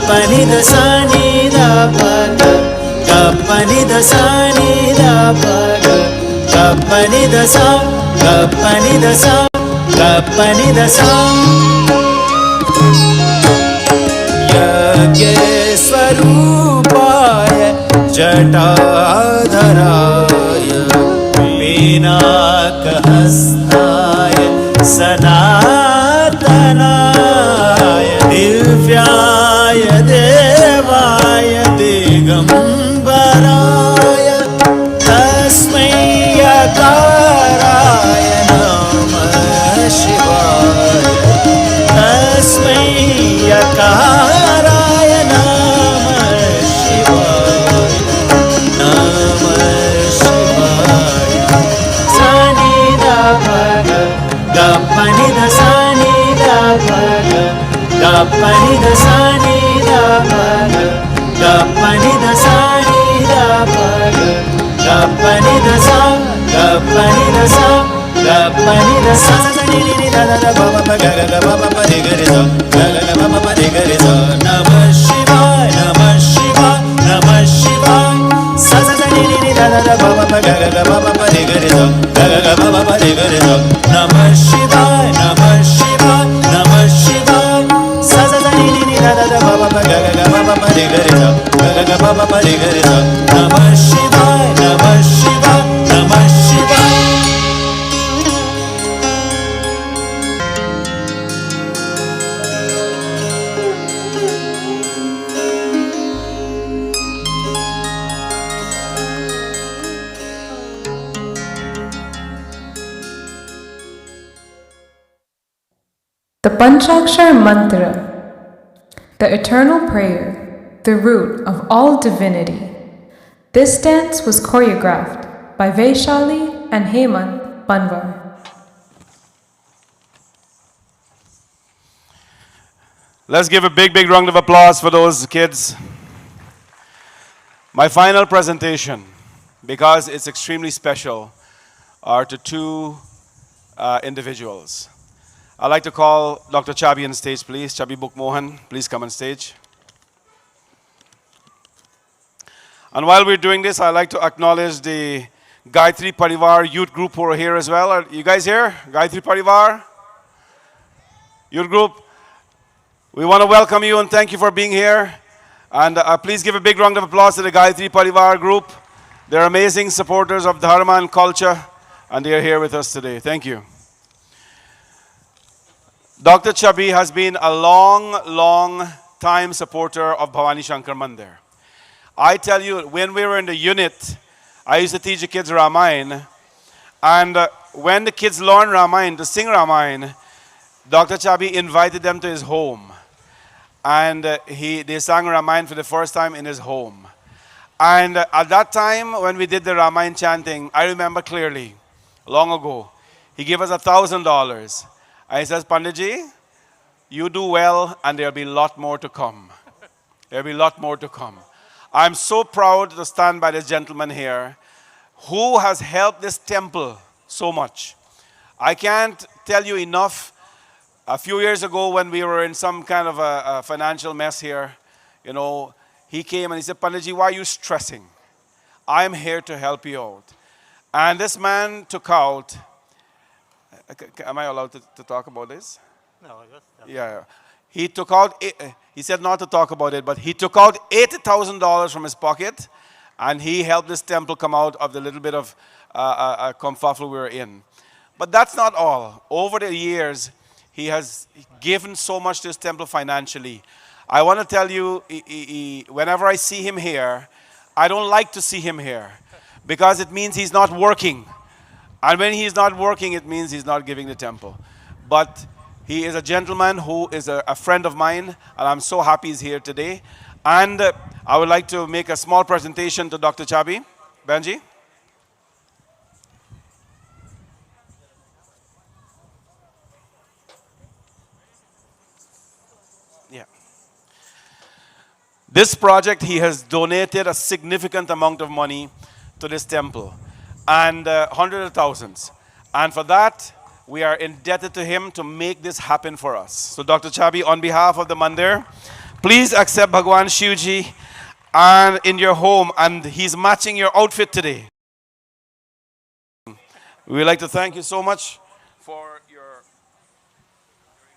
Pani da sa ni da pa ga ga pani da sa ni da pa ga ga pani da sa ga pani da sa ga pani da sa Yageswarupaya Jatadharaya Pinakahastaya Sanatanaya Divyaya Devaya Digambaraya Tasmai Yakaraya Namah Shivaya Tasmai Yakaraya Namah Shivaya Namah Shivaya Sani da paga ga pani da sani da paga ga pani da sani da paga ga pani da sani da paga ga pani da sa ga pani da sa ga pani da sa sa ni ni da da da ba ba ga ga ga ba ba pa re ga re sa ga ga ga ba ba pa re ga re sa Namah Shivaya Namah Shivaya Namah Shivaya sa sa ni ni da da da ba ba ga ga ga ba ba pa re ga re sa ga ga ga ba ba pa re ga re sa Namah Shivaya Namah Shivaya Namah Shivaya sa sa ni ni da da da ba ba ga ga ga ba ba pa re ga re sa ga ga ga ba ba pa re ga re sa Namah Shivaya Namah Shivaya Namah Shivaya The Panchakar Mantra, the eternal prayer, the root of all divinity. This dance was choreographed by Vaishali and Hemant Banwar. Let's give a big, big round of applause for those kids. My final presentation, because it's extremely special, are to two individuals. I'd like to call Dr. Chabi on stage, please. Chabi Bukmohan, please come on stage. And while we're doing this, I'd like to acknowledge the Gayatri Parivar youth group who are here as well. Are you guys here? Gayatri Parivar? Youth group? We want to welcome you and thank you for being here. And please give a big round of applause to the Gayatri Parivar group. They're amazing supporters of Dharma and culture, and they are here with us today. Thank you. Dr. Chabi has been a long time supporter of Bhawani Shankar Mandir. I tell you, when we were in the unit, I used to teach the kids Ramayana. And when the kids learned Ramayana, to sing Ramayana, Dr. Chabi invited them to his home. And they sang Ramayana for the first time in his home. And at that time, when we did the Ramayana chanting, I remember clearly, long ago, he gave us $1,000. And he says, Panditji, you do well, and there'll be a lot more to come. There'll be a lot more to come. I'm so proud to stand by this gentleman here who has helped this temple so much. I can't tell you enough. A few years ago when we were in some kind of a financial mess here, you know, he came and he said, Panditji, why are you stressing? I'm here to help you out. And this man took out, am I allowed to talk about this? No, Yeah. he took out, he said not to talk about it, but he took out $80,000 from his pocket, and he helped this temple come out of the little bit of kerfuffle we were in. But that's not all. Over the years, he has given so much to his temple financially. I want to tell you, whenever I see him here, I don't like to see him here because it means he's not working. And when he's not working, it means he's not giving the temple. But he is a gentleman who is a friend of mine, and I'm so happy he's here today. And I would like to make a small presentation to Dr. Chabi. Benji? Yeah. This project, he has donated a significant amount of money to this temple, and hundreds of thousands. And for that, we are indebted to him to make this happen for us. So Dr. Chabi, on behalf of the Mandir, please accept Bhagwan Shivji and in your home, and he's matching your outfit today. We would like to thank you so much for your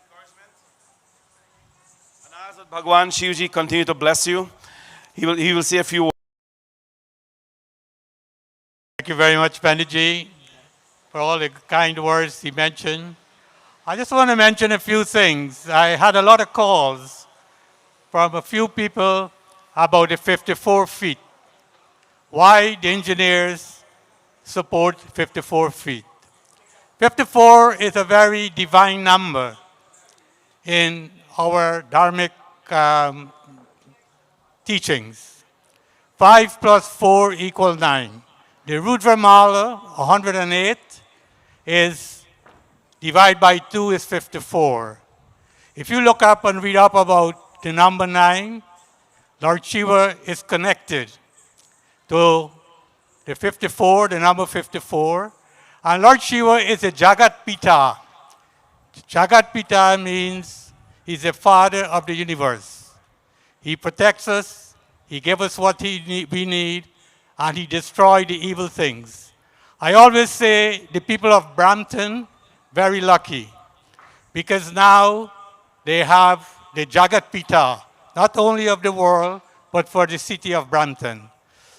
encouragement. And as Bhagwan Shivji continue to bless you, he will say a few words. Thank you very much, Panditji, for all the kind words he mentioned. I just want to mention a few things. I had a lot of calls from a few people about the 54 feet. Why the engineers support 54 feet. 54 is a very divine number in our dharmic teachings. 5 plus 4 equals 9. The root Vermala, 108, is divided by 2 is 54. If you look up and read up about the number 9, Lord Shiva is connected to the 54, the number 54. And Lord Shiva is a Jagat Pita. Jagat Pita means he's the father of the universe. He protects us, he gives us what we need, and he destroyed the evil things. I always say the people of Brampton, very lucky, because now they have the Jagat Pita, not only of the world, but for the city of Brampton.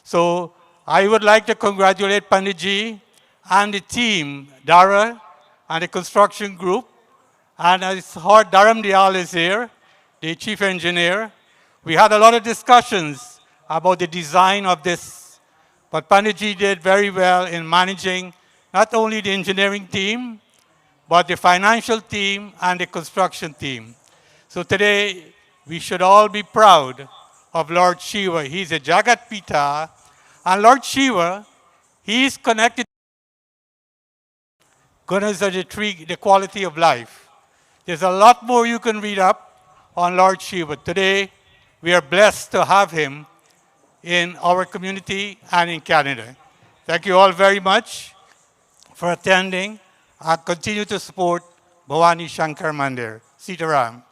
So I would like to congratulate Panditji and the team, Dara, and the construction group. And I heard Dharam Dayal is here, the chief engineer. We had a lot of discussions about the design of this. But Panditji did very well in managing not only the engineering team, but the financial team and the construction team. So today, we should all be proud of Lord Shiva. He's a Jagat Pita. And Lord Shiva, he's connected to goodness of the tree, the quality of life. There's a lot more you can read up on Lord Shiva. Today, we are blessed to have him in our community and in Canada. Thank you all very much for attending and continue to support Bhawani Shankar Mandir. Sitaram.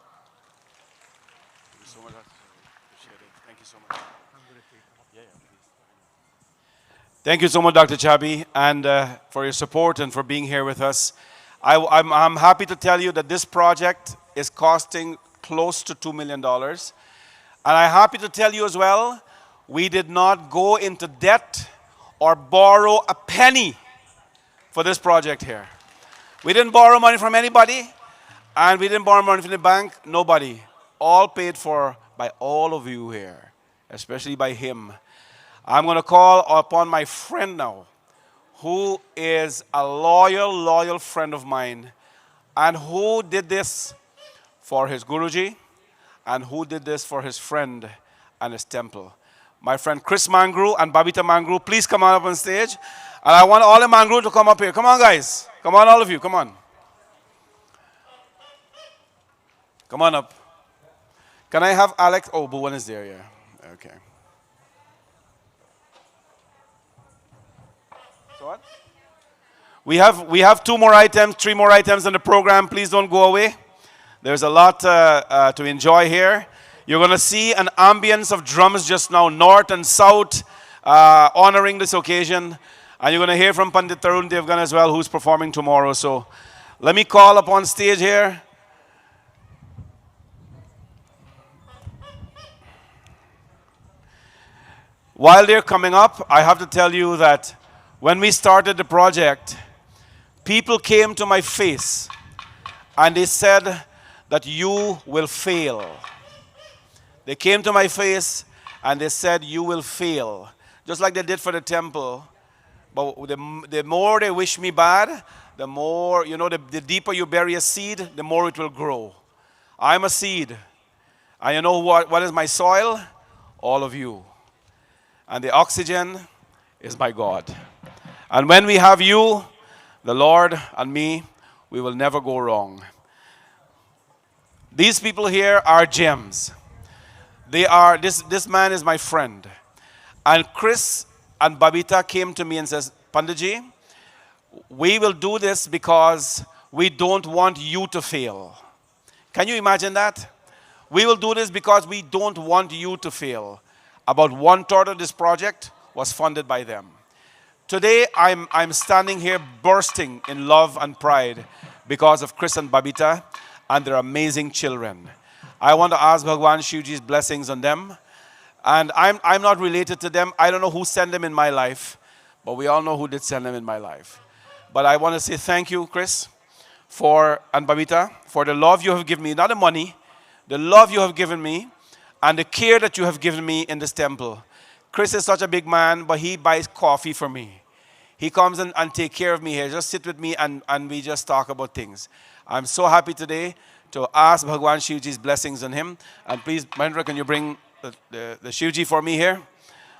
Thank you so much, Dr. Chabi, and for your support and for being here with us. I'm happy to tell you that this project is costing close to $2 million. And I'm happy to tell you as well, we did not go into debt or borrow a penny for this project here. We didn't borrow money from anybody, and we didn't borrow money from the bank, nobody. All paid for by all of you here, especially by him. I'm going to call upon my friend now, who is a loyal friend of mine, and who did this for his Guruji, and who did this for his friend and his temple. My friend Chris Mangru and Babita Mangru, please come on up on stage. And I want all the Mangru to come up here. Come on, guys. Come on, all of you. Come on. Come on up. Can I have Alex? Oh, Bhuvan is there, yeah. Okay. So what? We have 2 more items, 3 more items in the program. Please don't go away. There's a lot to enjoy here. You're going to see an ambience of drums just now, north and south, honoring this occasion. And you're going to hear from Pandit Tarun Devgan as well, who's performing tomorrow. So let me call upon stage here While they're coming up, I have to tell you that when we started the project, people came to my face and they said that you will fail. They came to my face and they said you will fail. Just like they did for the temple. But the more they wish me bad, the more, the deeper you bury a seed, the more it will grow. I'm a seed. And you know what is my soil? All of you. And the oxygen is my God. And when we have you, the Lord and me, we will never go wrong. These people here are gems. They are, this man is my friend. And Chris and Babita came to me and says, Panditji, we will do this because we don't want you to fail. Can you imagine that? We will do this because we don't want you to fail. About 1/3 of this project was funded by them. Today, I'm standing here bursting in love and pride because of Chris and Babita and their amazing children. I want to ask Bhagwan Shivji's blessings on them. And I'm not related to them. I don't know who sent them in my life, but we all know who did send them in my life. But I want to say thank you, Chris, and Babita, for the love you have given me, not the money, the love you have given me, and the care that you have given me in this temple. Chris is such a big man, but he buys coffee for me. He comes and take care of me here, just sit with me and we just talk about things. I'm so happy today to ask Bhagwan Shivji's blessings on him. And please, Mahendra, can you bring the Shivji for me here?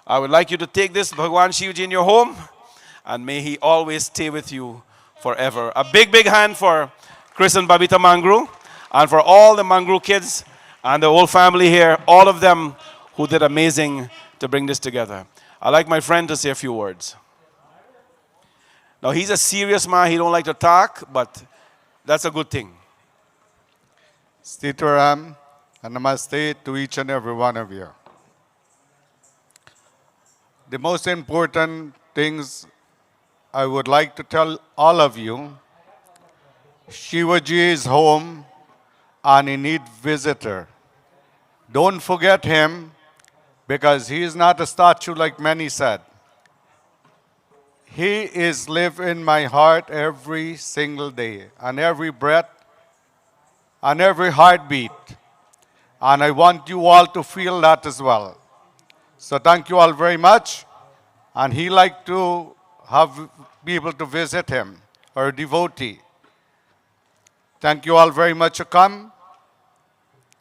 I would like you to take this Bhagwan Shivji in your home, and may he always stay with you forever. A big, big hand for Chris and Babita Mangru, and for all the Mangru kids and the whole family here, all of them who did amazing to bring this together. I'd like my friend to say a few words. Now, he's a serious man. He don't like to talk, but that's a good thing. Sitaram and namaste to each and every one of you. The most important things I would like to tell all of you, Shivaji is home and he needs visitor. Don't forget him because he is not a statue like many said. He is live in my heart every single day and every breath and every heartbeat. And I want you all to feel that as well. So thank you all very much. And he like to have people to visit him or a devotee. Thank you all very much for come.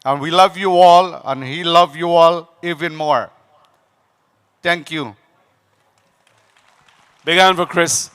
And we love you all, and he love you all even more. Thank you. Big hand for Chris.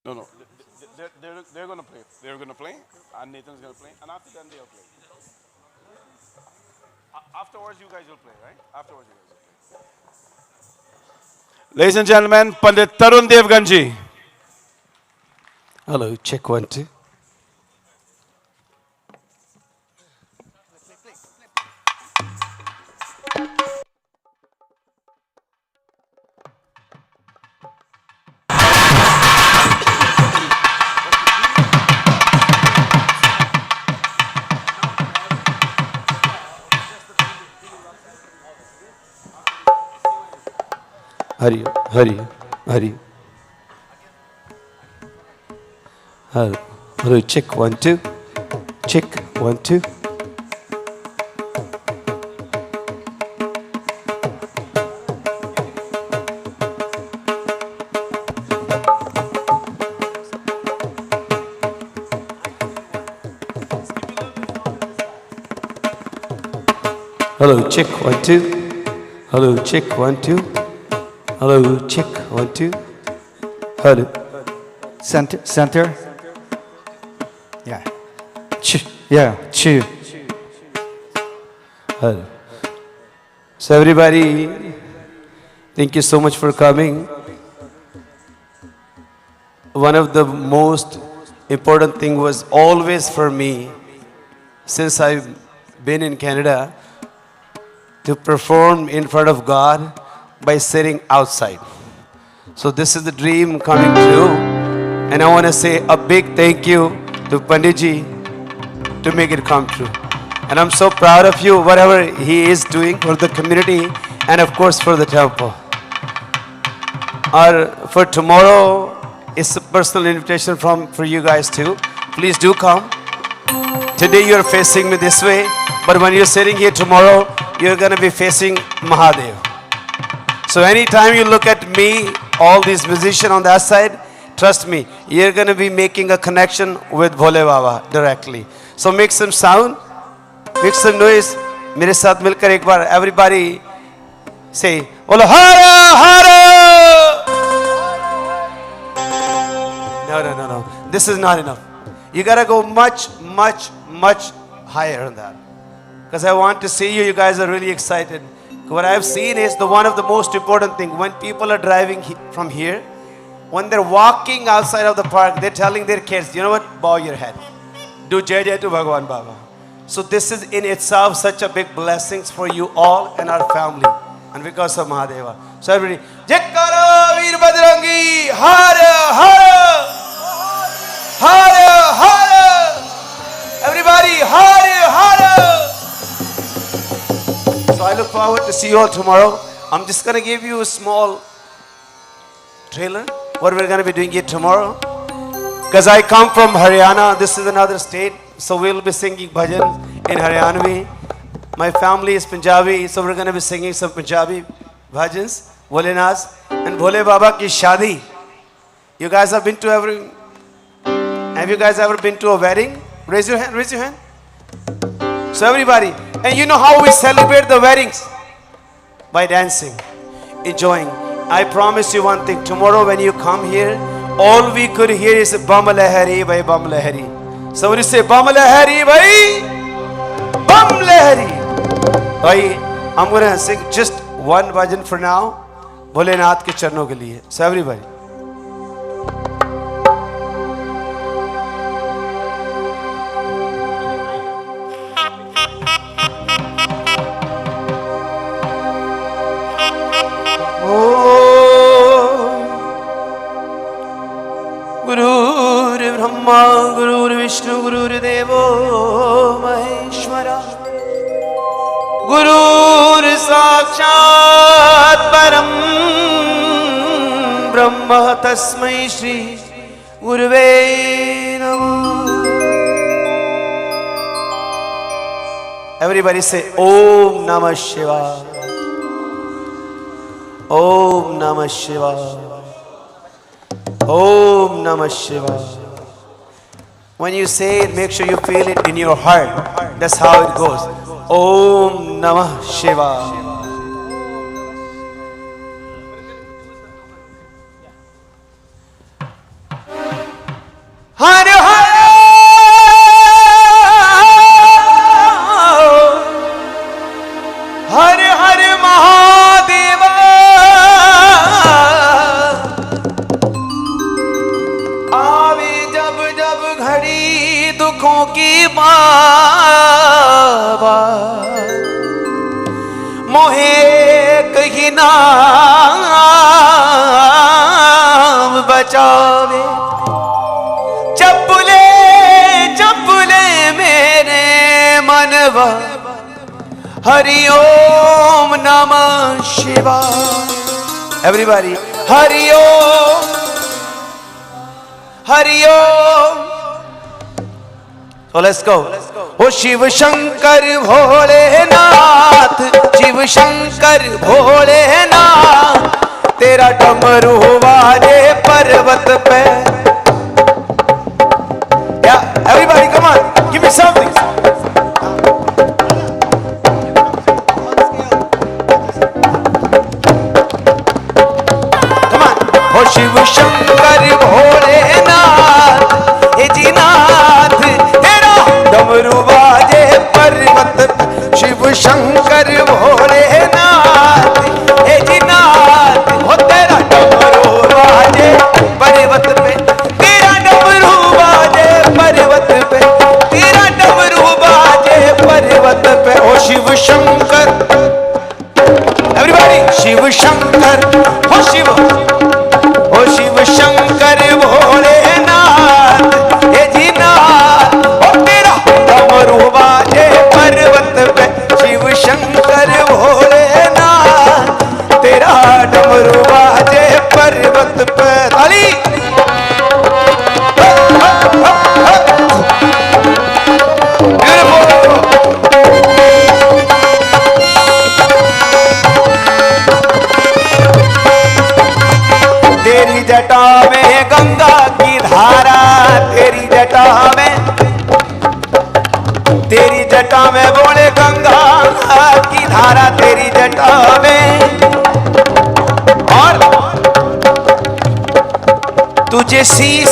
No. they're going to play. They're going to play, and Nathan's going to play, and after then they'll play. Afterwards, you guys will play, right? Afterwards, you guys will play. Ladies and gentlemen, Pandit Pundev Ganji. Hello, check 1, 2. Hari, Hari, Hari. Hello, hello, check 1, 2. Check 1, 2. Hello, check 1, 2. Hello, check 1, 2. Hello, check 1, 2. Hello. Center. Yeah. Yeah. Hello. So everybody, thank you so much for coming. One of the most important thing was always for me, since I've been in Canada, to perform in front of God by sitting outside. So this is the dream coming true. And I want to say a big thank you to Panditji to make it come true. And I'm so proud of you, whatever he is doing for the community and of course for the temple. For tomorrow, it's a personal invitation for you guys too. Please do come. Today you're facing me this way, but when you're sitting here tomorrow, you're going to be facing Mahadev. So anytime you look at me, all these musicians on that side, trust me, you're going to be making a connection with Bhole Baba directly. So make some sound, make some noise. Mere saath milkar ek baar, everybody say, Bolo Hara Hara! No. This is not enough. You got to go much higher than that. Because I want to see you. You guys are really excited. What I've seen is one of the most important things. When people are driving from here, when they're walking outside of the park, they're telling their kids, you know what, bow your head. Do Jai Jai to Bhagwan Baba. So this is in itself such a big blessings for you all and our family. And because of Mahadeva. So everybody, Jekara Veer Bajrangi, Hara Hara, Hara Hara. Everybody, Hara Hara. So I look forward to see you all tomorrow. I'm just going to give you a small trailer, what we're going to be doing here tomorrow. Because I come from Haryana, this is another state, so we'll be singing bhajan in Haryanvi. My family is Punjabi, so we're going to be singing some Punjabi bhajans, Bholenath, and Bhole Baba ki shadi. You guys have you guys ever been to a wedding? Raise your hand, raise your hand. So everybody, and you know how we celebrate the weddings? By dancing, enjoying. I promise you one thing, tomorrow when you come here, all we could hear is Bam Lahari, bhai Bam Lahari. Somebody say Bam Lahari, bhai Bam Lahari. Bhai, I'm going to sing just one bhajan for now, Bholenath ke charnon ke liye. So everybody. Guru Vishnu Guru Devo Maheshwara Guru Sakshat Param Brahma Tasmai Shri Guruve Namah. Everybody say Om Namah Shivaya. Om Namah Shivaya. Om Namah Shivaya. When you say it, make sure you feel it in your heart. That's how it goes. Om Namah Shivaya. हर हर हर हर महादेव। आवे जब जब घड़ी दुखों की बाबा, मोहे कहीं नाम बचावे। चप्पले चप्पले मेरे मनवा, हरि ओम नमः शिवाय। Everybody Hari Om Hari Om. So let's go. ओ शिव शंकर भोलेनाथ, शिव शंकर भोलेनाथ, तेरा डमरू वाजे पर्वत पे। Yeah, everybody come on, give me something. Come on. ओ शिव शंकर भोलेनाथ, हे जी नाथ, तेरा डमरू वाजे पर्वत पे। शिव शंकर भोलेनाथ, हे जी नाथ, हो तेरा डमरू वाजे पर्वत पे। तेरा डमरू वाजे पर्वत पे, तेरा डमरू वाजे पर्वत पे। ओ शिव शंकर, एवरीबॉडी शिव शंकर, हो शिव, ओ शिव शंकर भोलेनाथ, हे जी नाथ, ओ तेरा डमरू बाजे पर्वत पे। शिव शंकर भोलेनाथ, तेरा डमरू बाजे पर्वत पे। ताली। तेरी जटा में गंगा की धारा, तेरी जटा में, तेरी जटा में बोले गंगा की धारा, तेरी जटा में। और तुझे शीश,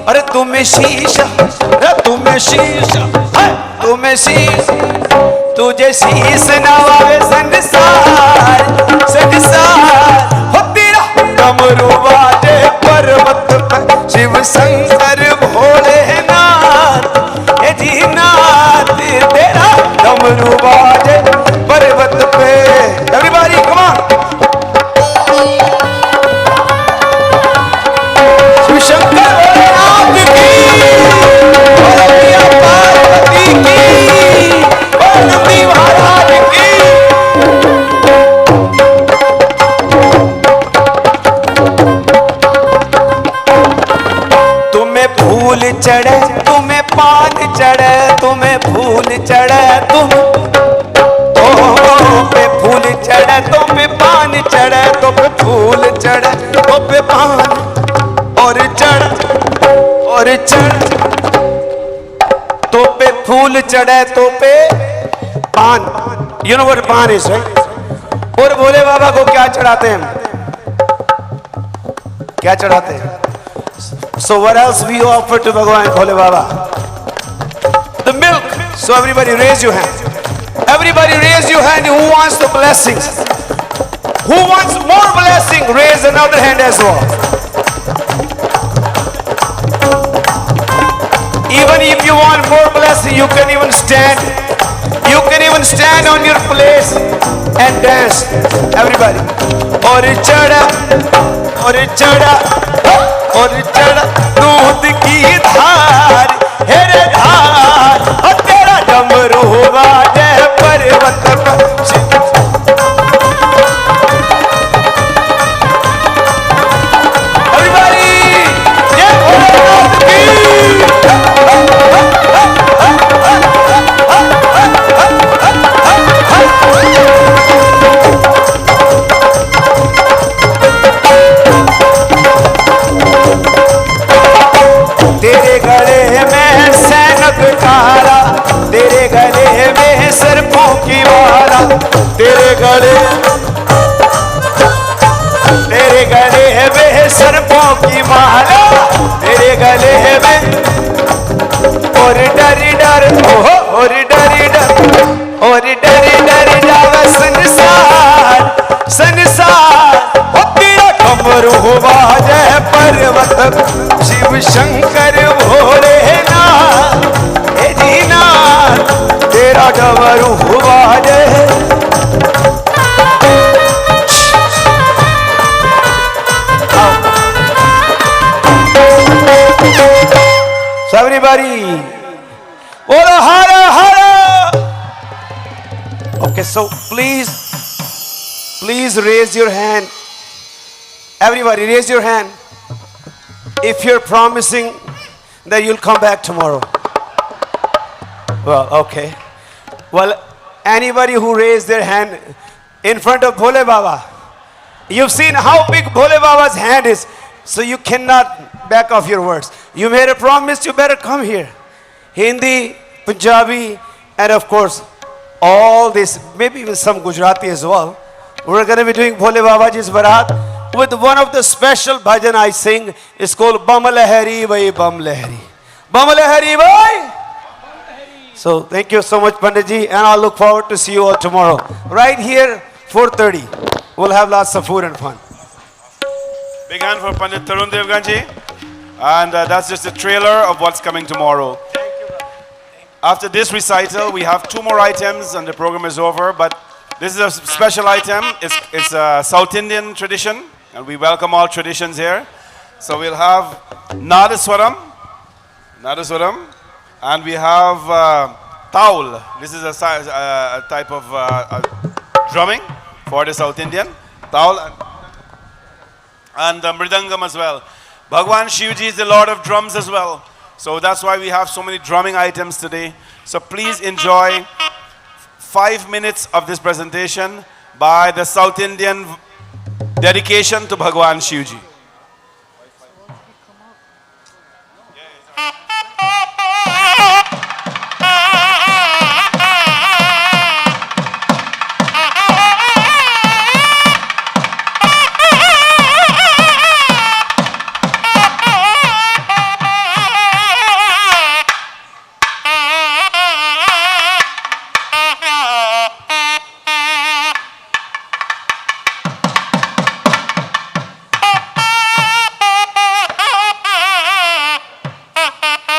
अरे तुम्हें शीशा, अरे तुम्हें शीशा, तुम्हें शीश, तुझे शीश नवावे संसार, संसार। हो तेरा डमरू वाजे पर्वत पर। शिव शंकर भोलेनाथ, हे जी नाथ, तेरा डमरू वाजे पर्वत पे। Everybody come on. Shiv Shankar Bholenath की, भोलिया पार्वती की, नंदी महाराज की। तुम्हें फूल चढ़े, तुम्हें पान चढ़े, तुम्हें फूल चढ़े, तुम पे फूल चढ़े, तुम पे पान चढ़े, तो पे फूल चढ़े, तो पे पान और चढ़ और चढ़, तो पे फूल चढ़े, तो पे पान। You know what पान is, right? और भोले बाबा को क्या चढ़ाते हैं? क्या चढ़ाते हैं? So what else we offer to Bhagwan Bhole Baba? The milk. So everybody raise your hand. Everybody raise your hand. Who wants the blessings? Who wants more blessing? Raise another hand as well. Even if you want more blessing, you can even stand. You can even stand on your place and dance. Everybody. और चढ़ा, और चढ़ा, और चढ़ा दूध की धार, हेरे धार, और तेरा डमरू वाजे पर्वत पर। Everybody, जय भोलेनाथ की। शंकर भोलेनाथ हे दीनाथ तेरा डमरू बाजे So everybody, Ola Hara Hara. Okay, so please raise your hand. Everybody, raise your hand if you're promising that you'll come back tomorrow. Well, okay. Well, anybody who raised their hand in front of Bhole Baba, you've seen how big Bhole Baba's hand is, so you cannot back off your words. You made a promise, you better come here. Hindi, Punjabi, and of course, all this, maybe even some Gujarati as well. We're going to be doing Bhole Babaji's Barat with one of the special bhajan I sing. It's called Bam Lahari Bhai Bam Lahari. Bam Lahari Bhai. So thank you so much, Panditji, and I'll look forward to see you all tomorrow. Right here, 4:30. We'll have lots of food and fun. Big hand for Pandit Pundev Ganji. And that's just a trailer of what's coming tomorrow. After this recital, we have 2 more items and the program is over. But this is a special item. It's a South Indian tradition. And we welcome all traditions here. So we'll have Nadaswaram. And we have Taul. This is a type of drumming for the South Indian. Taul and Mridangam as well. Bhagwan Shivji is the Lord of drums as well. So that's why we have so many drumming items today. So please enjoy 5 minutes of this presentation by the South Indian dedication to Bhagwan Shivji. Ha ha!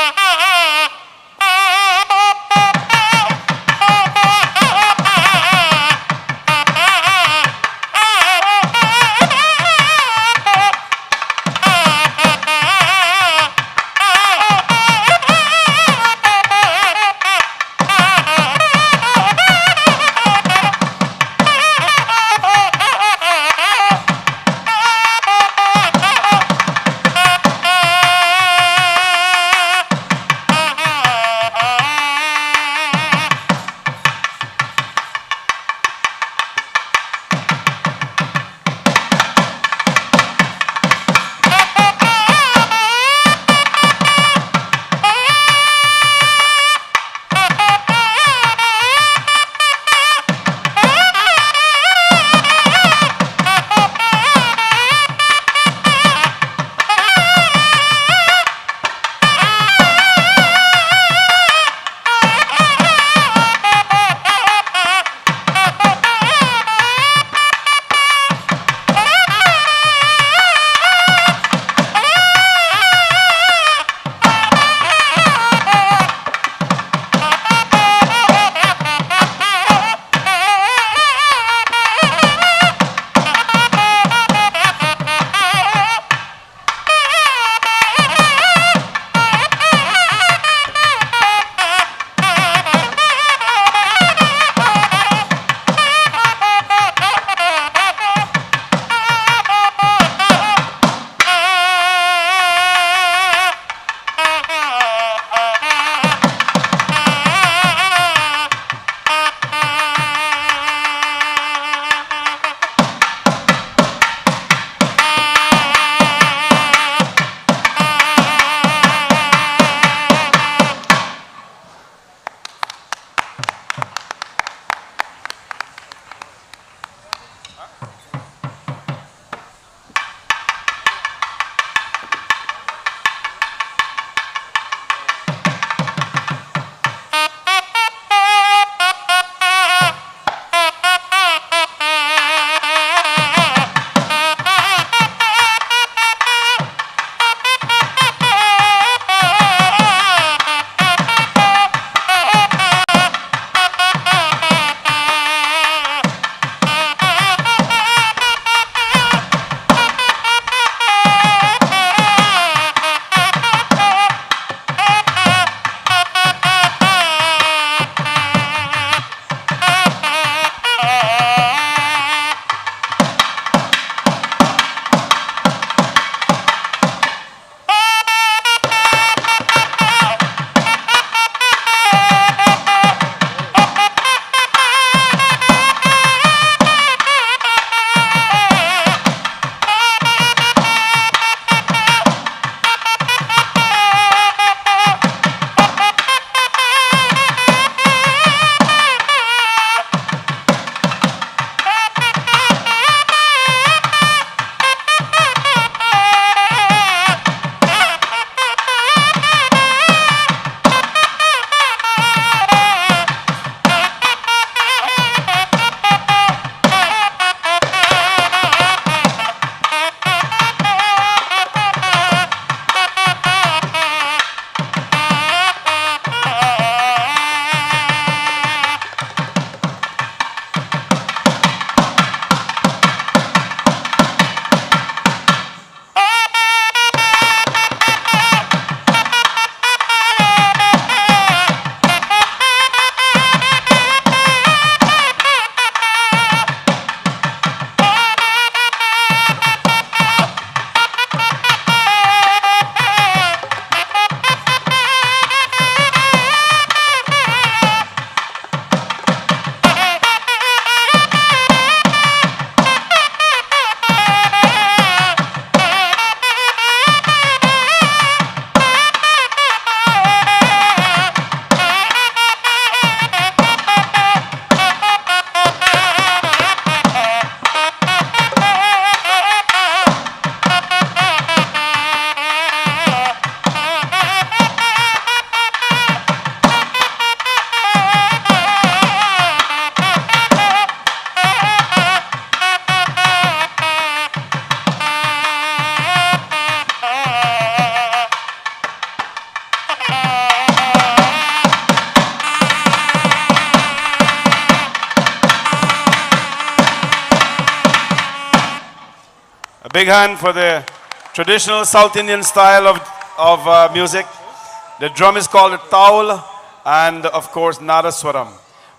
big hand for the traditional South Indian style of music. The drum is called a taul, and of course Nadaswaram.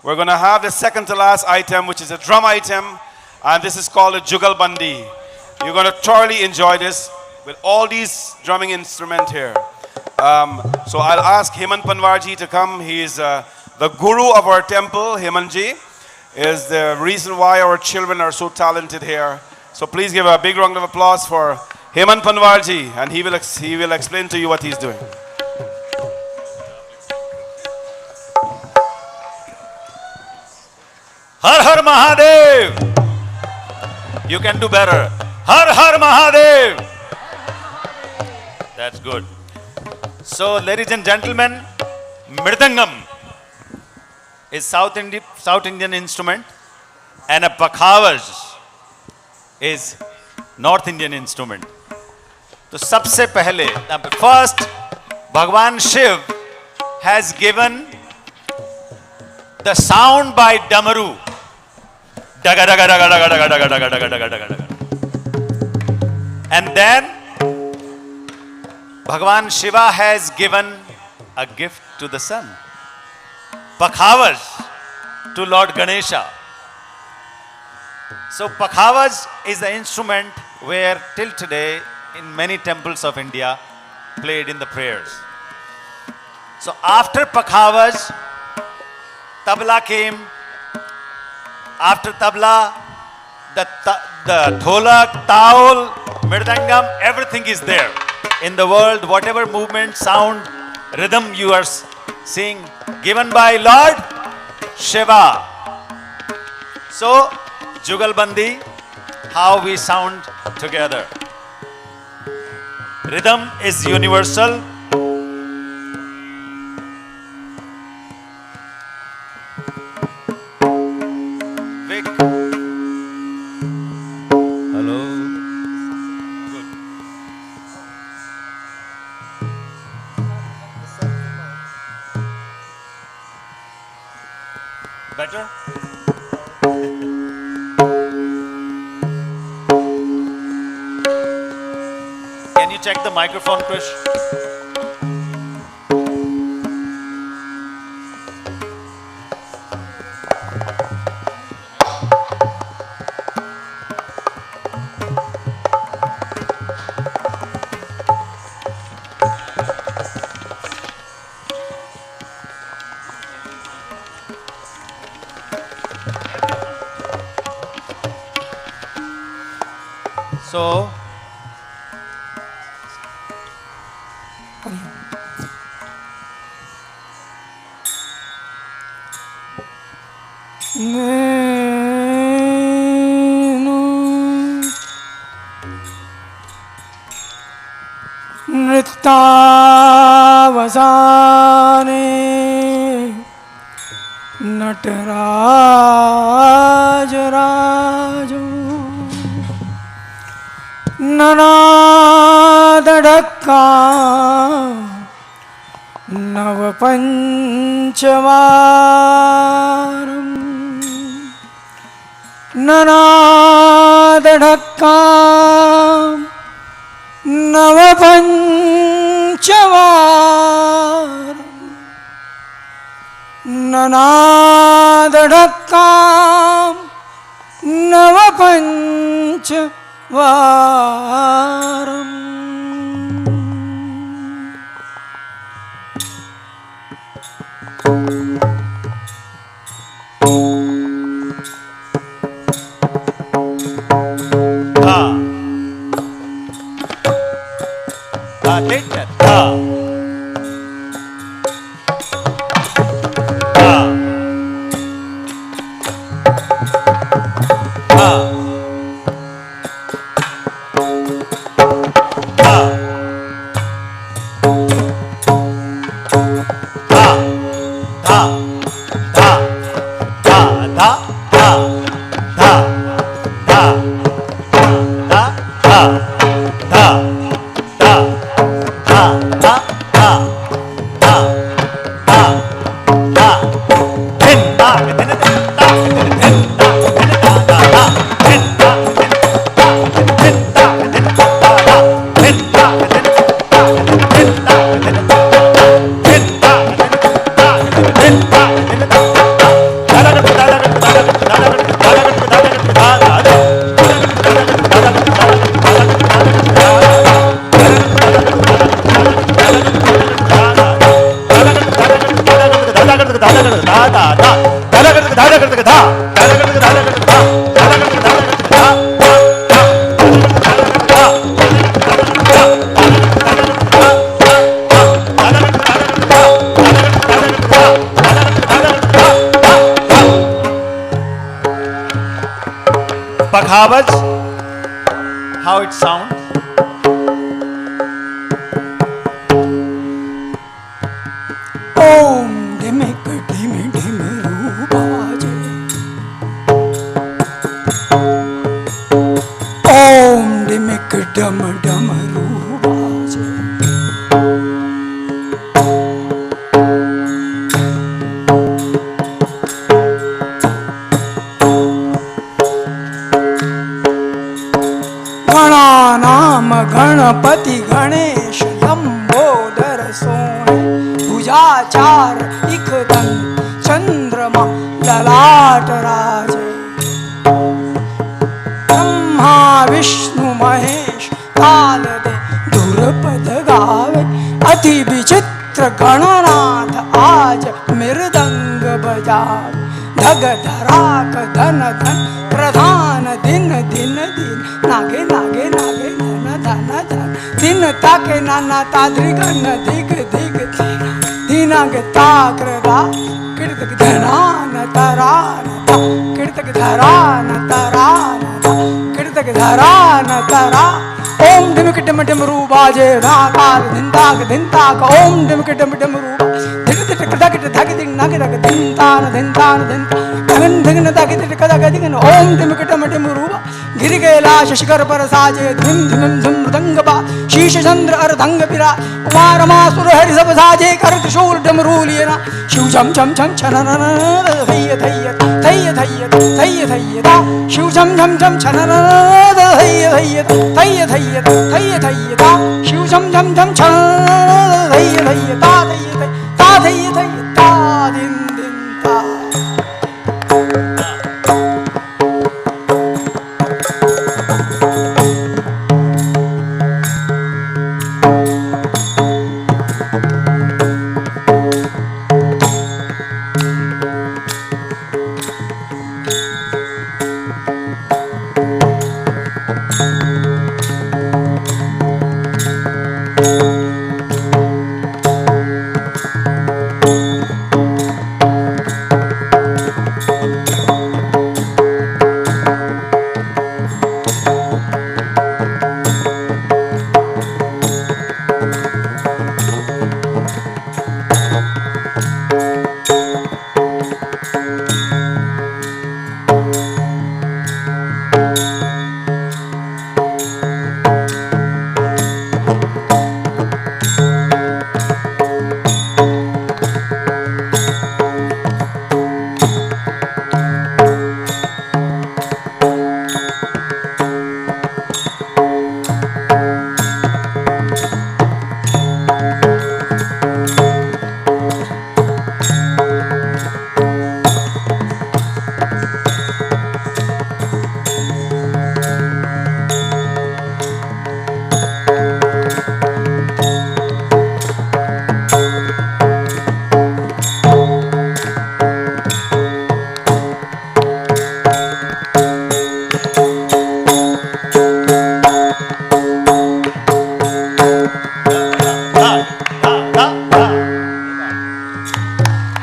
We're going to have the second to last item, which is a drum item, and this is called a Jugalbandi. You're going to thoroughly enjoy this with all these drumming instruments here. So I'll ask Hemant Panwarji to come. He's the guru of our temple. Hemanji is the reason why our children are so talented here. So please give a big round of applause for Hemant Panwarji, and he will explain to you what he's doing. Har Har Mahadev! You can do better. Har Har Mahadev! That's good. So, ladies and gentlemen, Mridangam is South Indian instrument, and a Pakhavaj is North Indian instrument. So, सबसे पहले, first, Bhagwan Shiv has given the sound by Damaru. Daga daga daga daga daga daga daga daga daga daga daga. And then Bhagwan Shiva has given a gift to the sun. Pakhavaj to Lord Ganesha. So Pakhavaj is the instrument where till today in many temples of India played in the prayers. So after Pakhavaj, Tabla came. After Tabla, the Dholak, Taul, Mirdangam, everything is there. In the world, whatever movement, sound, rhythm you are seeing, given by Lord Shiva. So, Jugalbandi, how we sound together. Rhythm is universal. Better? Can you check the microphone, Krish? So, नृत्यावसाने Nataraj राजो ननादडक्का नवपञ्चवारम् ननादडक्का नवपञ्चवारम् ननादडक्का नवपञ्चवारम् take that. Pakhavaj, how it sounds. Om Dimek Dim Dim Rubaje. Om Dimek Dum Dum Rubaje. गणानाम Ganpati Ganesh Lambodar सोने भुजाचार इखदन चंद्रमा ललाट राजे ब्रह्मा विष्णु महेश काल दे दुर्पद गावे अति विचित्र गणनाथ आज मृदंग बजावे धग धराक धन धन प्रधान दिन दिन दिन नागे नागे नागे धन धन धन दिन ताके नाना ताद्रि गण दिग दिग दिनाग ताग्रदा कीर्तक धनान तरान कीर्तक धरान तरान कीर्तक धरान तरा ओम डिमक डिम डिम रूबाजे नाकार धिंताक धिंताक ओम डिमक डिम डिम रूबा धिक धिक धक धक दिन नग रग धिंतान धिंतान धिंतान धगन धगन धक धिक धक दिन ओम डिमक डिम डिम रूबा गिर कैलाश शिखर पर साजे धिम धिम धुम मृदंग बा शीश चंद्र अर्धंग पिरा कुमार मासुर हरि सब साजे कर त्रिशूल डमरू लियना शिव झम झम झम छनन धैय धैय धैय धैय धैय धैय दा शिव झम झम झम छनन धैय धैय धैय धैय धैय धैय दा शिव झम झम झम छनन धैय धैय दा धैय धैय दा दिन दिन दा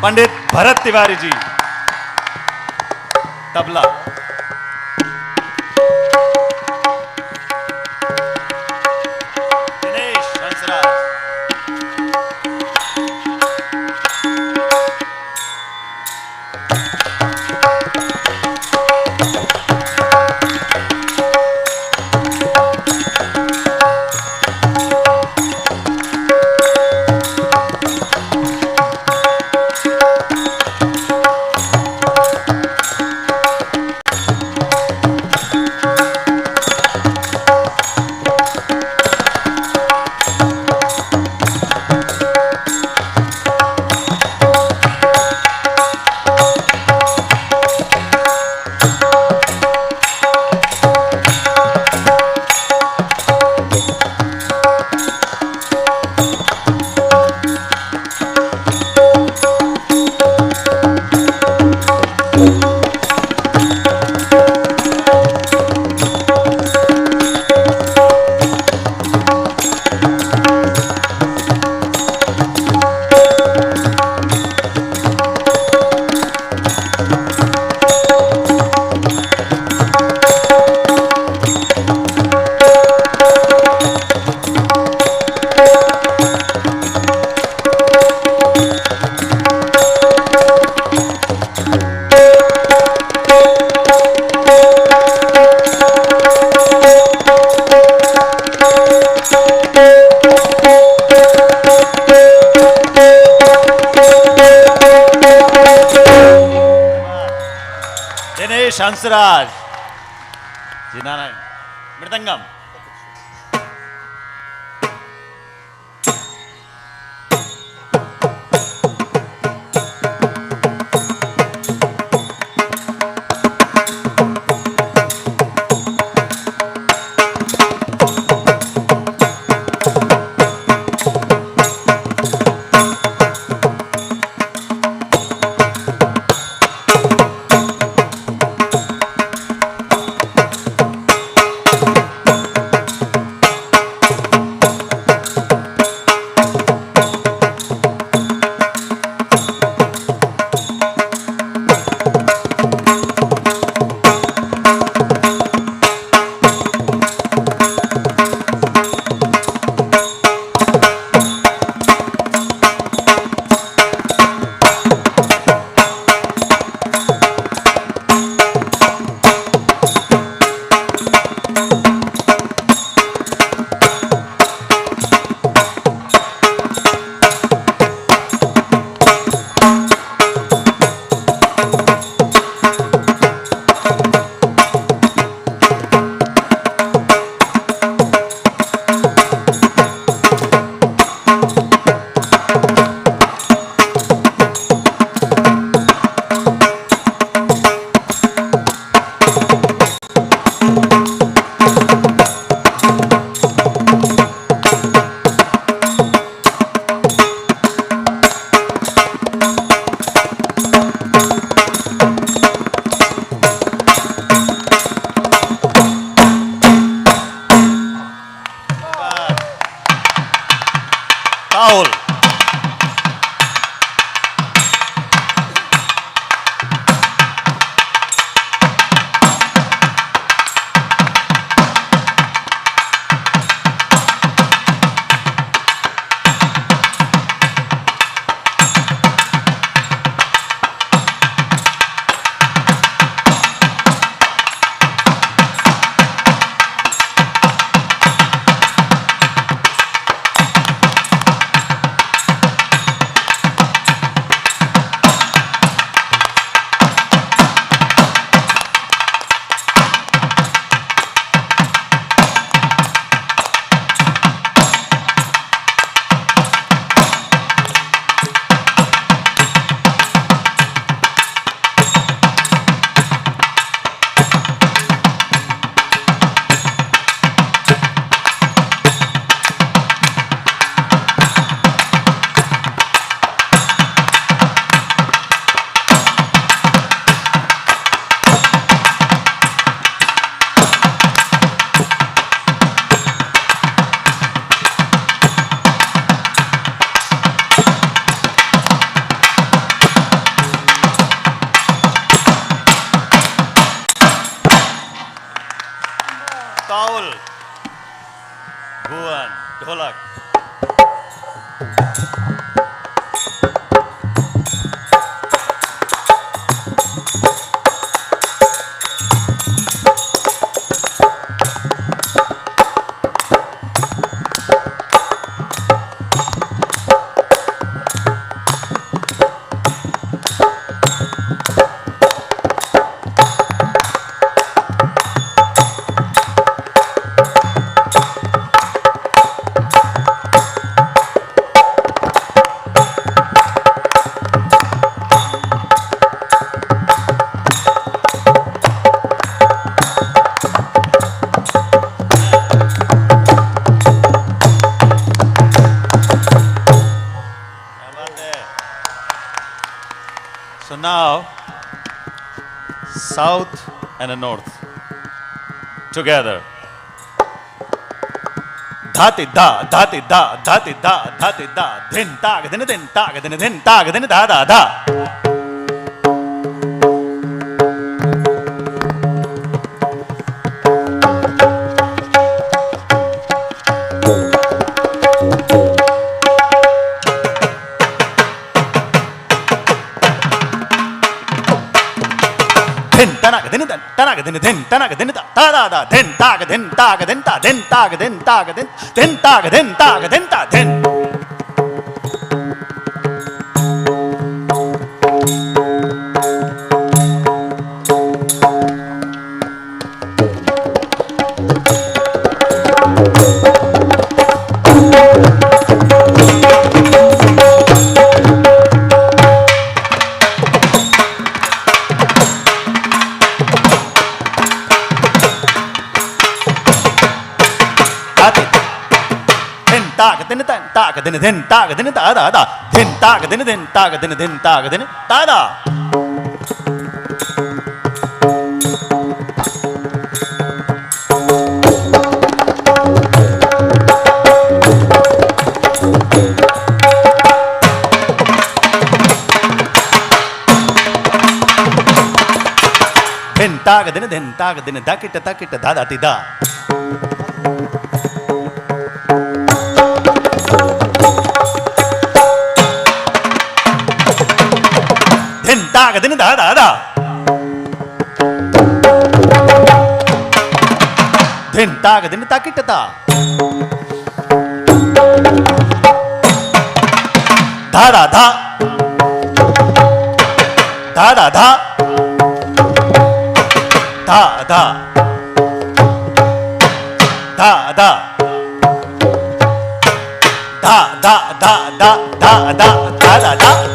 पंडित Bharat Tiwari ji tabla, Dinesh Hansraj, Shamsraj. Jinanayan. Mridangam. Taul, Bhuvan, Dholak. So now, south and the north together. Dhati da, dhati da, dhati da, dhati da, dhin tag, dhin tag, dhin tag, dhin da da da. Tanaga din din tanaga din da da da din taga din taga din ta din taga din taga din din taga din taga din ta din. ta ga din ta da da din ta ga din ta ga din ta ga din ta da. Ta ga din da kita da da ti da. Din ta ga din da da da. Din ta ga din ta kita da. Da da da. Da da da. Da da da da da da da da da da da da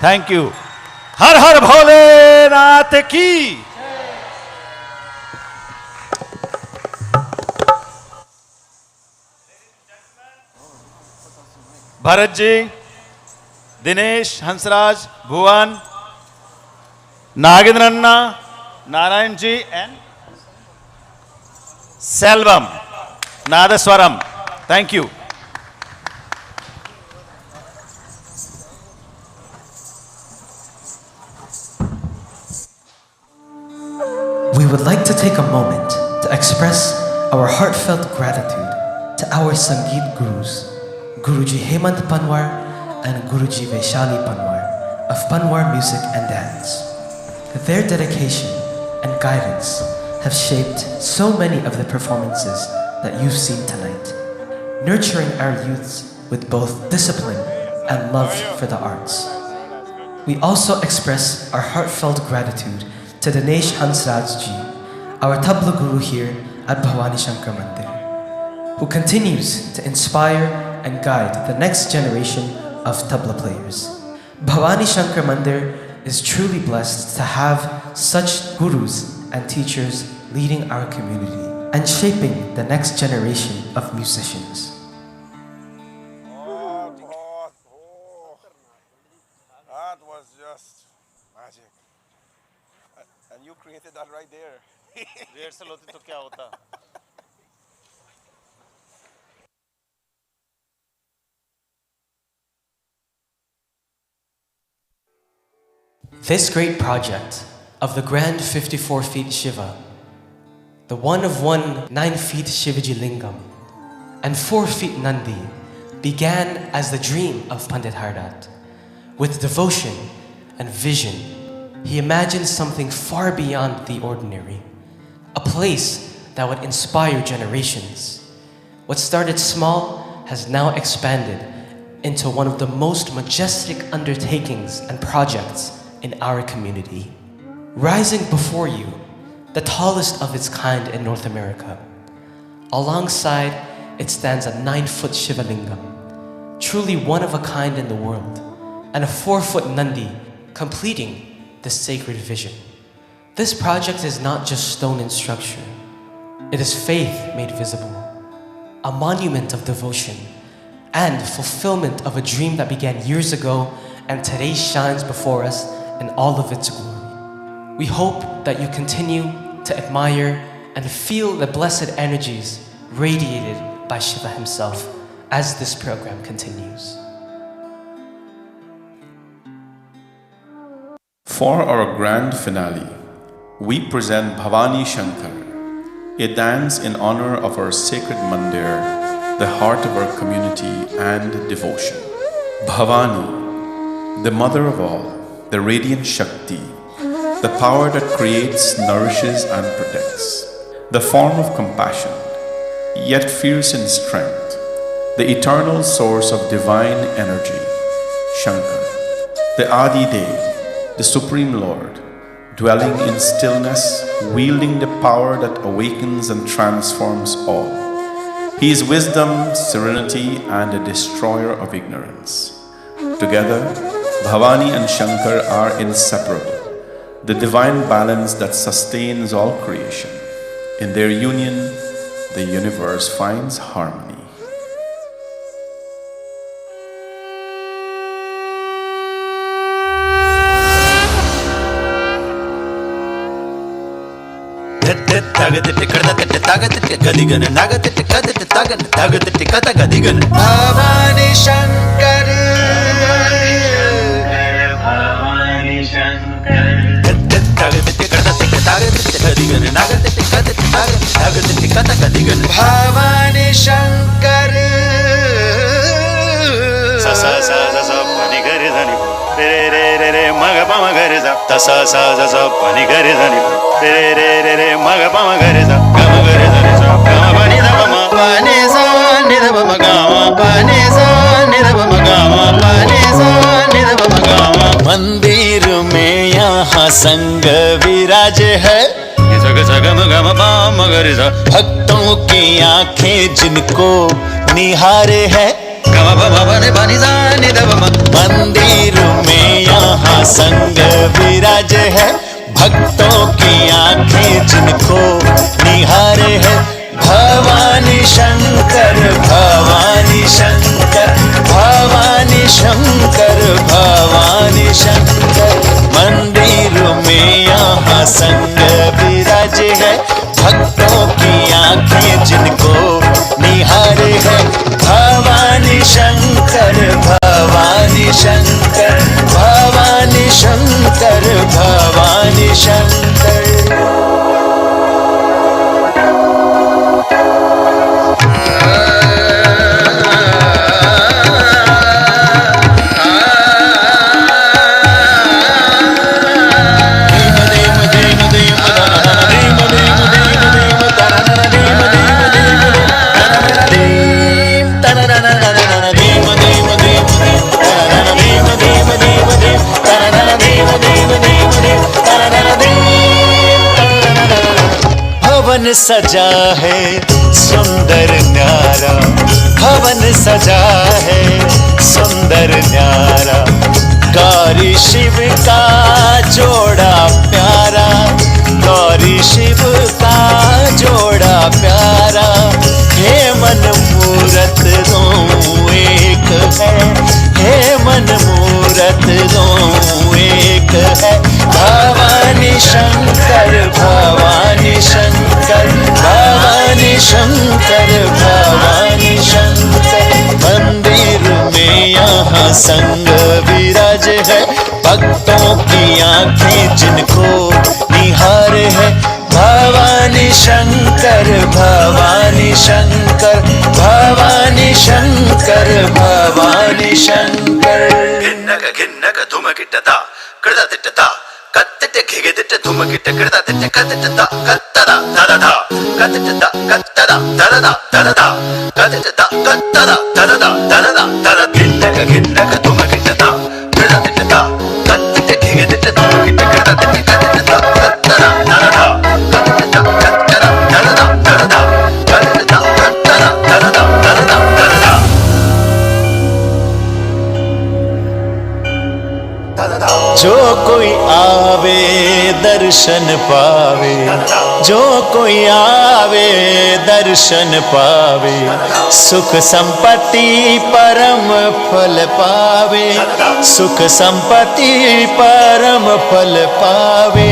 Thank you. Har Har Bholenath ki. Bharat ji, Dinesh, Hansraj, Bhuvan, Nagendranna, Narayan ji and Selvam, Nadaswaram. Thank you. We would like to take a moment to express our heartfelt gratitude to our Sangeet Gurus, Guruji Hemant Panwar and Guruji Vaishali Panwar of Panwar Music and Dance. Their dedication and guidance have shaped so many of the performances that you've seen tonight, nurturing our youths with both discipline and love for the arts. We also express our heartfelt gratitude to Dinesh Hansraj ji, our Tabla Guru here at Bhawani Shankar Mandir, who continues to inspire and guide the next generation of Tabla players. Bhawani Shankar Mandir is truly blessed to have such gurus and teachers leading our community and shaping the next generation of musicians. That was just magic. And you created that right there. Rehearsal hoti to kya hota? This great project of the grand 54 feet Shiva, the one of one 9 feet Shivji Lingam, and 4 feet Nandi began as the dream of Pandit Hardat. With devotion and vision, he imagined something far beyond the ordinary, a place that would inspire generations. What started small has now expanded into one of the most majestic undertakings and projects in our community. Rising before you, the tallest of its kind in North America. Alongside, it stands a 9-foot Shiva Lingam, truly one of a kind in the world, and a 4-foot Nandi, completing the sacred vision. This project is not just stone in structure. It is faith made visible, a monument of devotion, and fulfillment of a dream that began years ago and today shines before us in all of its glory. We hope that you continue to admire and feel the blessed energies radiated by Shiva himself as this program continues. For our grand finale, we present Bhawani Shankar, a dance in honor of our sacred mandir, the heart of our community and devotion. Bhavani, the mother of all, the radiant Shakti, the power that creates, nourishes and protects, the form of compassion, yet fierce in strength, the eternal source of divine energy, Shankar, the Adi Dev, the Supreme Lord, dwelling in stillness, wielding the power that awakens and transforms all. He is wisdom, serenity, and a destroyer of ignorance. Together, Bhavani and Shankar are inseparable, the divine balance that sustains all creation. In their union, the universe finds harmony. Bhavani Shankar, Bhavani Shankar, Bhavani Shankar. sa sa sa sa sa pani gare dhani re re re re maga pa ma gare za ta sa sa sa sa pani gare dhani re re re re maga pa ma gare za ga ma gare dhani sa ga ma pani da ma pa ni sa ni da ma ga ma pa ni sa ni da ma ga ma pa ni sa ni da ma ga ma मंदिर में यहाँ संग विराज है जग जग मग म पा म गरे जा भक्तों की आंखें जिनको निहारे है मंदिर में यहाँ संग विराज है भक्तों की आंखें जिनको निहारे है भवानी शंकर भवानी शंकर भवानी शंकर भवानी शंकर मंदिर में यहाँ संग विराज है भक्तों की आंखें जिनको निहारे है भवानी शंकर भवानी शंकर भवानी शंकर भवानी शंकर भवन सजा है सुंदर न्यारा भवन सजा है सुंदर न्यारा गौरी शिव का जोड़ा प्यारा गौरी शिव का जोड़ा प्यारा हे मन मूरत दो एक है हे मन मूरत दो एक है भवानी शंकर भवानी शंकर भवानी शंकर भवानी शंकर मंदिर में यहाँ संग विराज है भक्तों की आंखें जिनको निहारे है भवानी शंकर भवानी शंकर भवानी शंकर भवानी शंकर गिन्नक धुम किटता कृदा तिटता कत्तिट घिगे तिट धुम किट कृदा तिट कत्तिटता कत्तदा दददा कत्तिटता कत्तदा दददा दददा कत्तिटता कत्तदा दददा दददा दददा गिन्नक धुम किटता कृदा तिटता कत्तिट घिगे तिट धुम किट कृदा तिट कत्तिटता कत्तदा दददा कत्तिटता कत्तदा दददा दददा कत्तिटता कत्तदा दददा दददा दददा जो कोई आवे दर्शन पावे जो कोई आवे दर्शन पावे सुख संपत्ति परम फल पावे सुख संपत्ति परम फल पावे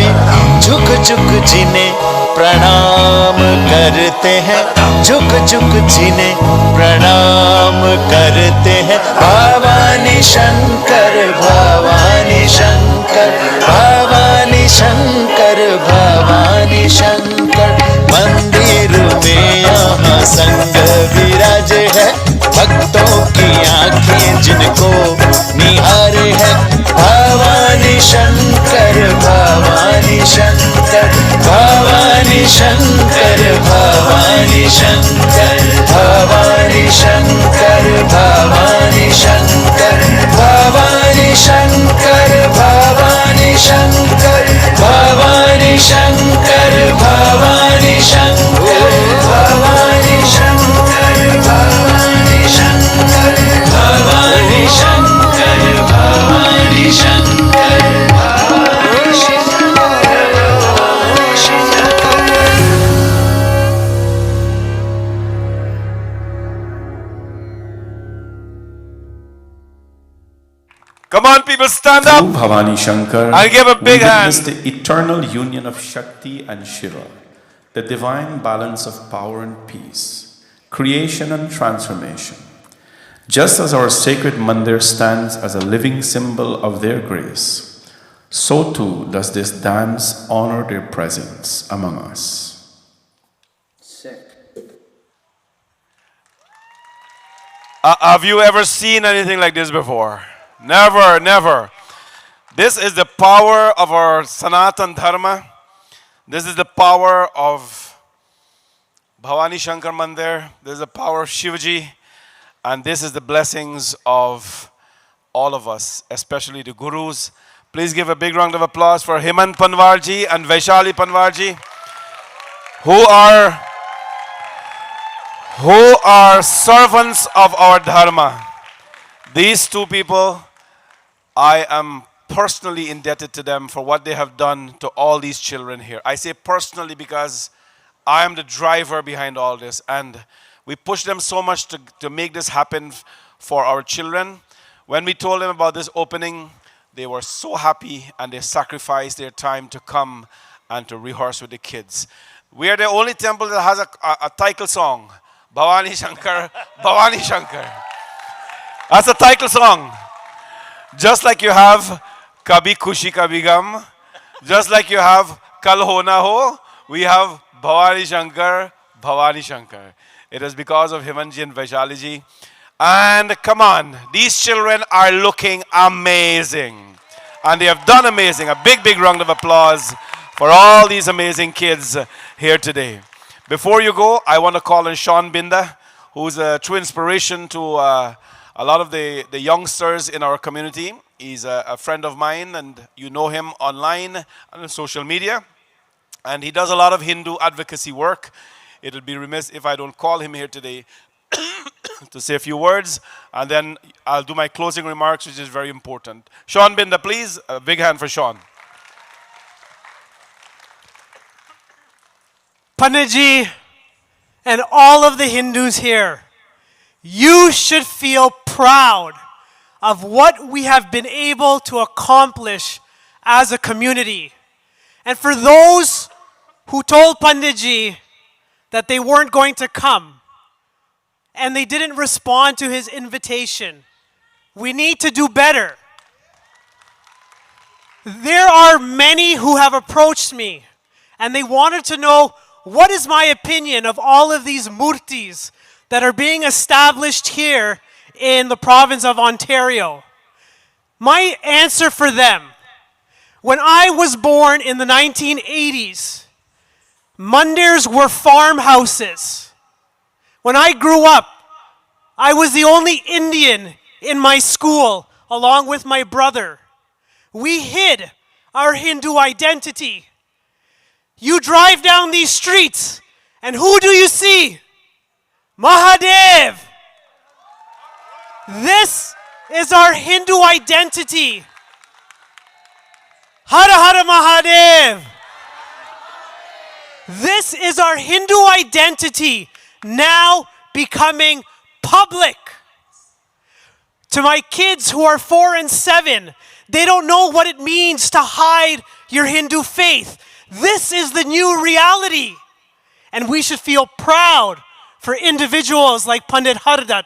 झुक झुक जिन्हें प्रणाम करते हैं झुक झुक जिन्हें प्रणाम करते हैं भवानी शंकर भवानी शंकर भवानी शंकर भवानी शंकर मंदिर में यहाँ संग विराज है भक्तों की आंखें आंखें जिनको निहारे है Bhavani Shankar Bhavani Shankar Bhavani Shankar Bhavani Shankar Bhavani Shankar Bhavani Shankar Bhavani Shankar Bhavani Shankar Bhavani Shankar Bhavani Shankar Bhavani Shankar Bhavani Shankar Bhavani Shankar Bhavani Shankar Bhavani Come on, people, stand up. Through Bhawani Shankar, I'll give a big we witness hand. the eternal union of Shakti and Shiva, the divine balance of power and peace, creation and transformation. Just as our sacred mandir stands as a living symbol of their grace, so too does this dance honor their presence among us. Have you ever seen anything like this before? Never, never. This is the power of our Sanatan Dharma. This is the power of Bhawani Shankar Mandir. This is the power of Shivji. And this is the blessings of all of us, especially the gurus. Please give a big round of applause for Hemant Panwarji and Vaishali Panwarji, who are servants of our Dharma. These two people, I am personally indebted to them for what they have done to all these children here. I say personally because I am the driver behind all this, and we push them so much to make this happen for our children. When we told them about this opening, they were so happy and they sacrificed their time to come and to rehearse with the kids. We are the only temple that has a title song, Bhawani Shankar, Bhawani Shankar. That's a title song. Just like you have Kabhi Khushi Kabhi Gum, just like you have Kal Ho Na Ho, we have Bhawani Shankar, Bhawani Shankar. It is because of Himanji and Vaishaliji. And come on, these children are looking amazing. And they have done amazing. A big, big round of applause for all these amazing kids here today. Before you go, I want to call on Sean Binda, who's a true inspiration to a lot of the youngsters in our community. He's a friend of mine, and you know him online and on social media. And he does a lot of Hindu advocacy work. It would be remiss if I don't call him here today to say a few words, and then I'll do my closing remarks, which is very important. Sean Binda, please. A big hand for Sean. Panditji and all of the Hindus here, you should feel proud of what we have been able to accomplish as a community. And for those who told Panditji that they weren't going to come and they didn't respond to his invitation, we need to do better. There are many who have approached me and they wanted to know, what is my opinion of all of these murtis that are being established here in the province of Ontario? My answer for them, when I was born in the 1980s, mandirs were farmhouses. When I grew up, I was the only Indian in my school, along with my brother. We hid our Hindu identity. You drive down these streets, and who do you see? Mahadev! This is our Hindu identity. Hara Hara Mahadev! This is our Hindu identity now becoming public. To my kids who are 4 and 7, they don't know what it means to hide your Hindu faith. This is the new reality. And we should feel proud for individuals like Pandit Hardat.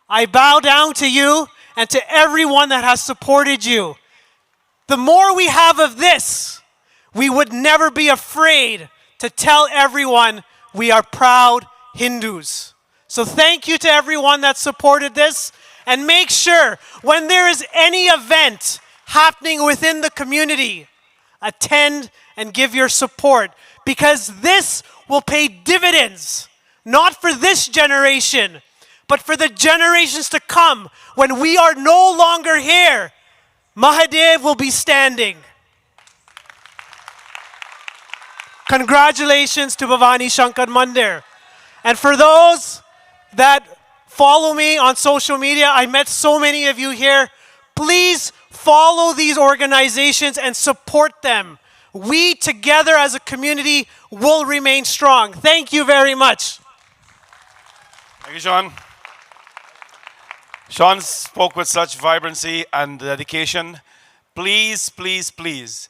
I bow down to you and to everyone that has supported you. The more we have of this, we would never be afraid to tell everyone we are proud Hindus. So thank you to everyone that supported this, And make sure when there is any event happening within the community, attend and give your support, because this will pay dividends, not for this generation, but for the generations to come. When we are no longer here, Mahadev will be standing. Congratulations to Bhawani Shankar Mandir. And for those that follow me on social media, I met so many of you here. Please follow these organizations and support them. We together as a community will remain strong. Thank you very much. Thank you, Sean. Sean spoke with such vibrancy and dedication. Please, please, please,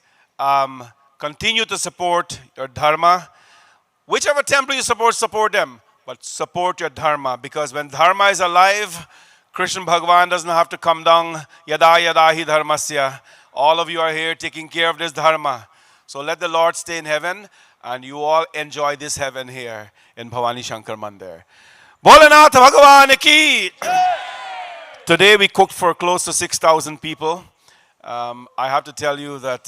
continue to support your dharma. Whichever temple you support them. But support your dharma, because when dharma is alive, Krishna Bhagavan doesn't have to come down. Yada yada hi dharmasya. All of you are here taking care of this dharma. So let the Lord stay in heaven, and you all enjoy this heaven here in Bhawani Shankar Mandir. Bholenath Bhagavan ki! Today we cooked for close to 6,000 people. I have to tell you that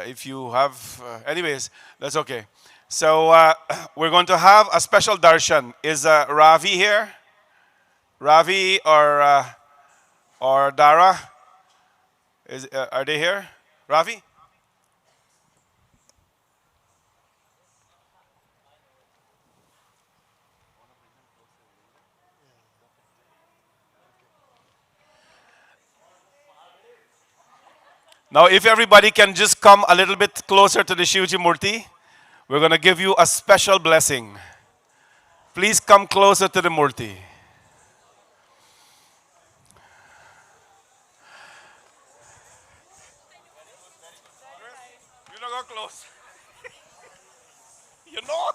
if you have, anyways, that's okay. So we're going to have a special darshan. Is Ravi here? Ravi or Dara? Are they here? Ravi? Now, if everybody can just come a little bit closer to the Shivji Murti, we're going to give you a special blessing. Please come closer to the Murti. You don't go close. You know?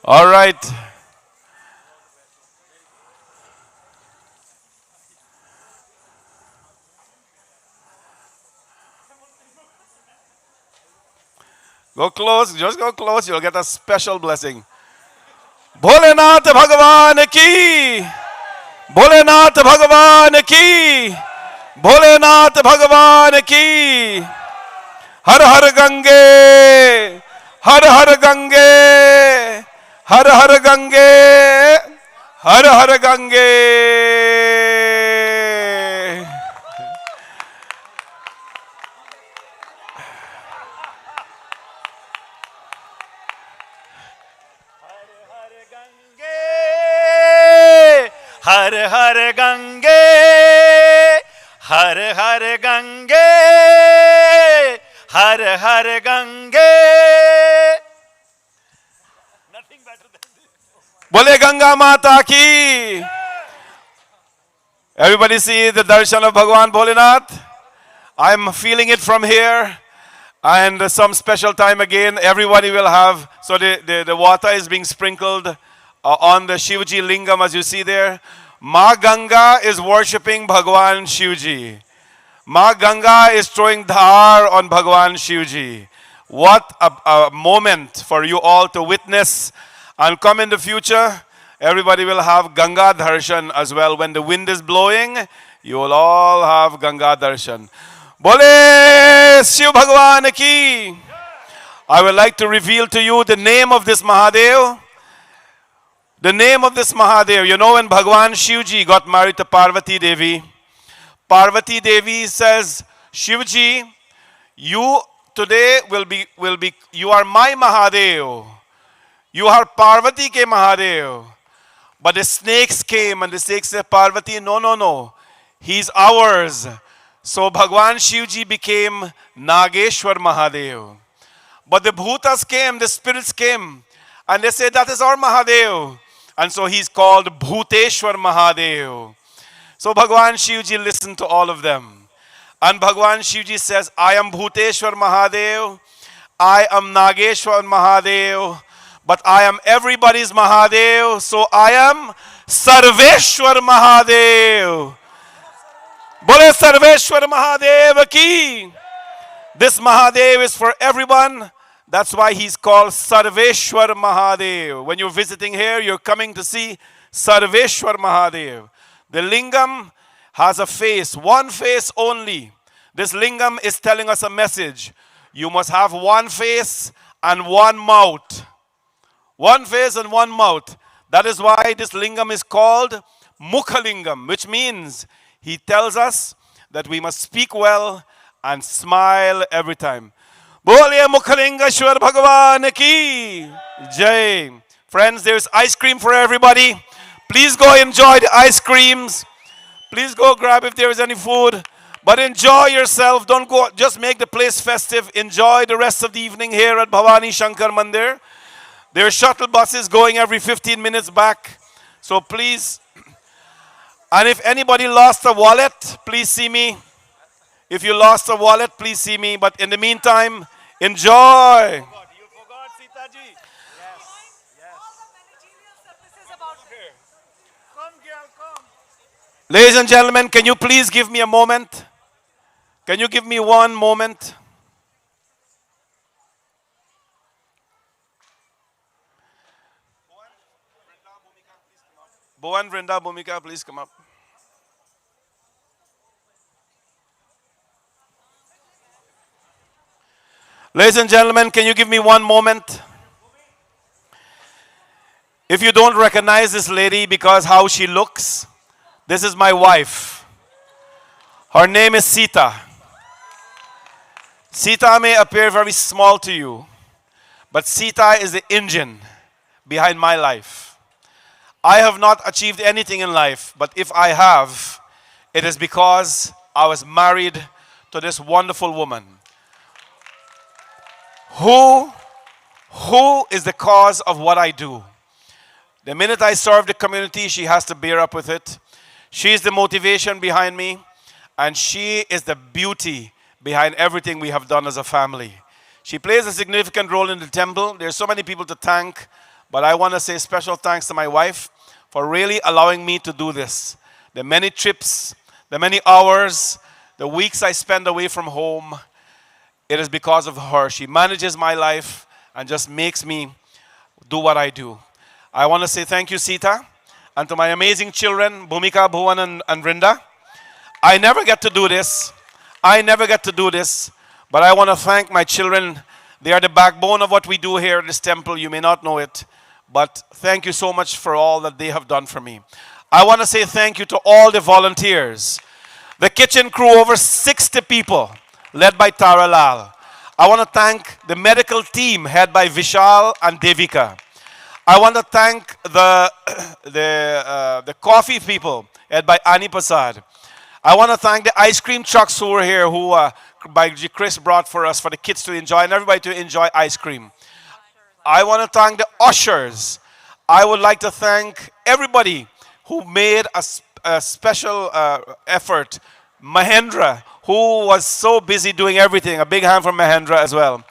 All right. Go close, just go close, you'll get a special blessing. Bholenath Bhagavan ki! Bholenath Bhagavan ki! Bholenath Bhagavan ki! Har Har Gange! Har Har Gange! Har Har Gange! Har Har Gange! Har Har Gange, Har Har Gange, Har Har Gange. Nothing better than this. Bole Ganga Mata ki! Everybody see the darshan of Bhagavan Bholenath? I'm feeling it from here. And some special time again, everybody will have, so the water is being sprinkled on the Shivji Lingam, as you see there. Ma Ganga is worshipping Bhagwan Shivji. Ma Ganga is throwing dhar on Bhagwan Shivji. What a moment for you all to witness. And come in the future, everybody will have Ganga Darshan as well. When the wind is blowing, you will all have Ganga Darshan. Bole Shiv Bhagwan ki! I would like to reveal to you the name of this Mahadev. The name of this Mahadev. You know, when Bhagwan Shivji got married to Parvati Devi, Parvati Devi says, Shivji, you today will be, you are my Mahadev. You are Parvati ke Mahadev. But the snakes came and the snakes said, Parvati, no, no, no. He's ours. So Bhagwan Shivji became Nageshwar Mahadev. But the bhutas came, the spirits came, and they said, that is our Mahadev. And so he's called Bhuteshwar Mahadev. So Bhagwan Shivji listened to all of them. And Bhagwan Shivji says, I am Bhuteshwar Mahadev, I am Nageshwar Mahadev, but I am everybody's Mahadev, so I am Sarveshwar Mahadev. Bole Sarveshwar Mahadev ki! This Mahadev is for everyone. That's why he's called Sarveshwar Mahadev. When you're visiting here, you're coming to see Sarveshwar Mahadev. The lingam has a face, one face only. This lingam is telling us a message. You must have one face and one mouth. One face and one mouth. That is why this lingam is called Mukhalingam, which means he tells us that we must speak well and smile every time. Boliye Mukhalingeshwar Bhagavan ki Jai. Friends, there's ice cream for everybody. Please go enjoy the ice creams. Please go grab if there is any food. But enjoy yourself. Don't go, just make the place festive. Enjoy the rest of the evening here at Bhawani Shankar Mandir. There are shuttle buses going every 15 minutes back. So please, and if anybody lost a wallet, please see me. If you lost a wallet, please see me. But in the meantime, enjoy. Ladies and gentlemen, can you please give me a moment? Can you give me one moment? Bhuvan, Vrinda, Bhumika, please come up. Ladies and gentlemen, can you give me one moment? If you don't recognize this lady because how she looks, this is my wife. Her name is Sita. Sita may appear very small to you, but Sita is the engine behind my life. I have not achieved anything in life, but if I have, it is because I was married to this wonderful woman. Who is the cause of what I do? The minute I serve the community, she has to bear up with it. She is the motivation behind me, and she is the beauty behind everything we have done as a family. She plays a significant role in the temple. There's so many people to thank, but I want to say special thanks to my wife for really allowing me to do this. The many trips, the many hours, the weeks I spend away from home, it is because of her. She manages my life and just makes me do what I do. I want to say thank you, Sita, and to my amazing children, Bhumika, Bhuvan, and Vrinda. I never get to do this. But I want to thank my children. They are the backbone of what we do here in this temple. You may not know it, but thank you so much for all that they have done for me. I want to say thank you to all the volunteers. The kitchen crew, over 60 people, led by Tara Lal. I want to thank the medical team, head by Vishal and Devika. I want to thank the coffee people, head by Ani Prasad. I want to thank the ice cream trucks who were here, who by Chris brought for us, for the kids to enjoy and everybody to enjoy ice cream. I want to thank the ushers. I would like to thank everybody who made a special effort. Mahendra, who was so busy doing everything. A big hand for Mahendra as well.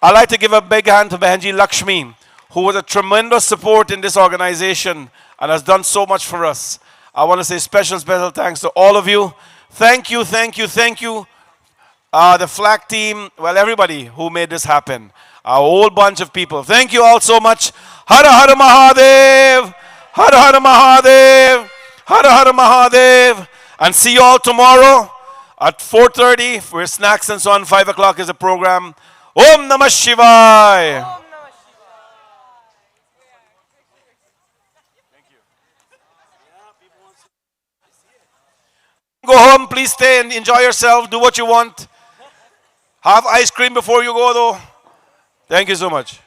I'd like to give a big hand to Bahenji Lakshmi, who was a tremendous support in this organization and has done so much for us. I want to say special thanks to all of you. Thank you. The flag team, well, everybody who made this happen. A whole bunch of people. Thank you all so much. Har Har Mahadev! Har Har Mahadev! Har Har Mahadev! And see you all tomorrow at 4:30 for snacks and so on. 5 o'clock is the program. Om Namah Shivaya! Go home, please stay and enjoy yourself. Do what you want. Have ice cream before you go though. Thank you so much.